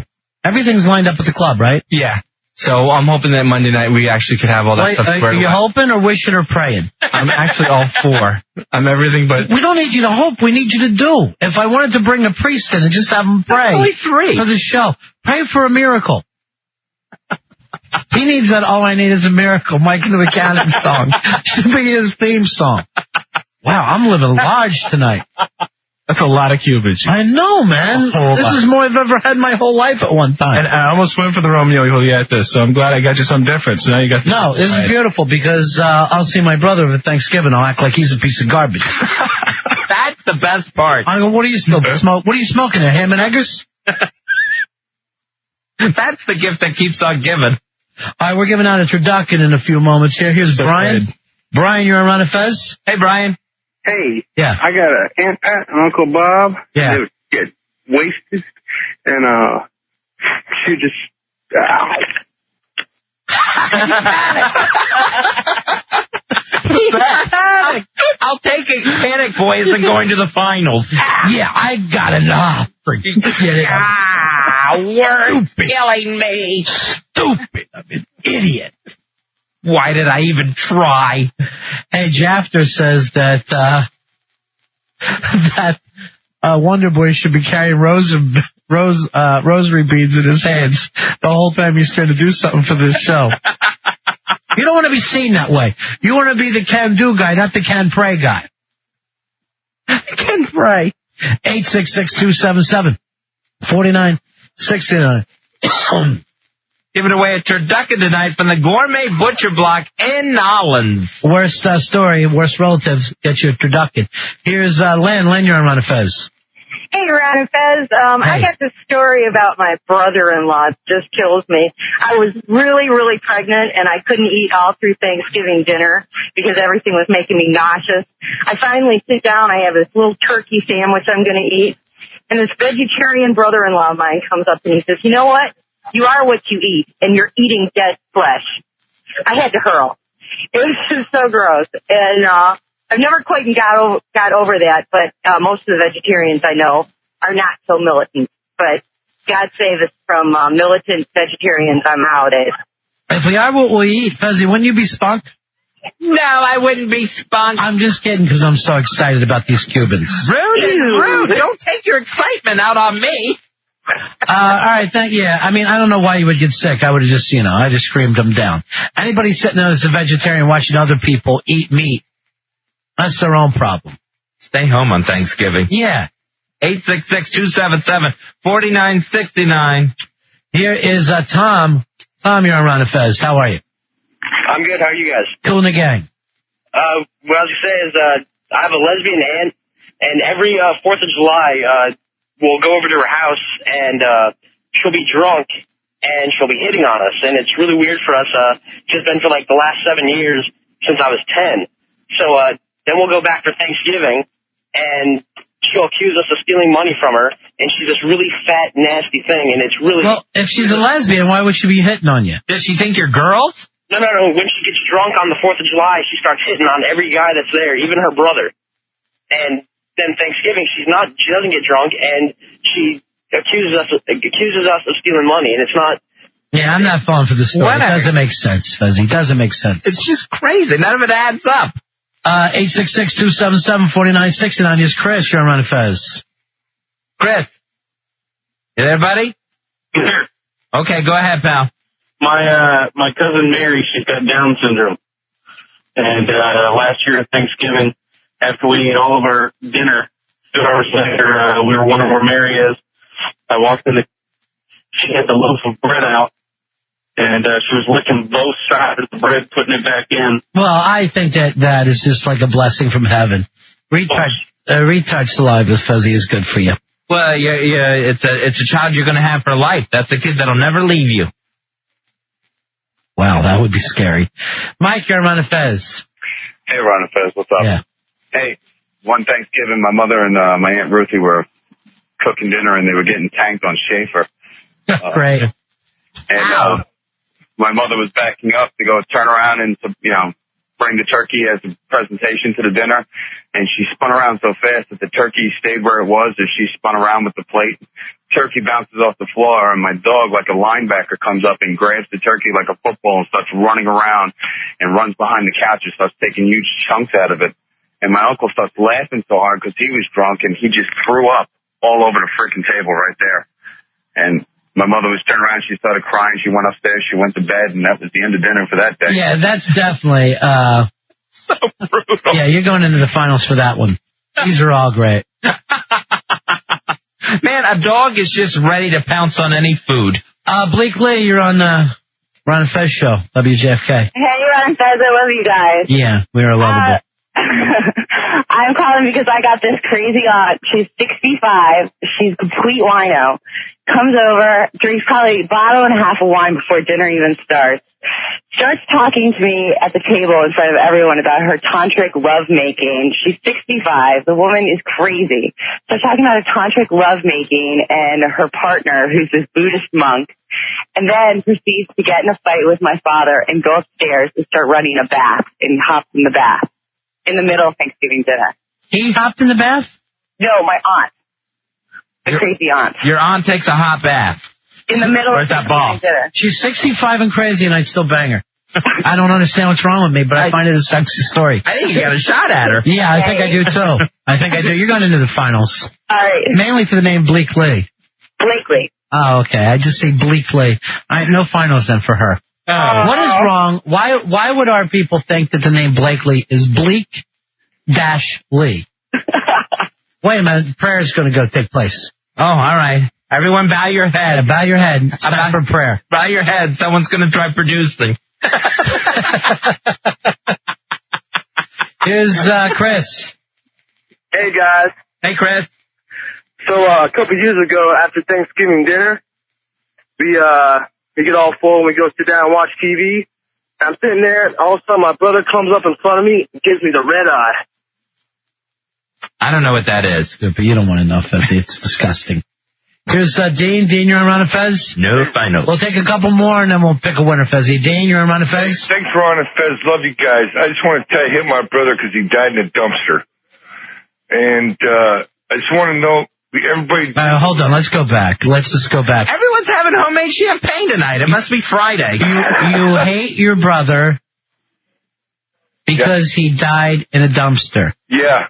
Everything's lined up at the club, right? Yeah. So I'm hoping that Monday night we actually could have all that stuff squared away. Are you hoping or wishing or praying? I'm actually all for. I'm everything but... We don't need you to hope. We need you to do. If I wanted to bring a priest in and just have him pray. Only 3. For the show. Pray for a miracle. He needs that All I Need Is a Miracle, Mike and the Mechanic song. Should be his theme song. Wow, I'm living large tonight. That's a lot of Cubans. I know, man. This is more I've ever had my whole life at one time. And I almost went for the Romeo and Juliet this, so I'm glad I got you something different. So now you got. No, this is beautiful because I'll see my brother for Thanksgiving. I'll act like he's a piece of garbage. That's the best part. I go, what are you still smoke? What are you smoking there? Ham and eggers? That's the gift that keeps on giving. All right, we're giving out a turducken in a few moments here. Here's Brian. Brian, you're on Ron and Fez? Hey, Brian. Hey. Yeah. I got an Aunt Pat and Uncle Bob. Yeah. They would get wasted, and she just... I'll take it, Panic Boys, and going to the finals. Yeah, I got enough. Forget it. Words killing me. Stupid. I'm an idiot. Why did I even try? Hey, Jafter says that Wonder Boy should be carrying rosary beads in his hands the whole time he's trying to do something for this show. You don't want to be seen that way. You want to be the can-do guy, not the can-pray guy. Can-pray. 866-277-4969. Giving away a turducken tonight from the Gourmet Butcher Block in Nolens. Worst story, worst relatives, get you a turducken. Here's Len. Len, you're on Ron and Fez. Hey, Ron and Fez. I got this story about my brother-in-law. It just kills me. I was really, really pregnant, and I couldn't eat all through Thanksgiving dinner because everything was making me nauseous. I finally sit down. I have this little turkey sandwich I'm going to eat. And this vegetarian brother-in-law of mine comes up and he says, you know what? You are what you eat, and you're eating dead flesh. I had to hurl. It was just so gross. And I've never quite got over that, but most of the vegetarians I know are not so militant. But God save us from militant vegetarians nowadays. If we are what we eat, Fuzzy, wouldn't you be spunked? No, I wouldn't be spunked. I'm just kidding because I'm so excited about these Cubans. Rude. Don't take your excitement out on me. All right, I mean, I don't know why you would get sick. I would have just, I just screamed them down. Anybody sitting there that's a vegetarian watching other people eat meat, that's their own problem. Stay home on Thanksgiving. Yeah. 866-277-4969. Here is Tom. Tom, you're on Ron and Fez. How are you? I'm good. How are you guys? Cool in the gang. What I was going to say is I have a lesbian aunt, and every 4th of July, we'll go over to her house, and she'll be drunk, and she'll be hitting on us. And it's really weird for us. It's been for like the last 7 years since I was 10. So then we'll go back for Thanksgiving, and she'll accuse us of stealing money from her, and she's this really fat, nasty thing, and it's really... Well, if she's a lesbian, why would she be hitting on you? Does she think you're girls? No. When she gets drunk on the 4th of July, she starts hitting on every guy that's there, even her brother. And then Thanksgiving, she doesn't get drunk, and she accuses us of stealing money, and it's not... Yeah, I'm not falling for the story. Whatever. It doesn't make sense, Fuzzy. It doesn't make sense. It's just crazy. None of it adds up. 866-277-4969 is Chris. You're on Ron and Fez. Chris. You there, buddy? Here. Okay, go ahead, pal. My cousin Mary, she's got Down syndrome. And last year at Thanksgiving, after we ate all of our dinner, 2 hours later, we were wondering where Mary is. I walked in, she had the loaf of bread out, and she was licking both sides of the bread, putting it back in. Well, I think that is just like a blessing from heaven. Retard saliva, Fuzzy, is good for you. Well, yeah, it's a child you're going to have for life. That's a kid that'll never leave you. Wow, that would be scary. Mike, you're on Ron and Fez. Hey, Ron and Fez, what's up? Yeah. Hey, one Thanksgiving, my mother and my Aunt Ruthie were cooking dinner, and they were getting tanked on Schaefer. Great. And my mother was backing up to go turn around and bring the turkey as a presentation to the dinner, and she spun around so fast that the turkey stayed where it was as she spun around with the plate. Turkey bounces off the floor, and my dog, like a linebacker, comes up and grabs the turkey like a football and starts running around and runs behind the couch and starts taking huge chunks out of it. And my uncle starts laughing so hard because he was drunk, and he just threw up all over the freaking table right there. And my mother was turned around, she started crying, she went upstairs, she went to bed, and that was the end of dinner for that day. Yeah, that's definitely, so brutal. Yeah, you're going into the finals for that one. These are all great. Man, a dog is just ready to pounce on any food. Bleak Lee, you're on Ron and Fez show, WJFK. Hey, Ron and Fez, I love you guys. Yeah, we are lovable. I'm calling because I got this crazy aunt. She's 65. She's a complete wino. Comes over, drinks probably a bottle and a half of wine before dinner even starts. Starts talking to me at the table in front of everyone about her tantric lovemaking. She's 65. The woman is crazy. Starts talking about her tantric lovemaking and her partner, who's this Buddhist monk, and then proceeds to get in a fight with my father and go upstairs and start running a bath and hops in the bath in the middle of Thanksgiving dinner. He hopped in the bath? No, my aunt. The crazy aunt. Your aunt takes a hot bath. In the middle Where's of that ball? dinner. She's 65 and crazy, and I'd still bang her. I don't understand what's wrong with me, but I find it a sexy story. I think you got a shot at her. Yeah, I think I do, too. I think I do. You're going into the finals. All right. Mainly for the name Bleak Lee. Blakely. Oh, okay. I just say Bleak Lee. All right, no finals then for her. What is wrong? Why would our people think that the name Blakely is Bleak-Lee? Wait a minute. Prayer is going to go take place. Oh, all right. Everyone bow your head. Yeah, bow your head. Stop for prayer. Bow your head. Someone's going to try producing. Here's Chris. Hey, guys. Hey, Chris. So, a couple years ago, after Thanksgiving dinner, we get all full and we go sit down and watch TV. I'm sitting there, and all of a sudden my brother comes up in front of me and gives me the red eye. I don't know what that is. Good, but you don't want to know, Fezzy. It's disgusting. Here's Dean. Dean, you're on Ron and Fez? No, I know. We'll take a couple more, and then we'll pick a winner, Fezzy. Dean, you're on Ron and Fez? Thanks, Ron and Fez. Love you guys. I just want to tell you, I hit my brother because he died in a dumpster. And I just want to know, everybody... hold on, let's go back. Let's just go back. Everyone's having homemade champagne tonight. It must be Friday. You hate your brother because he died in a dumpster. Yeah.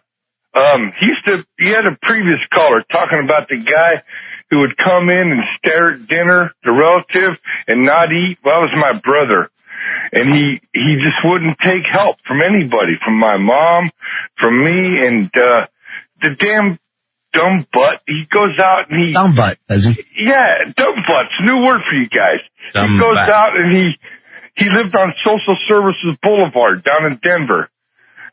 He had a previous caller talking about the guy who would come in and stare at dinner, the relative, and not eat. Well, that was my brother. And he just wouldn't take help from anybody, from my mom, from me, and the damn dumb butt. He goes out and he... Dumb butt, does he? Yeah, dumb butt's a new word for you guys. Dumb he goes butt. out and he lived on Social Services Boulevard down in Denver.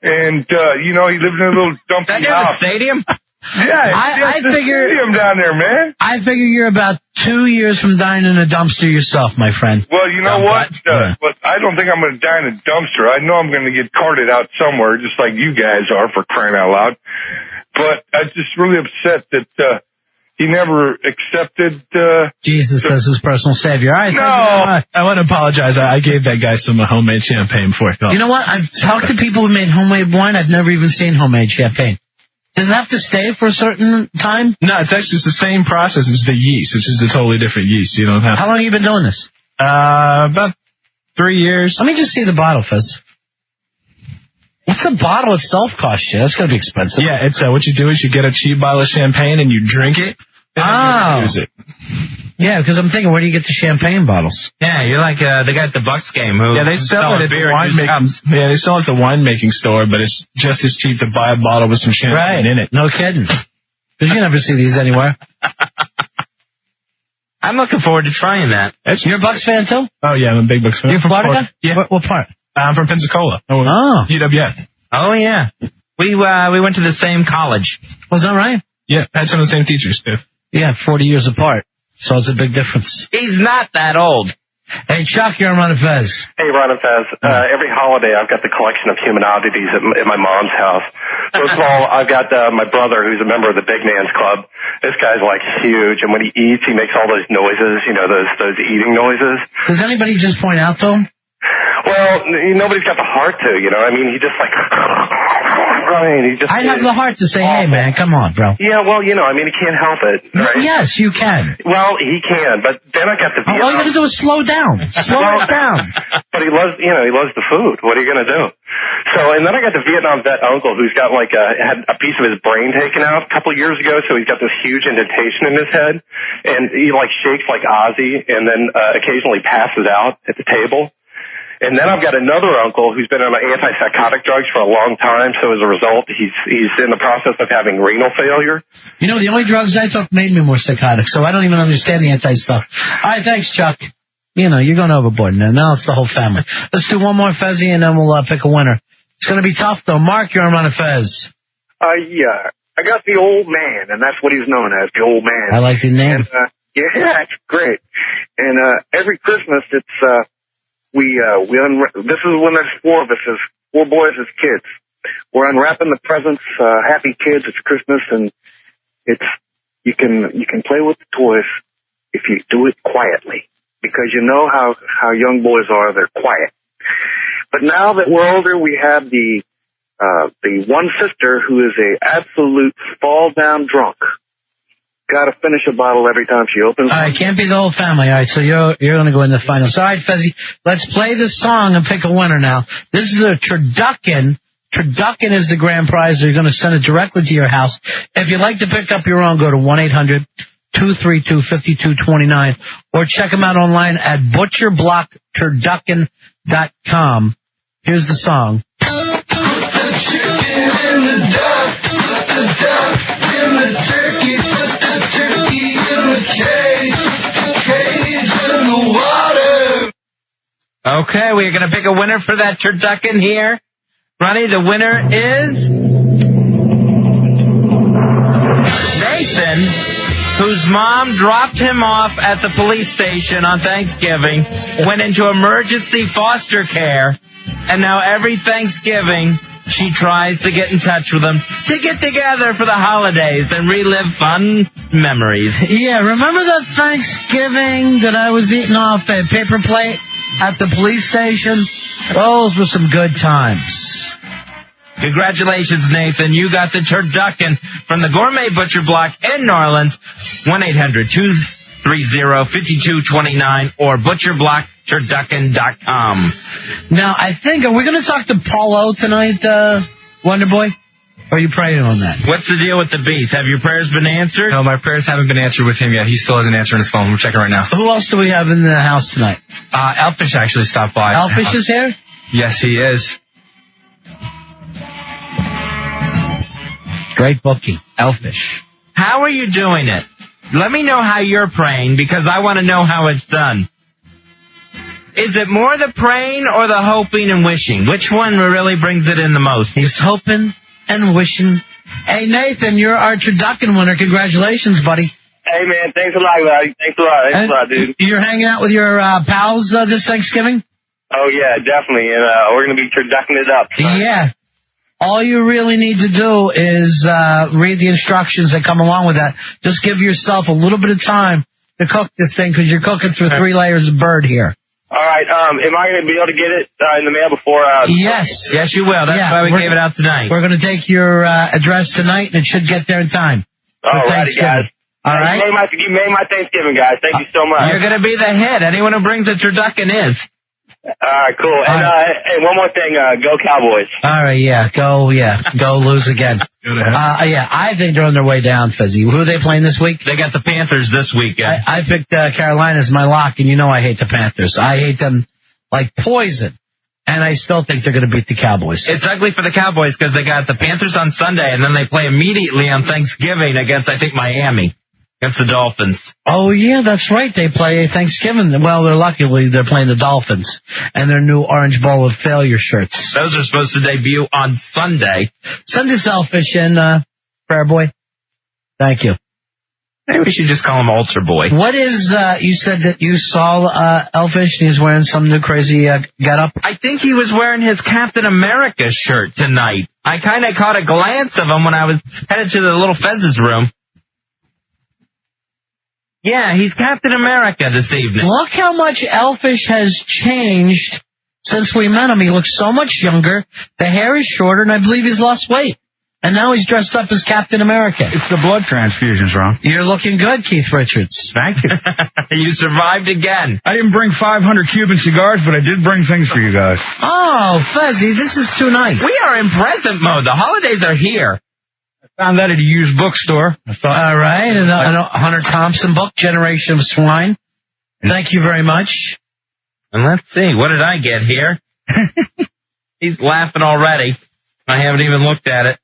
And, he lived in a little dumpy house. Stadium? Yeah, I figure stadium down there, man. I figure you're about 2 years from dying in a dumpster yourself, my friend. Well, you know what? But I don't think I'm going to die in a dumpster. I know I'm going to get carted out somewhere, just like you guys are, for crying out loud. But I'm just really upset that he never accepted... Jesus as his personal savior. All right, No, I want to apologize. I gave that guy some homemade champagne before he called. You know what? I've talked to people who made homemade wine. I've never even seen homemade champagne. Does it have to stay for a certain time? No, it's actually the same process. It's the yeast. It's just a totally different yeast. You don't have. How long have you been doing this? About 3 years. Let me just see the bottle, Fizz. What's the bottle itself cost you? That's going to be expensive. Yeah, it's what you do is you get a cheap bottle of champagne and you drink it. And use it. Yeah, because I'm thinking, where do you get the champagne bottles? Yeah, you're like the guy at the Bucks game who... Yeah, they sell it at the winemaking. Yeah, they sell it at the winemaking store, but it's just as cheap to buy a bottle with some champagne in it. No kidding. Because you never see these anywhere. I'm looking forward to trying that. You're a Bucks fan too? Oh yeah, I'm a big Bucks fan. You're from Florida? Yeah. What part? I'm from Pensacola. Oh. UWF. Oh yeah. We went to the same college. Was that right? Yeah, had some of the same teachers too. Yeah, 40 years apart. So it's a big difference. He's not that old. Hey, Chuck, you're on Ron and Fez. Hey, Ron and Fez. Every holiday, I've got the collection of human oddities at my mom's house. First of all, I've got my brother, who's a member of the Big Man's Club. This guy's, like, huge, and when he eats, he makes all those noises, those eating noises. Does anybody just point out to him? Well, nobody's got the heart to, I mean, he just, like... I have the heart to say, hey, man, come on, bro. Yeah, well, I mean, he can't help it, right? Yes, you can. Well, he can, but then I got the... All you got to do is slow down. Slow it down. But he loves the food. What are you going to do? So, and then I got the Vietnam vet uncle who's got had a piece of his brain taken out a couple of years ago, so he's got this huge indentation in his head, and he shakes like Ozzy, and then occasionally passes out at the table. And then I've got another uncle who's been on antipsychotic drugs for a long time, so as a result, he's in the process of having renal failure. The only drugs I took made me more psychotic, so I don't even understand the anti-stuff. All right, thanks, Chuck. You're going overboard now. Now it's the whole family. Let's do one more Fezzy, and then we'll pick a winner. It's going to be tough, though. Mark, you're on Ron and Fez. Yeah. I got the old man, and that's what he's known as, the old man. I like the name. And, yeah, it's great. And every Christmas, it's... this is when there's four of us, as four boys as kids. We're unwrapping the presents, happy kids, it's Christmas, and you can play with the toys if you do it quietly. Because you know how young boys are, they're quiet. But now that we're older, we have the one sister who is a absolute fall down drunk. Got to finish a bottle every time she opens. All right, can't be the whole family. All right, so you're going to go in the finals. All right, Fezzy, let's play this song and pick a winner now. This is a turducken. Turducken is the grand prize. They're going to send it directly to your house. If you'd like to pick up your own, go to 1-800-232-5229 or check them out online at butcherblockturducken.com. Here's the song. Put the chicken in the duck, put the duck in the turkey, put the turkey in the cage in the water. Okay, we're going to pick a winner for that turducken here. Ronnie, the winner is Nathan, whose mom dropped him off at the police station on Thanksgiving, went into emergency foster care, and now every Thanksgiving she tries to get in touch with them to get together for the holidays and relive fun memories. Yeah, remember that Thanksgiving that I was eating off a paper plate at the police station? Those were some good times. Congratulations, Nathan. You got the turducken from the Gourmet Butcher Block in New Orleans. 1-800-230-5229 or butcherblockturducken.com. Now, I think, are we going to talk to Paulo tonight, Wonder Boy? Or are you praying on that? What's the deal with the beast? Have your prayers been answered? No, my prayers haven't been answered with him yet. He still hasn't answered his phone. We're checking right now. Who else do we have in the house tonight? Elfish actually stopped by. Elfish is here? Yes, he is. Great booking. Elfish. How are you doing it? Let me know how you're praying, because I want to know how it's done. Is it more the praying or the hoping and wishing? Which one really brings it in the most? He's hoping and wishing. Hey, Nathan, you're our turducken winner. Congratulations, buddy. Hey, man, thanks a lot, buddy. Thanks a lot, dude. You're hanging out with your pals this Thanksgiving? Oh, yeah, definitely. And we're going to be turducking it up. Yeah. All you really need to do is read the instructions that come along with that. Just give yourself a little bit of time to cook this thing, because you're cooking through 3 layers of bird here. All right. Am I going to be able to get it in the mail before? Yes. Yes, you will. That's why we gave it out tonight. We're going to take your address tonight, and it should get there in time. All righty, guys. All right. You made my Thanksgiving, guys. Thank you so much. You're going to be the hit. Anyone who brings a turducken is. All right, cool. And hey, one more thing. Go Cowboys. All right, go lose again. I think they're on their way down, Fizzy. Who are they playing this week? They got the Panthers this weekend. I picked Carolina as my lock, and you know I hate the Panthers. I hate them like poison, and I still think they're going to beat the Cowboys. It's ugly for the Cowboys because they got the Panthers on Sunday, and then they play immediately on Thanksgiving against, I think, Miami. Against the Dolphins. Oh, yeah, that's right. They play Thanksgiving. Well, luckily they're playing the Dolphins and their new Orange Bowl of Failure shirts. Those are supposed to debut on Sunday. Send us Elfish and Prayer Boy. Thank you. Maybe we should just call him Altar Boy. What is, you said that you saw Elfish and he's wearing some new crazy getup? I think he was wearing his Captain America shirt tonight. I kind of caught a glance of him when I was headed to the little Fez's room. Yeah, he's Captain America this evening. Look how much Elfish has changed since we met him. He looks so much younger. The hair is shorter, and I believe he's lost weight. And now he's dressed up as Captain America. It's the blood transfusions, Ron. You're looking good, Keith Richards. Thank you. You survived again. I didn't bring 500 Cuban cigars, but I did bring things for you guys. Oh, Fuzzy, this is too nice. We are in present mode. The holidays are here. Found that at a used bookstore. All right, and a Hunter Thompson book, Generation of Swine. Thank you very much. And let's see, what did I get here? He's laughing already. I haven't even looked at it.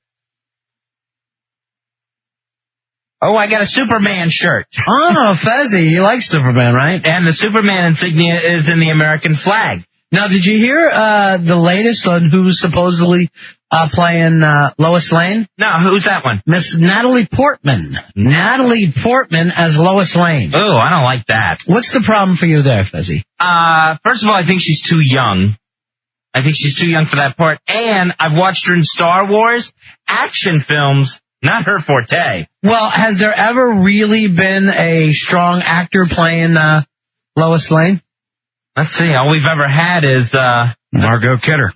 Oh, I got a Superman shirt. Oh, Fezzy, you like Superman, right? And the Superman insignia is in the American flag. Now, did you hear the latest on who's supposedly playing Lois Lane? No, who's that one? Miss Natalie Portman. Natalie Portman as Lois Lane. Oh, I don't like that. What's the problem for you there, Fezzy? First of all, I think she's too young. I think she's too young for that part. And I've watched her in Star Wars. Action films, not her forte. Well, has there ever really been a strong actor playing Lois Lane? Let's see. All we've ever had is Margot Kidder.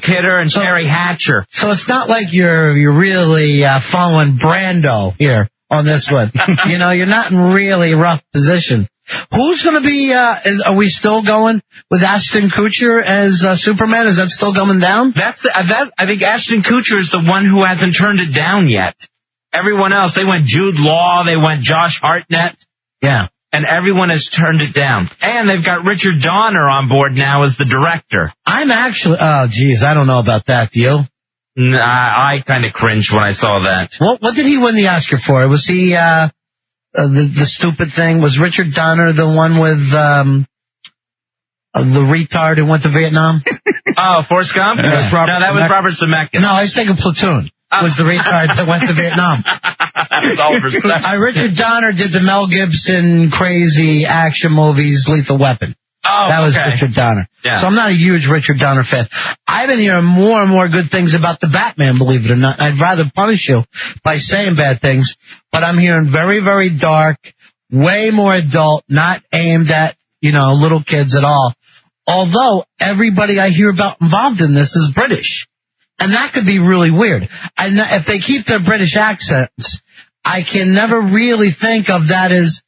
Kidder and Terry Hatcher. So it's not like you're really following Brando here on this one. You know, you're not in really rough position. Who's going to be? Are we still going with Ashton Kutcher as Superman? Is that still going down? I think Ashton Kutcher is the one who hasn't turned it down yet. Everyone else, they went Jude Law, they went Josh Hartnett. Yeah. And everyone has turned it down. And they've got Richard Donner on board now as the director. I'm actually, oh, geez, I don't know about that, do you? Nah, I kind of cringed when I saw that. What did he win the Oscar for? Was he the stupid thing? Was Richard Donner the one with the retard who went to Vietnam? Oh, Forrest Gump? Yeah. No, that was Robert Zemeckis. No, I was thinking Platoon. Was the retard that went to Vietnam. Richard Donner did the Mel Gibson crazy action movies, Lethal Weapon. Oh, that was okay. Richard Donner. Yeah. So I'm not a huge Richard Donner fan. I've been hearing more and more good things about the Batman, believe it or not. I'd rather punish you by saying bad things, but I'm hearing very, very dark, way more adult, not aimed at, little kids at all. Although everybody I hear about involved in this is British. And that could be really weird. If they keep their British accents, I can never really think of that as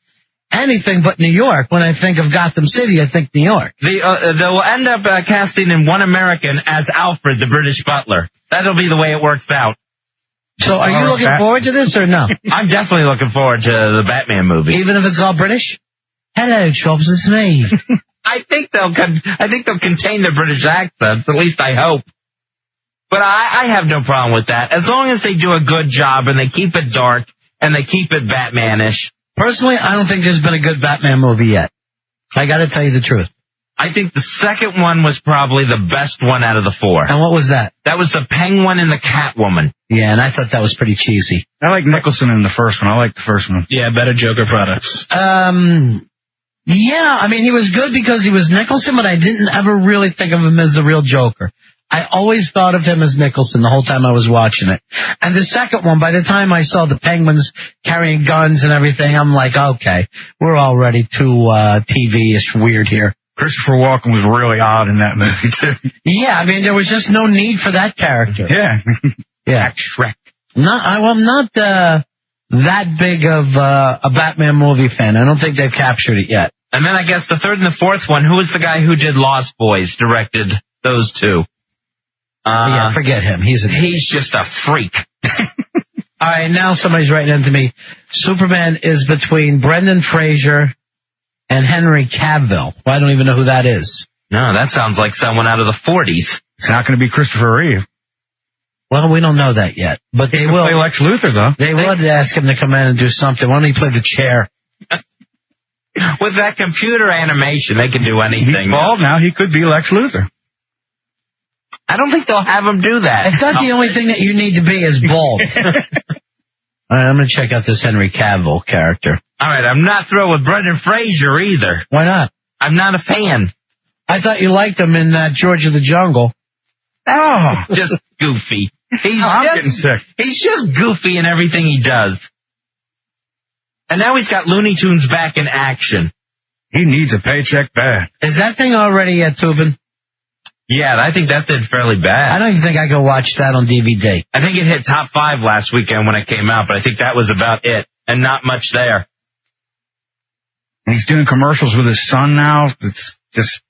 anything but New York. When I think of Gotham City, I think New York. They'll end up casting in one American as Alfred, the British butler. That'll be the way it works out. So are you looking forward to this or no? I'm definitely looking forward to the Batman movie. Even if it's all British? Hello, Chops, it's me. I think they'll contain their British accents, at least I hope. But I have no problem with that. As long as they do a good job and they keep it dark and they keep it Batman-ish. Personally, I don't think there's been a good Batman movie yet. I gotta tell you the truth. I think the second one was probably the best one out of the 4. And what was that? That was the Penguin and the Catwoman. Yeah, and I thought that was pretty cheesy. I like Nicholson in the first one. I like the first one. Yeah, better Joker products. Yeah, I mean, he was good because he was Nicholson, but I didn't ever really think of him as the real Joker. I always thought of him as Nicholson the whole time I was watching it. And the second one, by the time I saw the Penguins carrying guns and everything, I'm like, okay, we're already too TV-ish weird here. Christopher Walken was really odd in that movie, too. Yeah, I mean, there was just no need for that character. Yeah. Yeah. Shrek. I'm not that big of a Batman movie fan. I don't think they've captured it yet. And then I guess the third and the fourth one, who was the guy who did Lost Boys, directed those two? Yeah, forget him. He's just a freak. All right, now somebody's writing into me. Superman is between Brendan Fraser and Henry Cavill. Well, I don't even know who that is. No, that sounds like someone out of the 40s. It's not going to be Christopher Reeve. Well, we don't know that yet, but they will. Play Lex Luthor, though. They would ask him to come in and do something. Why don't he play the chair? With that computer animation, they can do anything. He's bald now. He could be Lex Luthor. I don't think they'll have him do that. It's not the only thing that you need to be is bald. All right, I'm going to check out this Henry Cavill character. All right, I'm not thrilled with Brendan Fraser either. Why not? I'm not a fan. I thought you liked him in George of the Jungle. Oh, just goofy. I'm getting sick. He's just goofy in everything he does. And now he's got Looney Tunes back in action. He needs a paycheck bad. Is that thing already at Tubin? Yeah, I think that did fairly bad. I don't even think I could watch that on DVD. I think it hit top 5 last weekend when it came out, but I think that was about it, and not much there. And he's doing commercials with his son now. It's just...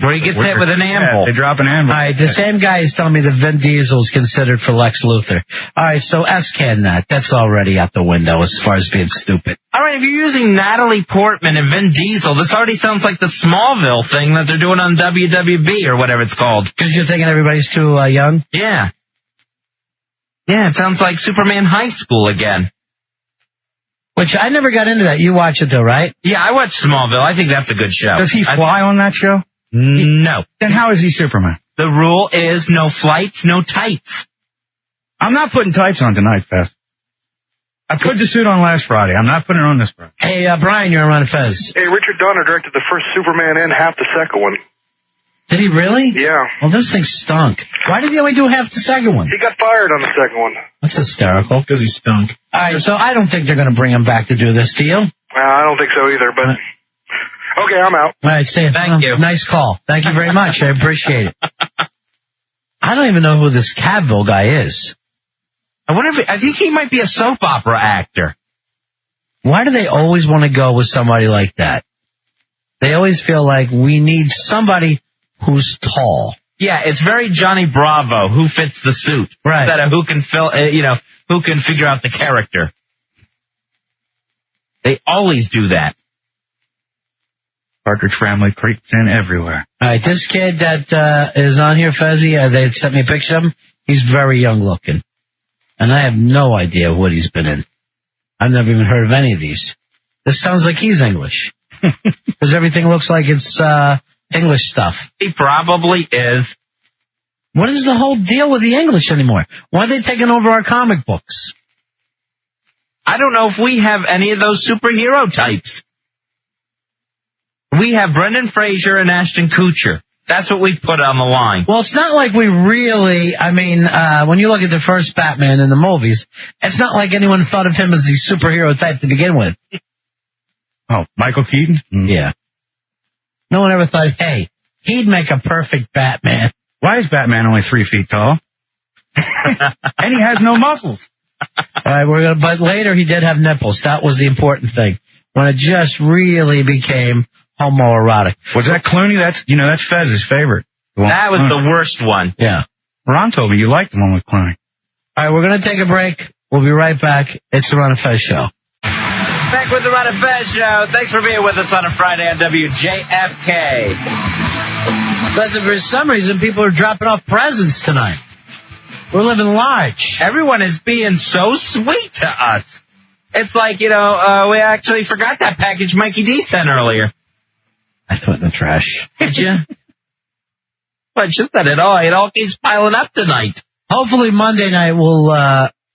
where he gets hit with an anvil. Yeah, they drop an anvil. All right, the same guy is telling me that Vin Diesel is considered for Lex Luthor. All right, so S-can that. That's already out the window as far as being stupid. All right, if you're using Natalie Portman and Vin Diesel, this already sounds like the Smallville thing that they're doing on WWB or whatever it's called. Because you're thinking everybody's too young? Yeah. Yeah, it sounds like Superman High School again. Which I never got into that. You watch it though, right? Yeah, I watched Smallville. I think that's a good show. Does he fly on that show? No. Then how is he Superman? The rule is no flights, no tights. I'm not putting tights on tonight, Fez. I put the suit on last Friday. I'm not putting it on this Friday. Hey, Brian, you're on Fez. Hey, Richard Donner directed the first Superman and half the second one. Did he really? Yeah. Well, those things stunk. Why did he only do half the second one? He got fired on the second one. That's hysterical. Because he stunk. All right, so I don't think they're going to bring him back to do this, do you? I don't think so either, but... Okay, I'm out. All right, see you. Thank you. Nice call. Thank you very much. I appreciate it. I don't even know who this Cavill guy is. I think he might be a soap opera actor. Why do they always want to go with somebody like that? They always feel like we need somebody who's tall. Yeah, it's very Johnny Bravo, who fits the suit. Right. Instead of who can figure out the character. They always do that. Partridge Family creeps in everywhere. All right, this kid that is on here, Fezzi, they sent me a picture of him. He's very young looking. And I have no idea what he's been in. I've never even heard of any of these. This sounds like he's English. Because everything looks like it's English stuff. He probably is. What is the whole deal with the English anymore? Why are they taking over our comic books? I don't know if we have any of those superhero types. We have Brendan Fraser and Ashton Kutcher. That's what we put on the line. Well, it's not like we really, when you look at the first Batman in the movies, it's not like anyone thought of him as the superhero type to begin with. Oh, Michael Keaton? Yeah. No one ever thought, hey, he'd make a perfect Batman. Why is Batman only 3 feet tall? And he has no muscles. All right, but later he did have nipples. That was the important thing. When it just really became homoerotic. Was that Clooney? That's Fez's favorite. That was the worst one. Yeah. Ron told me you liked the one with Clooney. All right, we're going to take a break. We'll be right back. It's the Ron and Fez Show. Back with the Ron and Fez Show. Thanks for being with us on a Friday on WJFK. But for some reason, people are dropping off presents tonight. We're living large. Everyone is being so sweet to us. It's like, we actually forgot that package Mikey D sent earlier. I threw it in the trash. Did you? Well, it's just that it all keeps piling up tonight. Hopefully Monday night we'll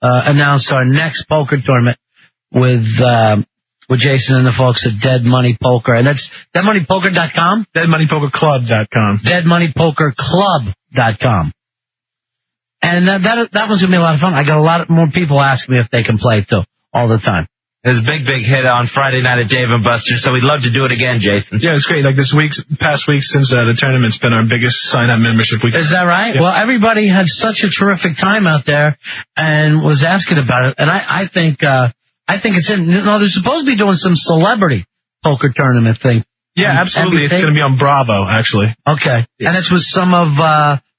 announce our next poker tournament with Jason and the folks at Dead Money Poker. And that's deadmoneypoker.com? Deadmoneypokerclub.com. Deadmoneypokerclub.com. And that one's going to be a lot of fun. I got a lot more people asking me if they can play, too, all the time. It was a big hit on Friday night at Dave & Buster's, so we'd love to do it again, Jason. Yeah, it's great. Like past week since the tournament's been our biggest sign-up membership week. Is that right? Yeah. Well, everybody had such a terrific time out there and was asking about it. And I think it's in. No, they're supposed to be doing some celebrity poker tournament thing. Yeah, absolutely. It's going to be on Bravo, actually. Okay. Yeah. And it's with some of.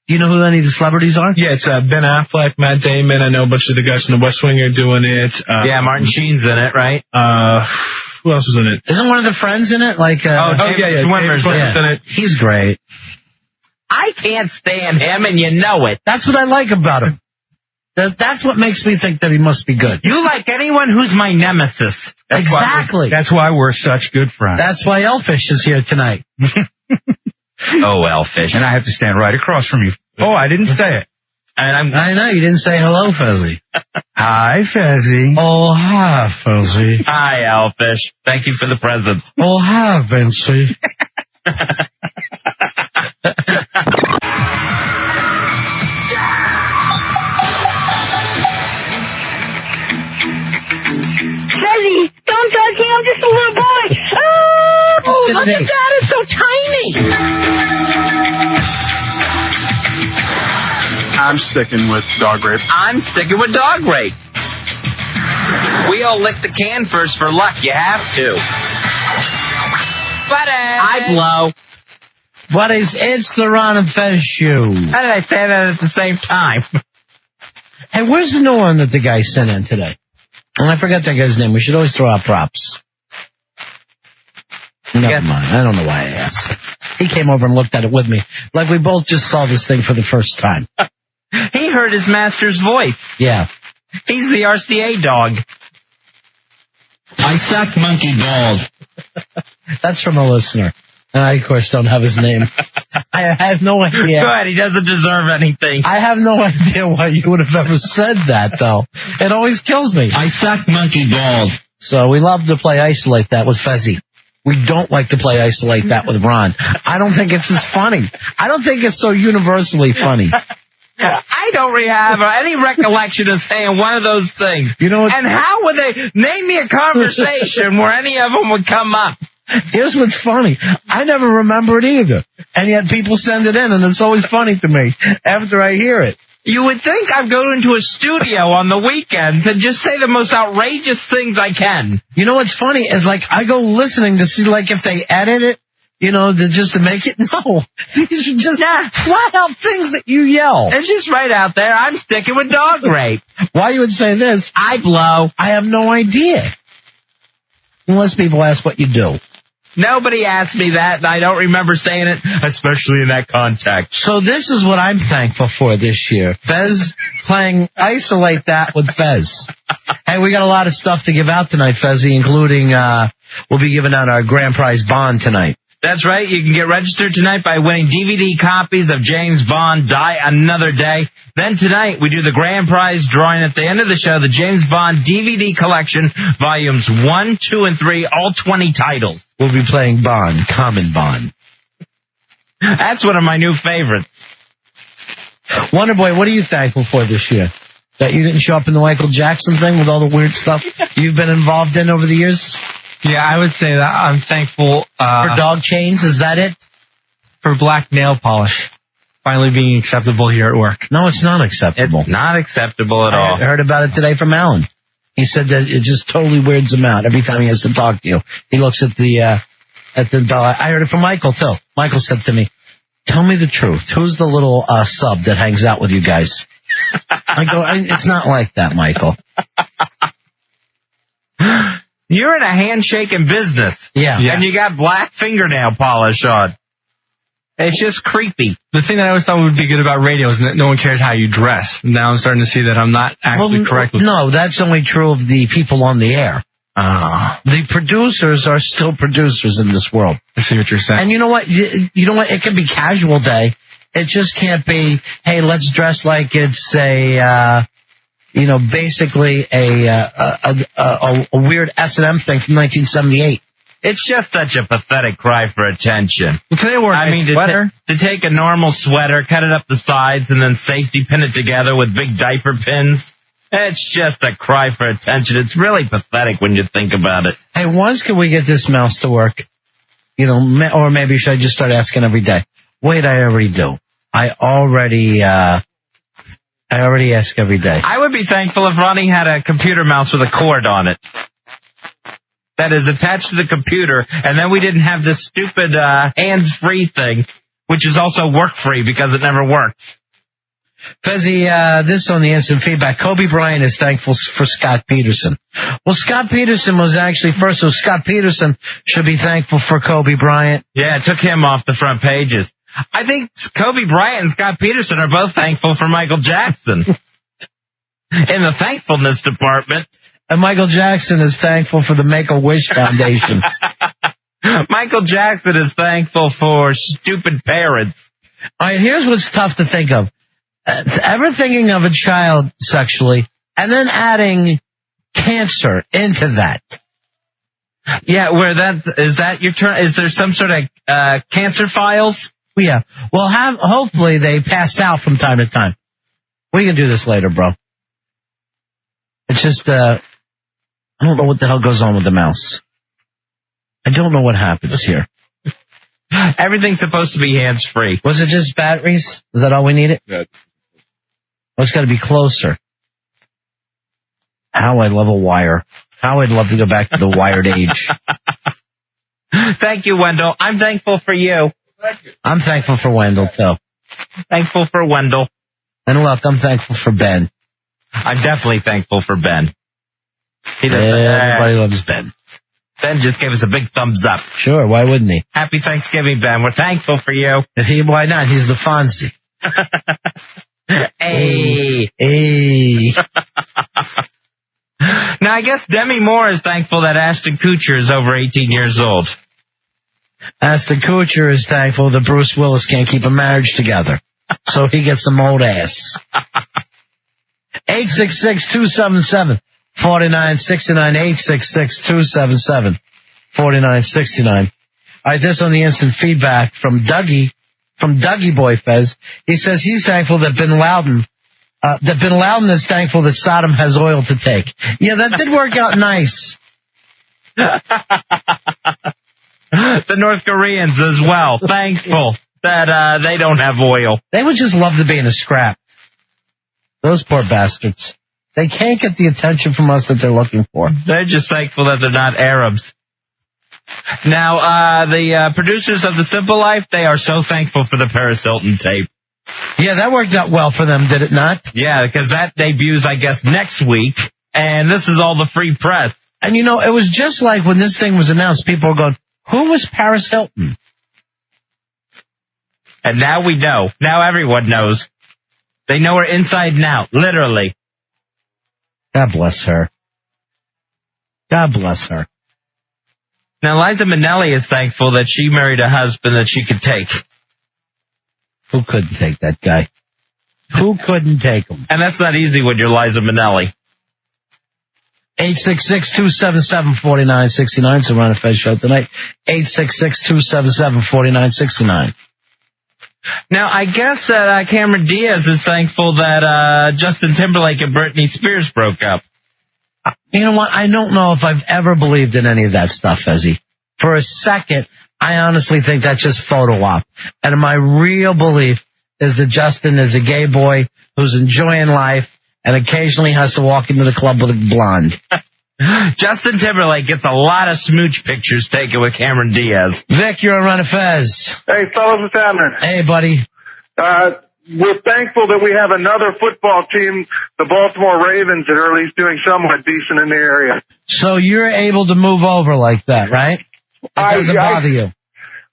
Do you know who any of the celebrities are? Yeah, it's Ben Affleck, Matt Damon. I know a bunch of the guys from The West Wing are doing it. Martin Sheen's in it, right? Who else is in it? Isn't one of the friends in it? Yeah. Swimmer's in it. He's great. I can't stand him, and you know it. That's what I like about him. That's what makes me think that he must be good. You like anyone who's my nemesis. Exactly. That's why we're such good friends. That's why Elfish is here tonight. Oh, Elfish. And I have to stand right across from you. Oh, I didn't say it. And I know, you didn't say hello, Fezzy. Hi, Fezzy. Oh, hi, Fezzy. Hi, Elfish. Thank you for the present. Oh, hi, Vincy. Fezzy, don't touch me, I'm just a little boy. Oh, look at that, it's so tiny. I'm sticking with dog rape. I'm sticking with dog rape. We all lick the can first for luck. You have to. Buddy! I blow. Buddies, it's the Ron and Fez Show. How did I say that at the same time? Hey, where's the new one that the guy sent in today? And I forgot that guy's name. We should always throw out props. Never mind. I don't know why I asked. He came over and looked at it with me. Like we both just saw this thing for the first time. He heard his master's voice. Yeah. He's the RCA dog. I suck monkey balls. That's from a listener. And I, of course, don't have his name. I have no idea. Good, he doesn't deserve anything. I have no idea why you would have ever said that, though. It always kills me. I suck monkey balls. So we love to play Isolate That with Fezzy. We don't like to play Isolate That with Ron. I don't think it's as funny. I don't think it's so universally funny. I don't have any recollection of saying one of those things. You know, and how would they name me a conversation where any of them would come up? Here's what's funny. I never remember it either. And yet people send it in, and it's always funny to me after I hear it. You would think I'd go into a studio on the weekends and just say the most outrageous things I can. You know what's funny is, like, I go listening to see, like, if they edit it, you know, just to make it. No. These are just flat out things that you yell. It's just right out there. I'm sticking with dog rape. Why you would say this? I blow. I have no idea. Unless people ask what you do. Nobody asked me that, and I don't remember saying it, especially in that context. So this is what I'm thankful for this year. Fez playing Isolate That with Fez. Hey, we got a lot of stuff to give out tonight, Fezzy, including we'll be giving out our grand prize bond tonight. That's right. You can get registered tonight by winning DVD copies of James Bond Die Another Day. Then tonight, we do the grand prize drawing at the end of the show, the James Bond DVD collection, volumes 1, 2, and 3, all 20 titles. We'll be playing Bond, Common Bond. That's one of my new favorites. Wonderboy, what are you thankful for this year? That you didn't show up in the Michael Jackson thing with all the weird stuff you've been involved in over the years? Yeah, I would say that I'm thankful for dog chains. Is that it? For black nail polish finally being acceptable here at work. No, it's not acceptable. It's not acceptable at all. I heard about it today from Alan. He said that it just totally weirds him out every time he has to talk to you. He looks at the I heard it from Michael too. Michael said to me, "Tell me the truth. Who's the little sub that hangs out with you guys?" I go, "It's not like that, Michael." You're in a handshaking business. Yeah. And you got black fingernail polish on. It's just creepy. The thing that I always thought would be good about radio is that no one cares how you dress. Now I'm starting to see that I'm not actually correct. No, that's only true of the people on the air. The producers are still producers in this world. I see what you're saying. And you know what? You know what? It can be casual day. It just can't be, hey, let's dress like it's basically a weird S&M thing from 1978. It's just such a pathetic cry for attention. Well, today we're sweater. To take a normal sweater, cut it up the sides, and then safety pin it together with big diaper pins. It's just a cry for attention. It's really pathetic when you think about it. Hey, once can we get this mouse to work? Or maybe should I just start asking every day? Wait, I already do. I already ask every day. I would be thankful if Ronnie had a computer mouse with a cord on it that is attached to the computer, and then we didn't have this stupid hands-free thing, which is also work-free because it never works. Fezzi, this on the instant feedback. Kobe Bryant is thankful for Scott Peterson. Well, Scott Peterson was actually first, so Scott Peterson should be thankful for Kobe Bryant. Yeah, it took him off the front pages. I think Kobe Bryant and Scott Peterson are both thankful for Michael Jackson in the thankfulness department. And Michael Jackson is thankful for the Make-A-Wish Foundation. Michael Jackson is thankful for stupid parents. All right, here's what's tough to think of. Ever thinking of a child sexually and then adding cancer into that? Yeah, is that your turn? Is there some sort of cancer files? Yeah. Well, hopefully they pass out from time to time. We can do this later, bro. It's just, I don't know what the hell goes on with the mouse. I don't know what happens here. Everything's supposed to be hands-free. Was it just batteries? Is that all we needed? Yeah. Oh, it's got to be closer. How I love a wire. How I'd love to go back to the wired age. Thank you, Wendell. I'm thankful for you. Thank you. I'm thankful for Wendell, too. Thankful for Wendell. And look, I'm thankful for Ben. I'm definitely thankful for Ben. Everybody loves Ben. Ben just gave us a big thumbs up. Sure, why wouldn't he? Happy Thanksgiving, Ben. We're thankful for you. Why not? He's the Fonzie. Hey. Hey. Now, I guess Demi Moore is thankful that Ashton Kutcher is over 18 years old. Ashton Kutcher is thankful that Bruce Willis can't keep a marriage together. So he gets some old ass. 866-277-4969. 866-277-4969. All right, this on the instant feedback from Dougie Boy Fez. He says he's thankful that Bin Laden is thankful that Saddam has oil to take. Yeah, that did work out nice. The North Koreans as well, thankful that they don't have oil. They would just love to be in a scrap. Those poor bastards. They can't get the attention from us that they're looking for. They're just thankful that they're not Arabs. Now, the producers of The Simple Life, they are so thankful for the Paris Hilton tape. Yeah, that worked out well for them, did it not? Yeah, because that debuts, I guess, next week, and this is all the free press. And, it was just like when this thing was announced, people were going, who was Paris Hilton? And now we know. Now everyone knows. They know her inside and out, literally. God bless her. God bless her. Now, Liza Minnelli is thankful that she married a husband that she could take. Who couldn't take that guy? Who couldn't take him? And that's not easy when you're Liza Minnelli. 866-277-4969. It's a Ron and Fez show tonight. 866-277-4969. Now, I guess that Cameron Diaz is thankful that Justin Timberlake and Britney Spears broke up. You know what? I don't know if I've ever believed in any of that stuff, Fezzy. For a second, I honestly think that's just photo op. And my real belief is that Justin is a gay boy who's enjoying life and occasionally has to walk into the club with a blonde. Justin Timberlake gets a lot of smooch pictures taken with Cameron Diaz. Vic, you're on Run of Fez. Hey, fellas, what's happening? Hey, buddy. We're thankful that we have another football team, the Baltimore Ravens, that are at least doing somewhat decent in the area. So you're able to move over like that, right? It doesn't bother you.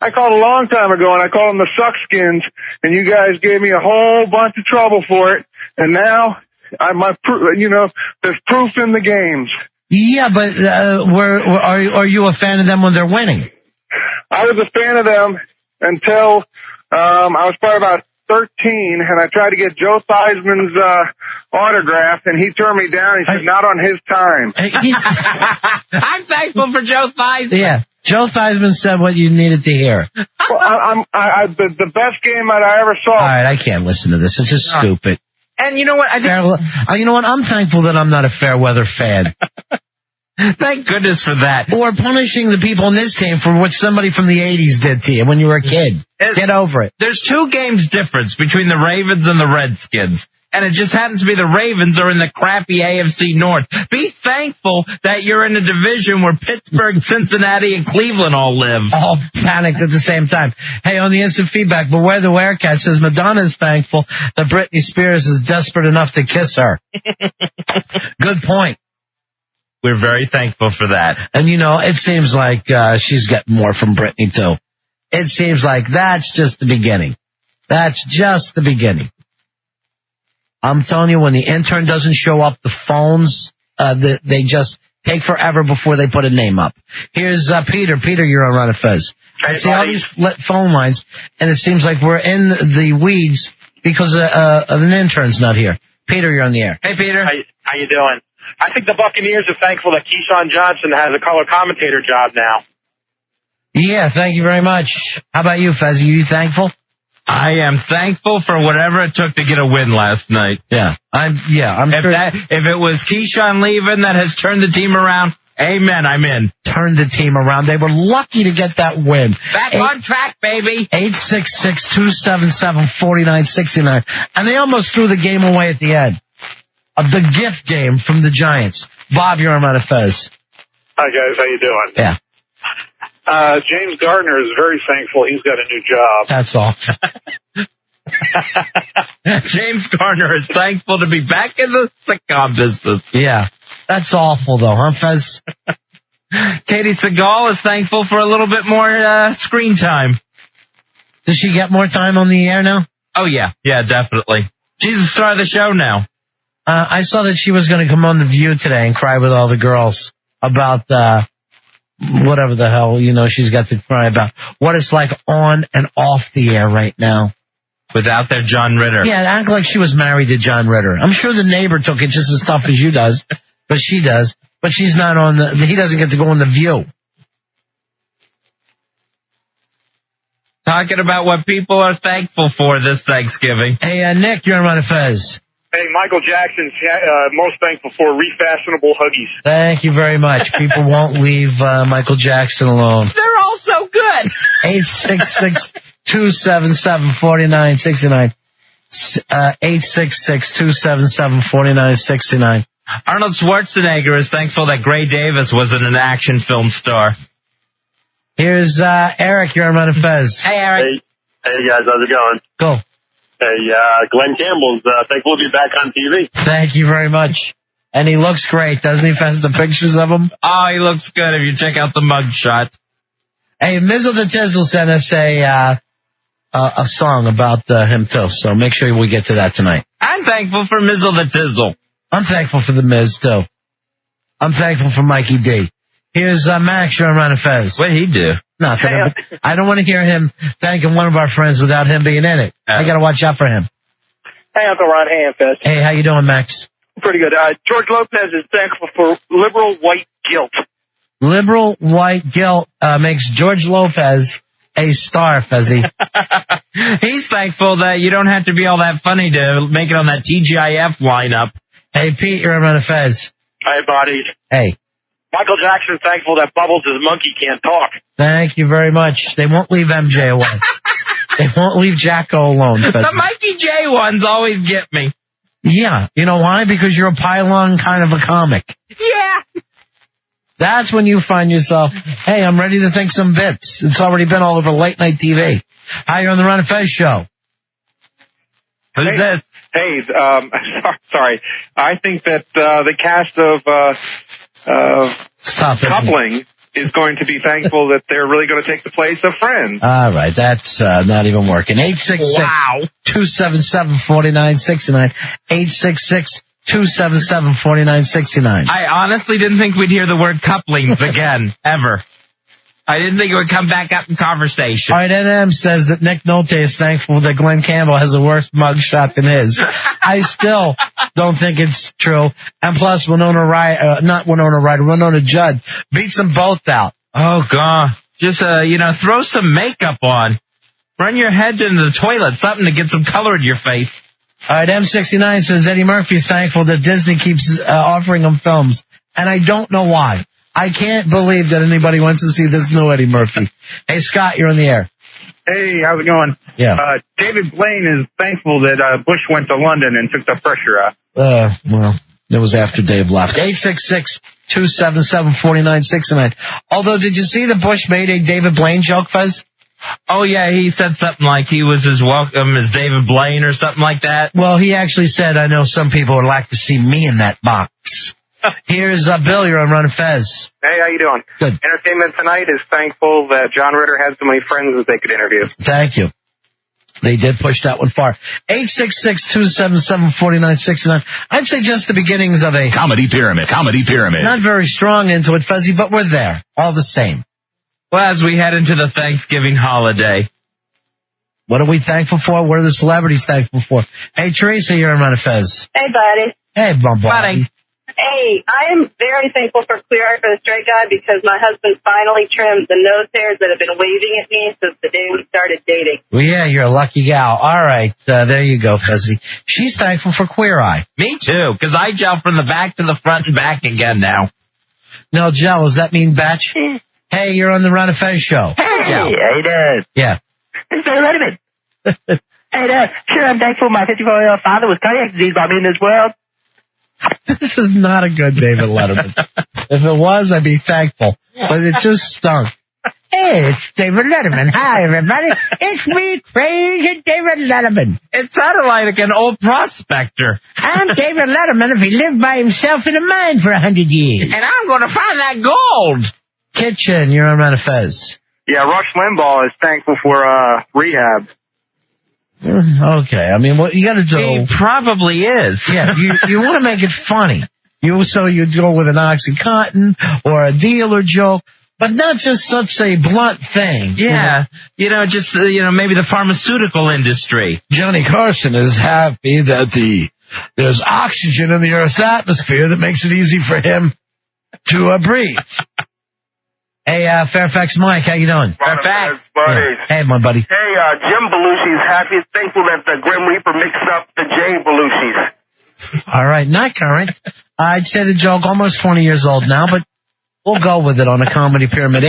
I called a long time ago, and I called them the Suckskins, and you guys gave me a whole bunch of trouble for it. And now, there's proof in the games. Yeah, but are you a fan of them when they're winning? I was a fan of them until I was probably about 13, and I tried to get Joe Theismann's autograph, and he turned me down. He said, not on his time. I'm thankful for Joe Theismann. Yeah, Joe Theismann said what you needed to hear. Well, the best game that I ever saw. All right, I can't listen to this. It's just stupid. And you know what? You know what? I'm thankful that I'm not a fair weather fan. Thank goodness for that. Or punishing the people in this team for what somebody from the 80s did to you when you were a kid. Get over it. There's 2 games difference between the Ravens and the Redskins. And it just happens to be the Ravens are in the crappy AFC North. Be thankful that you're in a division where Pittsburgh, Cincinnati, and Cleveland all live. All panicked at the same time. Hey, on the instant feedback, Beware the Werecat says Madonna is thankful that Britney Spears is desperate enough to kiss her. Good point. We're very thankful for that. And, it seems like she's getting more from Britney, too. It seems like that's just the beginning. That's just the beginning. I'm telling you, when the intern doesn't show up, the phones, they just take forever before they put a name up. Here's Peter. Peter, you're on Ron and Fez. I see all these phone lines, and it seems like we're in the weeds because an intern's not here. Peter, you're on the air. Hey, Peter. How you doing? I think the Buccaneers are thankful that Keyshawn Johnson has a color commentator job now. Yeah, thank you very much. How about you, Fez? Are you thankful? I am thankful for whatever it took to get a win last night. Yeah, I'm sure. If it was Keyshawn leaving that has turned the team around, amen, I'm in. Turned the team around. They were lucky to get that win. Back on track, baby. 866-277-4969. And they almost threw the game away at the end. The gift game from the Giants. Bob, you're on Ron and Fez. Hi, guys. How you doing? Yeah. James Gardner is very thankful he's got a new job. That's all. James Gardner is thankful to be back in the sitcom business. Yeah. That's awful, though, huh, Fez? Katie Seagal is thankful for a little bit more screen time. Does she get more time on the air now? Oh, yeah. Yeah, definitely. She's the star of the show now. I saw that she was going to come on The View today and cry with all the girls about whatever the hell, she's got to cry about. What it's like on and off the air right now. Without their John Ritter. Yeah, act like she was married to John Ritter. I'm sure the neighbor took it just as tough as you does, but she does. But she's not on he doesn't get to go on The View. Talking about what people are thankful for this Thanksgiving. Hey, Nick, you're on Ron and Fez. Hey, Michael Jackson's most thankful for refashionable Huggies. Thank you very much. People won't leave Michael Jackson alone. They're all so good. 866-277-4969. 866-277-4969. Arnold Schwarzenegger is thankful that Gray Davis wasn't an action film star. Here's Eric. You're on Ron and Fez. Hey, Eric. Hey, guys. How's it going? Go. Hey, Glenn Campbell's thankful to be back on TV. Thank you very much. And he looks great, doesn't he? Fez, the pictures of him? Oh, he looks good if you check out the mug shot. Hey, Mizzle the Tizzle sent us a song about him, too. So make sure we get to that tonight. I'm thankful for Mizzle the Tizzle. I'm thankful for the Miz, too. I'm thankful for Mikey D. Here's Max, you're on Ron and Fez. What did he do? Nothing. I don't want to hear him thanking one of our friends without him being in it. I got to watch out for him. Hey, Uncle Ron. Hey, Aunt Fez. Hey, how you doing, Max? Pretty good. George Lopez is thankful for liberal white guilt. Liberal white guilt makes George Lopez a star, Fezzy. He's thankful that you don't have to be all that funny to make it on that TGIF lineup. Hey, Pete, you're on Ron and Fez. Hey, buddies. Hey. Michael Jackson's thankful that Bubbles, his monkey, can't talk. Thank you very much. They won't leave MJ away. They won't leave Jacko alone. The Mikey J ones always get me. Yeah. You know why? Because you're a pylon kind of a comic. Yeah. That's when you find yourself, hey, I'm ready to think some bits. It's already been all over late night TV. Hi, you're on the Ron and Fez show. Who's this? Hey, sorry. I think that the cast of Coupling is going to be thankful that they're really going to take the place of Friends. All right, that's not even working. 866-277-4969. 866-277-4969. I honestly didn't think we'd hear the word couplings again, ever. I didn't think it would come back up in conversation. All right, NM says that Nick Nolte is thankful that Glenn Campbell has a worse mugshot than his. I still don't think it's true. And plus, Winona Judd beats them both out. Oh, God. Just, throw some makeup on. Run your head into the toilet, something to get some color in your face. All right, M69 says Eddie Murphy is thankful that Disney keeps offering him films. And I don't know why. I can't believe that anybody wants to see this new Eddie Murphy. Hey, Scott, you're on the air. Hey, how's it going? Yeah. David Blaine is thankful that Bush went to London and took the pressure out. Well, it was after Dave left. 866-277-4969. Although, did you see that Bush made a David Blaine joke, Fez? Oh, yeah, he said something like he was as welcome as David Blaine or something like that. Well, he actually said, I know some people would like to see me in that box. Here's Bill, you're on Ron and Fez. Hey, how you doing? Good. Entertainment Tonight is thankful that John Ritter had so many friends that they could interview. Thank you. They did push that one far. 866-277-4969. I'd say just the beginnings of a Comedy Pyramid. Not very strong into it, Fuzzy, but we're there. All the same. Well, as we head into the Thanksgiving holiday. What are we thankful for? What are the celebrities thankful for? Hey, Teresa, you're on Ron and Fez. Hey, buddy. Hey, buddy. Hey, I am very thankful for Clear Eye for the Straight Guy because my husband finally trimmed the nose hairs that have been waving at me since the day we started dating. Well, yeah, you're a lucky gal. All right, there you go, Fuzzy. She's thankful for Queer Eye. Me too, because I gel from the back to the front and back again now. No, gel, does that mean batch? Hey, you're on the Ron and Fez show. Hey, Gel. how you doing? Yeah. It's David Letterman. Hey, sure, I'm thankful my 54-year-old father with cardiac disease brought me in this world. This is not a good David Letterman. If it was, I'd be thankful. But it just stunk. Hey, it's David Letterman. Hi, everybody. It's me, crazy David Letterman. It sounded like an old prospector. I'm David Letterman if he lived by himself in a mine for 100 years. And I'm going to find that gold. Kitchen, you're on Ron and Fez. Yeah, Rush Limbaugh is thankful for rehab. Okay, I mean, what you got to do? He probably is. Yeah, you want to make it funny. So you'd go with an OxyContin or a dealer joke, but not just such a blunt thing. Yeah, maybe the pharmaceutical industry. Johnny Carson is happy that there's oxygen in the Earth's atmosphere that makes it easy for him to breathe. Hey, Fairfax Mike, how you doing? Fairfax. Buddy. Hey, my buddy. Hey, Jim Belushi is happy and thankful that the Grim Reaper mixed up the J Belushis. All right, not current. I'd say the joke almost 20 years old now, but we'll go with it on a comedy pyramid.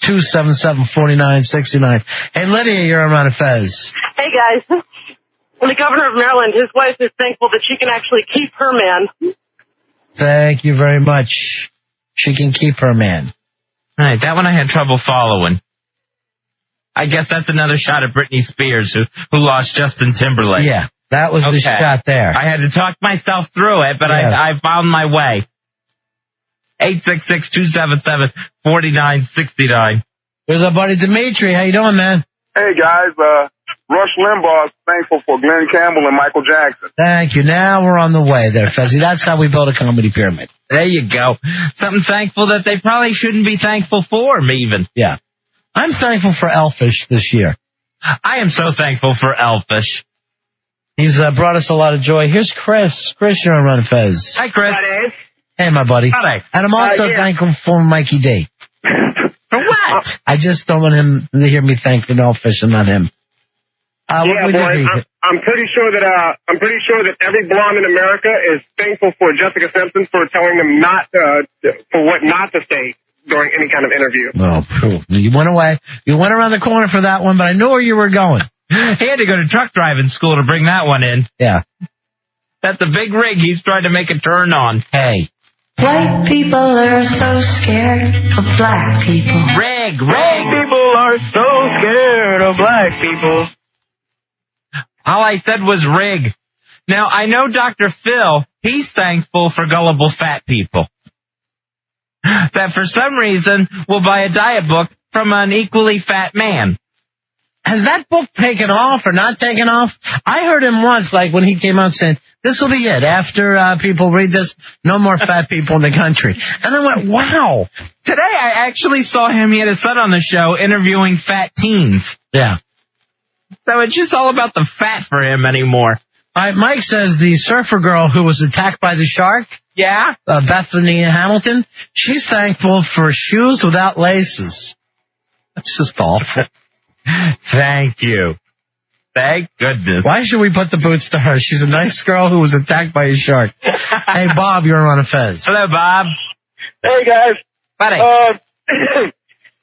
866-277-4969. Hey, Lydia, you're on Ron and Fez. Hey, guys. The governor of Maryland, his wife is thankful that she can actually keep her man. Thank you very much. She can keep her man. All right, that one I had trouble following. I guess that's another shot at Britney Spears, who lost Justin Timberlake. Yeah, that was the shot there. I had to talk myself through it, but yeah. I found my way. 866-277-4969. There's our buddy Dimitri. How you doing, man? Hey, guys. Rush Limbaugh is thankful for Glenn Campbell and Michael Jackson. Thank you. Now we're on the way there, Fezzy. That's how we build a comedy pyramid. There you go. Something thankful that they probably shouldn't be thankful for, even. Yeah. I'm thankful for Elfish this year. I am so thankful for Elfish. He's brought us a lot of joy. Here's Chris. Chris, you're on Run Fez. Hi, Chris. Hey, my buddy. Hi. And I'm also thankful for Mikey D. For what? I just don't want him to hear me thanking Elfish and not him. Boys, I'm pretty sure that every blonde in America is thankful for Jessica Simpson for telling them for what not to say during any kind of interview. Oh, you went away. You went around the corner for that one, but I knew where you were going. He had to go to truck driving school to bring that one in. Yeah. That's a big rig he's trying to make a turn on. Hey. White people are so scared of black people. Rig. White people are so scared of black people. All I said was rig. Now, I know Dr. Phil, he's thankful for gullible fat people. That for some reason will buy a diet book from an equally fat man. Has that book taken off or not taken off? I heard him once, like when he came out saying, this will be it. After people read this, no more fat people in the country. And I went, wow. Today I actually saw him, he had his son on the show, interviewing fat teens. Yeah. So it's just all about the fat for him anymore. All right, Mike says the surfer girl who was attacked by the shark. Yeah? Bethany Hamilton. She's thankful for shoes without laces. That's just awful. Thank you. Thank goodness. Why should we put the boots to her? She's a nice girl who was attacked by a shark. Hey, Bob, you're on a Fez. Hello, Bob. Hey, guys. Buddy.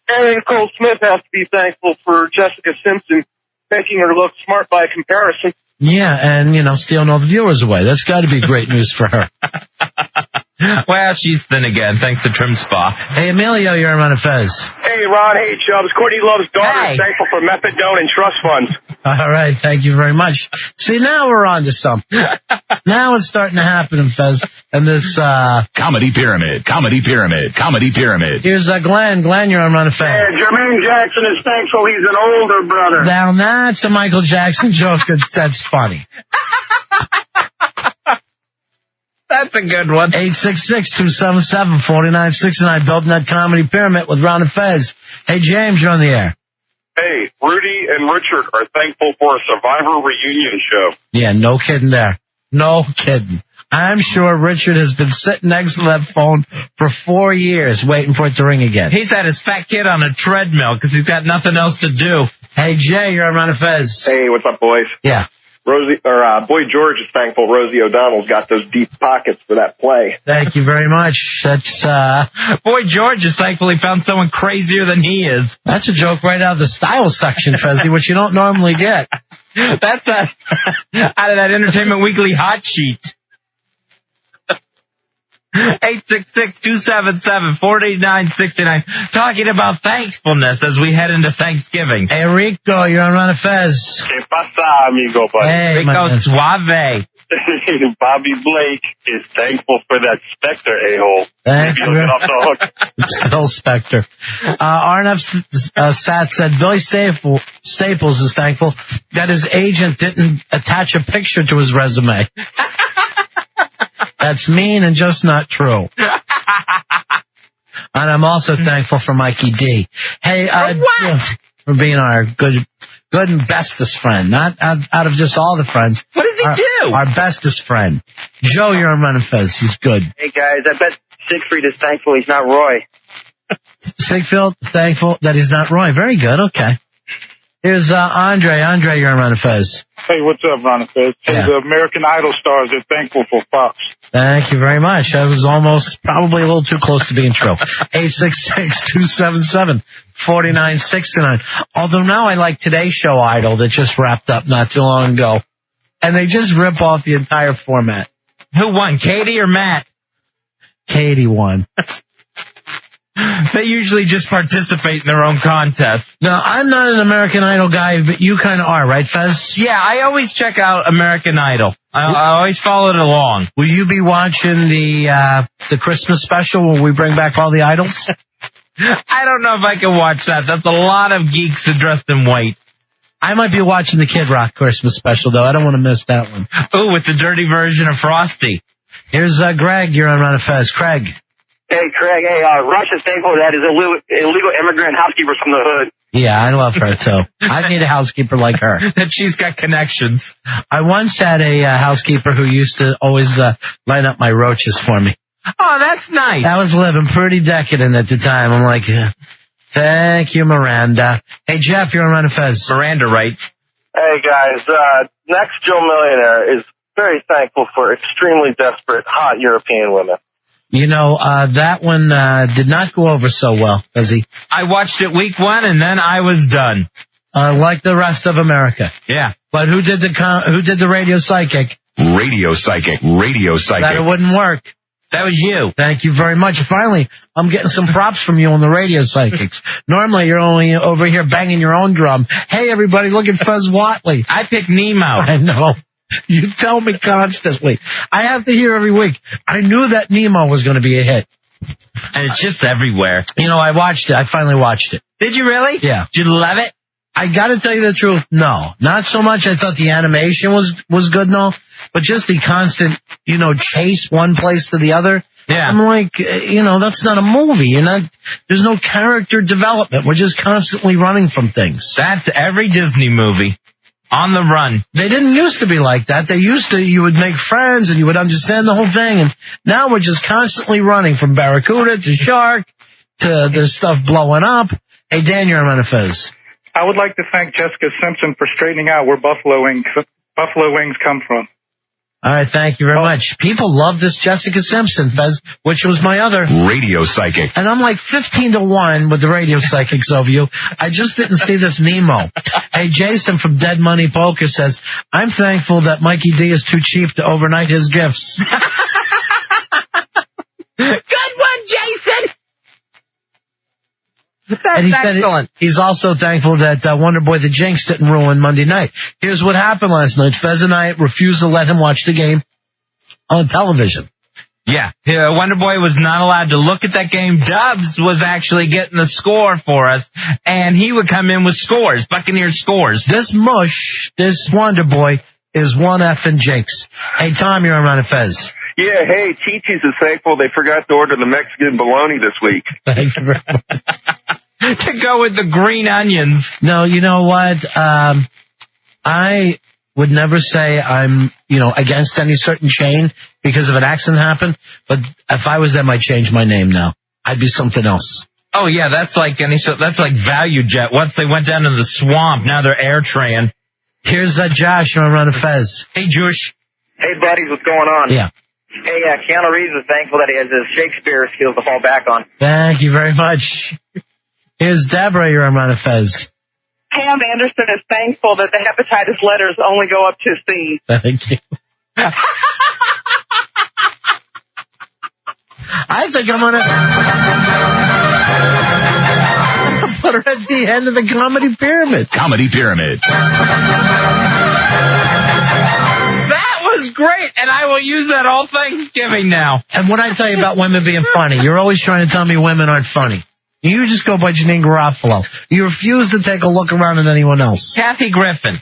Aaron Cole Smith has to be thankful for Jessica Simpson making her look smart by comparison. Yeah, and, stealing all the viewers away. That's got to be great news for her. Well, she's thin again, thanks to Trim Spa. Hey, Emilio, you're on a Fez. Hey, Ron. Hey, Chubbs. Courtney Love's daughter is thankful for methadone and trust funds. All right, thank you very much. See, now we're on to something. Now it's starting to happen in Fez. And this, Comedy Pyramid. Here's Glenn. Glenn, you're on a Fez. Yeah, Jermaine Jackson is thankful he's an older brother. Now, that's a Michael Jackson joke. That's funny. That's a good one. 866-277-4969. Building that comedy pyramid with Ron and Fez. Hey, James, you're on the air. Hey, Rudy and Richard are thankful for a Survivor reunion show. Yeah, no kidding there. No kidding. I'm sure Richard has been sitting next to that phone for 4 years waiting for it to ring again. He's had his fat kid on a treadmill because he's got nothing else to do. Hey, Jay, you're on Ron and Fez. Hey, what's up, boys? Yeah. Boy George is thankful Rosie O'Donnell's got those deep pockets for that play. Thank you very much. That's, Boy George is thankful he found someone crazier than he is. That's a joke right out of the style section, Fezzy, which you don't normally get. That's out of that Entertainment Weekly hot sheet. 866-277-4969. Talking about thankfulness as we head into Thanksgiving. Hey, Rico, you're on Ron and Fez. ¿Qué pasa, amigo? Buddy? Hey, Rico Suave. Bobby Blake is thankful for that Spectre a-hole. Thank Maybe he'll get off the hook. It's Phil Spector. Arnab Sat said Billy Staples is thankful that his agent didn't attach a picture to his resume. That's mean and just not true. And I'm also thankful for Mikey D. Hey, for being our good and bestest friend. Not out of just all the friends. What does he do? Our bestest friend. Joe, you're on Run and Fez. He's good. Hey, guys, I bet Siegfried is thankful he's not Roy. Siegfried, thankful that he's not Roy. Very good. Okay. Here's Andre. Andre, you're on Ron and Fez. Hey, what's up, Ron and Fez? Hey, the American Idol stars are thankful for Fox. Thank you very much. That was almost probably a little too close to being true. 866-277-4969. Although now I like Today's Show Idol that just wrapped up not too long ago. And they just rip off the entire format. Who won, Katie or Matt? Katie won. They usually just participate in their own contest. No, I'm not an American Idol guy, but you kind of are, right, Fez? Yeah, I always check out American Idol. I always follow it along. Will you be watching the Christmas special when we bring back all the idols? I don't know if I can watch that. That's a lot of geeks dressed in white. I might be watching the Kid Rock Christmas special, though. I don't want to miss that one. Oh, with the dirty version of Frosty. Here's Greg. You're on Ron and Fez. Craig. Hey, Craig. Hey, Rush is thankful that his illegal immigrant housekeeper's from the hood. Yeah, I love her, too. I need a housekeeper like her. That she's got connections. I once had a housekeeper who used to always line up my roaches for me. Oh, that's nice. I was living pretty decadent at the time. I'm like, thank you, Miranda. Hey, Jeff, you're on Ron and Fez. Miranda writes. Hey, guys. Next Joe Millionaire is very thankful for extremely desperate, hot European women. You know, that one did not go over so well, Fezzy. I watched it week 1, and then I was done. Like the rest of America. Yeah. But who did the Radio Psychic? Radio Psychic. That it wouldn't work. That was you. Thank you very much. Finally, I'm getting some props from you on the Radio Psychics. Normally, you're only over here banging your own drum. Hey, everybody, look at Fez Whatley. I picked Nemo. I know. You tell me constantly. I have to hear every week. I knew that Nemo was going to be a hit. And it's just everywhere. You know, I watched it. I finally watched it. Did you really? Yeah. Did you love it? I got to tell you the truth. No, not so much. I thought the animation was good and all, but just the constant, chase one place to the other. Yeah. I'm like, that's not a movie. There's no character development. We're just constantly running from things. That's every Disney movie. On the run. They didn't used to be like that. You would make friends and you would understand the whole thing. And now we're just constantly running from Barracuda to Shark to the stuff blowing up. Hey, Dan, you're on Ron and Fez. I would like to thank Jessica Simpson for straightening out where Buffalo wings come from. All right, thank you very much. People love this Jessica Simpson, Fez, which was my other Radio Psychic. And I'm like 15-1 with the Radio Psychics over you. I just didn't see this Nemo. Hey, Jason from Dead Money Poker says, I'm thankful that Mikey D is too cheap to overnight his gifts. Good one, Jason! And excellent. He's also thankful that Wonder Boy the Jinx didn't ruin Monday night. Here's what happened last night. Fez and I refused to let him watch the game on television. Yeah. Wonder Boy was not allowed to look at that game. Dubs was actually getting the score for us, and he would come in with scores, Buccaneers scores. This Wonder Boy is one effing Jinx. Hey, Tom, you're on Ron and Fez. Yeah, hey, Chi-Chi's is thankful they forgot to order the Mexican bologna this week. Thank you very much. To go with the green onions. No, you know what? I would never say I'm, against any certain chain because of an accident happened. But if I was them, I'd change my name now. I'd be something else. Oh yeah, that's like Value Jet. Once they went down to the swamp, now they're AirTran. Here's Josh on Ron and Fez. Hey, Josh. Hey, buddies, what's going on? Yeah. Hey, Keanu Reeves is thankful that he has his Shakespeare skills to fall back on. Thank you very much. Here's Deborah, you're on Ron and Fez. Pam Anderson is thankful that the hepatitis letters only go up to C. Thank you. I think I'm going to put her at the end of the Comedy Pyramid. Comedy Pyramid. That was great, and I will use that all Thanksgiving now. And what I tell you about women being funny, you're always trying to tell me women aren't funny. You just go by Janine Garofalo. You refuse to take a look around at anyone else. Kathy Griffin.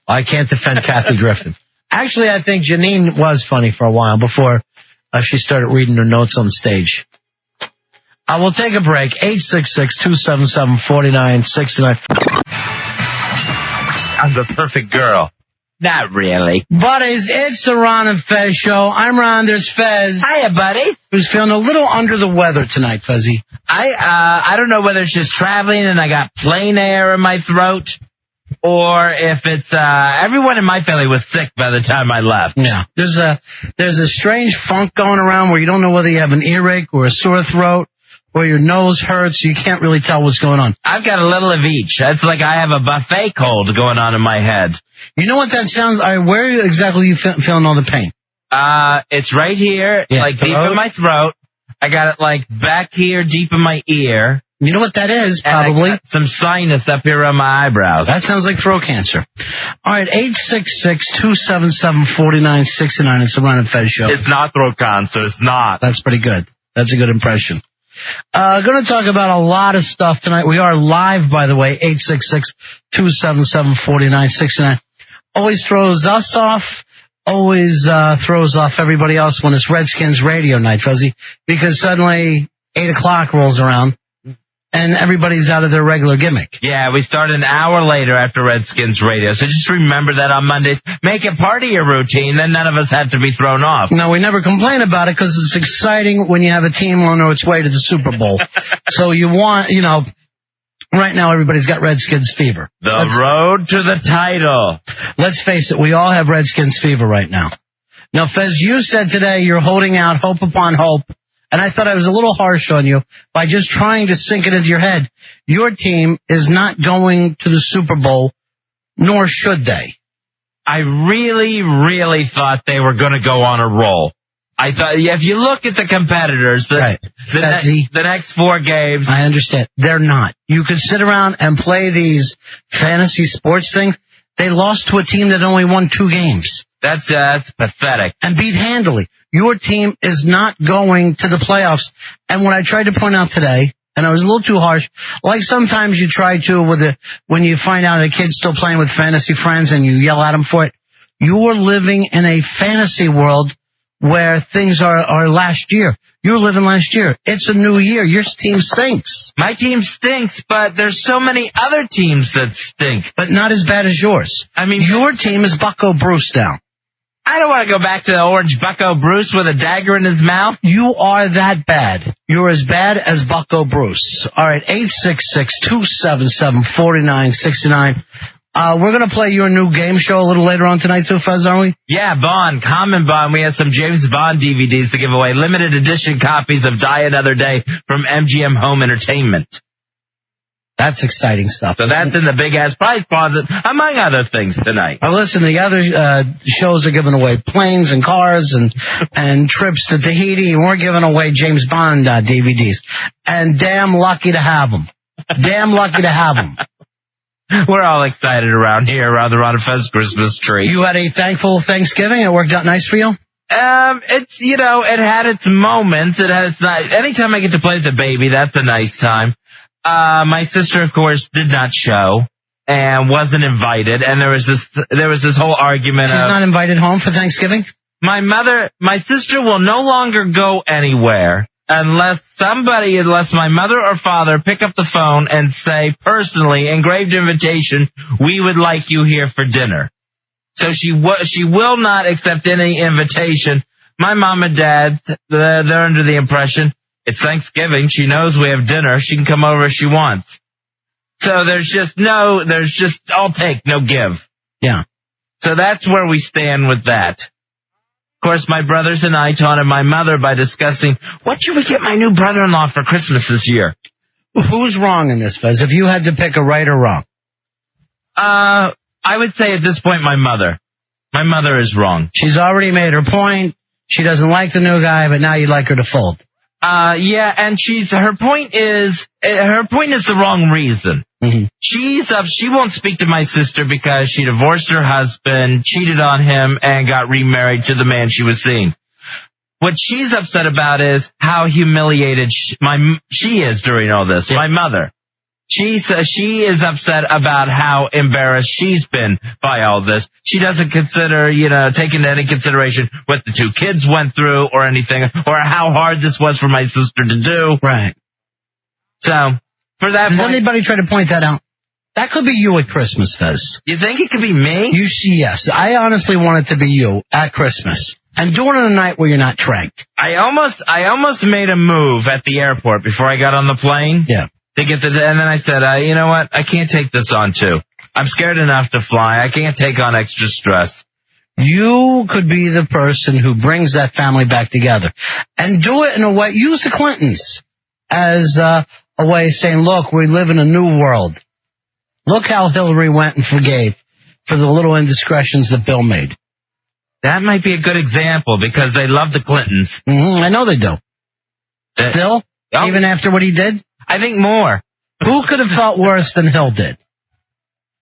I can't defend Kathy Griffin. Actually, I think Janine was funny for a while before she started reading her notes on stage. We'll take a break. 866-277-4969. I'm the perfect girl. Not really. Buddies, it's the Ron and Fez show. I'm Ron, there's Fez. Hiya, buddy. Who's feeling a little under the weather tonight, Fezzy. I don't know whether it's just traveling and I got plain air in my throat, or if it's everyone in my family was sick by the time I left. Yeah. There's a strange funk going around where you don't know whether you have an earache or a sore throat or your nose hurts. You can't really tell what's going on. I've got a little of each. That's like I have a buffet cold going on in my head. You know what that sounds like? Where exactly are you feeling all the pain? It's right here, like deep in my throat. I got it like back here, deep in my ear. You know what that is, probably? And I got some sinus up here on my eyebrows. That sounds like throat cancer. All right, 866-277-4969. It's the Ron and Fez show. It's not throat cancer. It's not. That's pretty good. That's a good impression. Going to talk about a lot of stuff tonight. We are live, by the way, 866-277-4969. Always throws us off. Always throws off everybody else when it's Redskins radio night, Fuzzy, because suddenly 8 o'clock rolls around and everybody's out of their regular gimmick. Yeah, we start an hour later after Redskins radio, so just remember that on Mondays. Make it part of your routine, then none of us have to be thrown off. No, we never complain about it because it's exciting when you have a team on its way to the Super Bowl. So you want, right now everybody's got Redskins fever. The road to the title. Let's face it, we all have Redskins fever right now. Now, Fez, you said today you're holding out hope upon hope, and I thought I was a little harsh on you by just trying to sink it into your head. Your team is not going to the Super Bowl, nor should they. I really, really thought they were going to go on a roll. I thought, if you look at the competitors, the next 4 games. I understand. They're not. You could sit around and play these fantasy sports things. They lost to a team that only won 2 games. That's pathetic. And beat handily. Your team is not going to the playoffs. And what I tried to point out today, and I was a little too harsh, like sometimes you try to when you find out a kid's still playing with fantasy friends and you yell at him for it. You're living in a fantasy world where things are last year. You were living last year. It's a new year. Your team stinks. My team stinks, but there's so many other teams that stink. But not as bad as yours. I mean, your team is Bucko Bruce now. I don't want to go back to the orange Bucko Bruce with a dagger in his mouth. You are that bad. You're as bad as Bucko Bruce. All right, 866-277-4969. We're going to play your new game show a little later on tonight, too, Fuzz, aren't we? Yeah, Bond, Common Bond. We have some James Bond DVDs to give away. Limited edition copies of Die Another Day from MGM Home Entertainment. That's exciting stuff. So that's in the big-ass prize closet, among other things, tonight. Now, listen, the other shows are giving away planes and cars and trips to Tahiti, and we're giving away James Bond DVDs. And damn lucky to have them. Damn lucky to have them. We're all excited around here, around the Ron and Fez Christmas tree. You had a thankful Thanksgiving? It worked out nice for you? It's, it had its moments. It had its nice. Anytime I get to play with the baby, that's a nice time. My sister, of course, did not show and wasn't invited. And there was this whole argument. She's not invited home for Thanksgiving? My sister will no longer go anywhere unless my mother or father pick up the phone and say personally, engraved invitation, we would like you here for dinner. So she will not accept any invitation. My mom and dad, they're under the impression it's Thanksgiving. She knows we have dinner. She can come over if she wants. So there's just I'll take, no give. Yeah. So that's where we stand with that. Of course, my brothers and I taunted my mother by discussing, what should we get my new brother-in-law for Christmas this year? Who's wrong in this, Fez? If you had to pick a right or wrong? I would say at this point, my mother. My mother is wrong. She's already made her point. She doesn't like the new guy, but now you'd like her to fold. Yeah, and her point is the wrong reason. Mm-hmm. She won't speak to my sister because she divorced her husband, cheated on him, and got remarried to the man she was seeing. What she's upset about is how humiliated she is during all this. Yeah. My mother. She says she is upset about how embarrassed she's been by all this. She doesn't consider, take into any consideration what the 2 kids went through or anything, or how hard this was for my sister to do. Right. So, for that Does anybody try to point that out? That could be you at Christmas, Fez. You think it could be me? Yes. I honestly want it to be you at Christmas. And do it on a night where you're not tranked. I almost made a move at the airport before I got on the plane. Yeah. To get this, and then I said, you know what? I can't take this on, too. I'm scared enough to fly. I can't take on extra stress. You could be the person who brings that family back together. And do it in a way, use the Clintons as a way of saying, look, we live in a new world. Look how Hillary went and forgave for the little indiscretions that Bill made. That might be a good example because they love the Clintons. I know they do. Still? Even after what he did? I think more. Who could have felt worse than Hill did?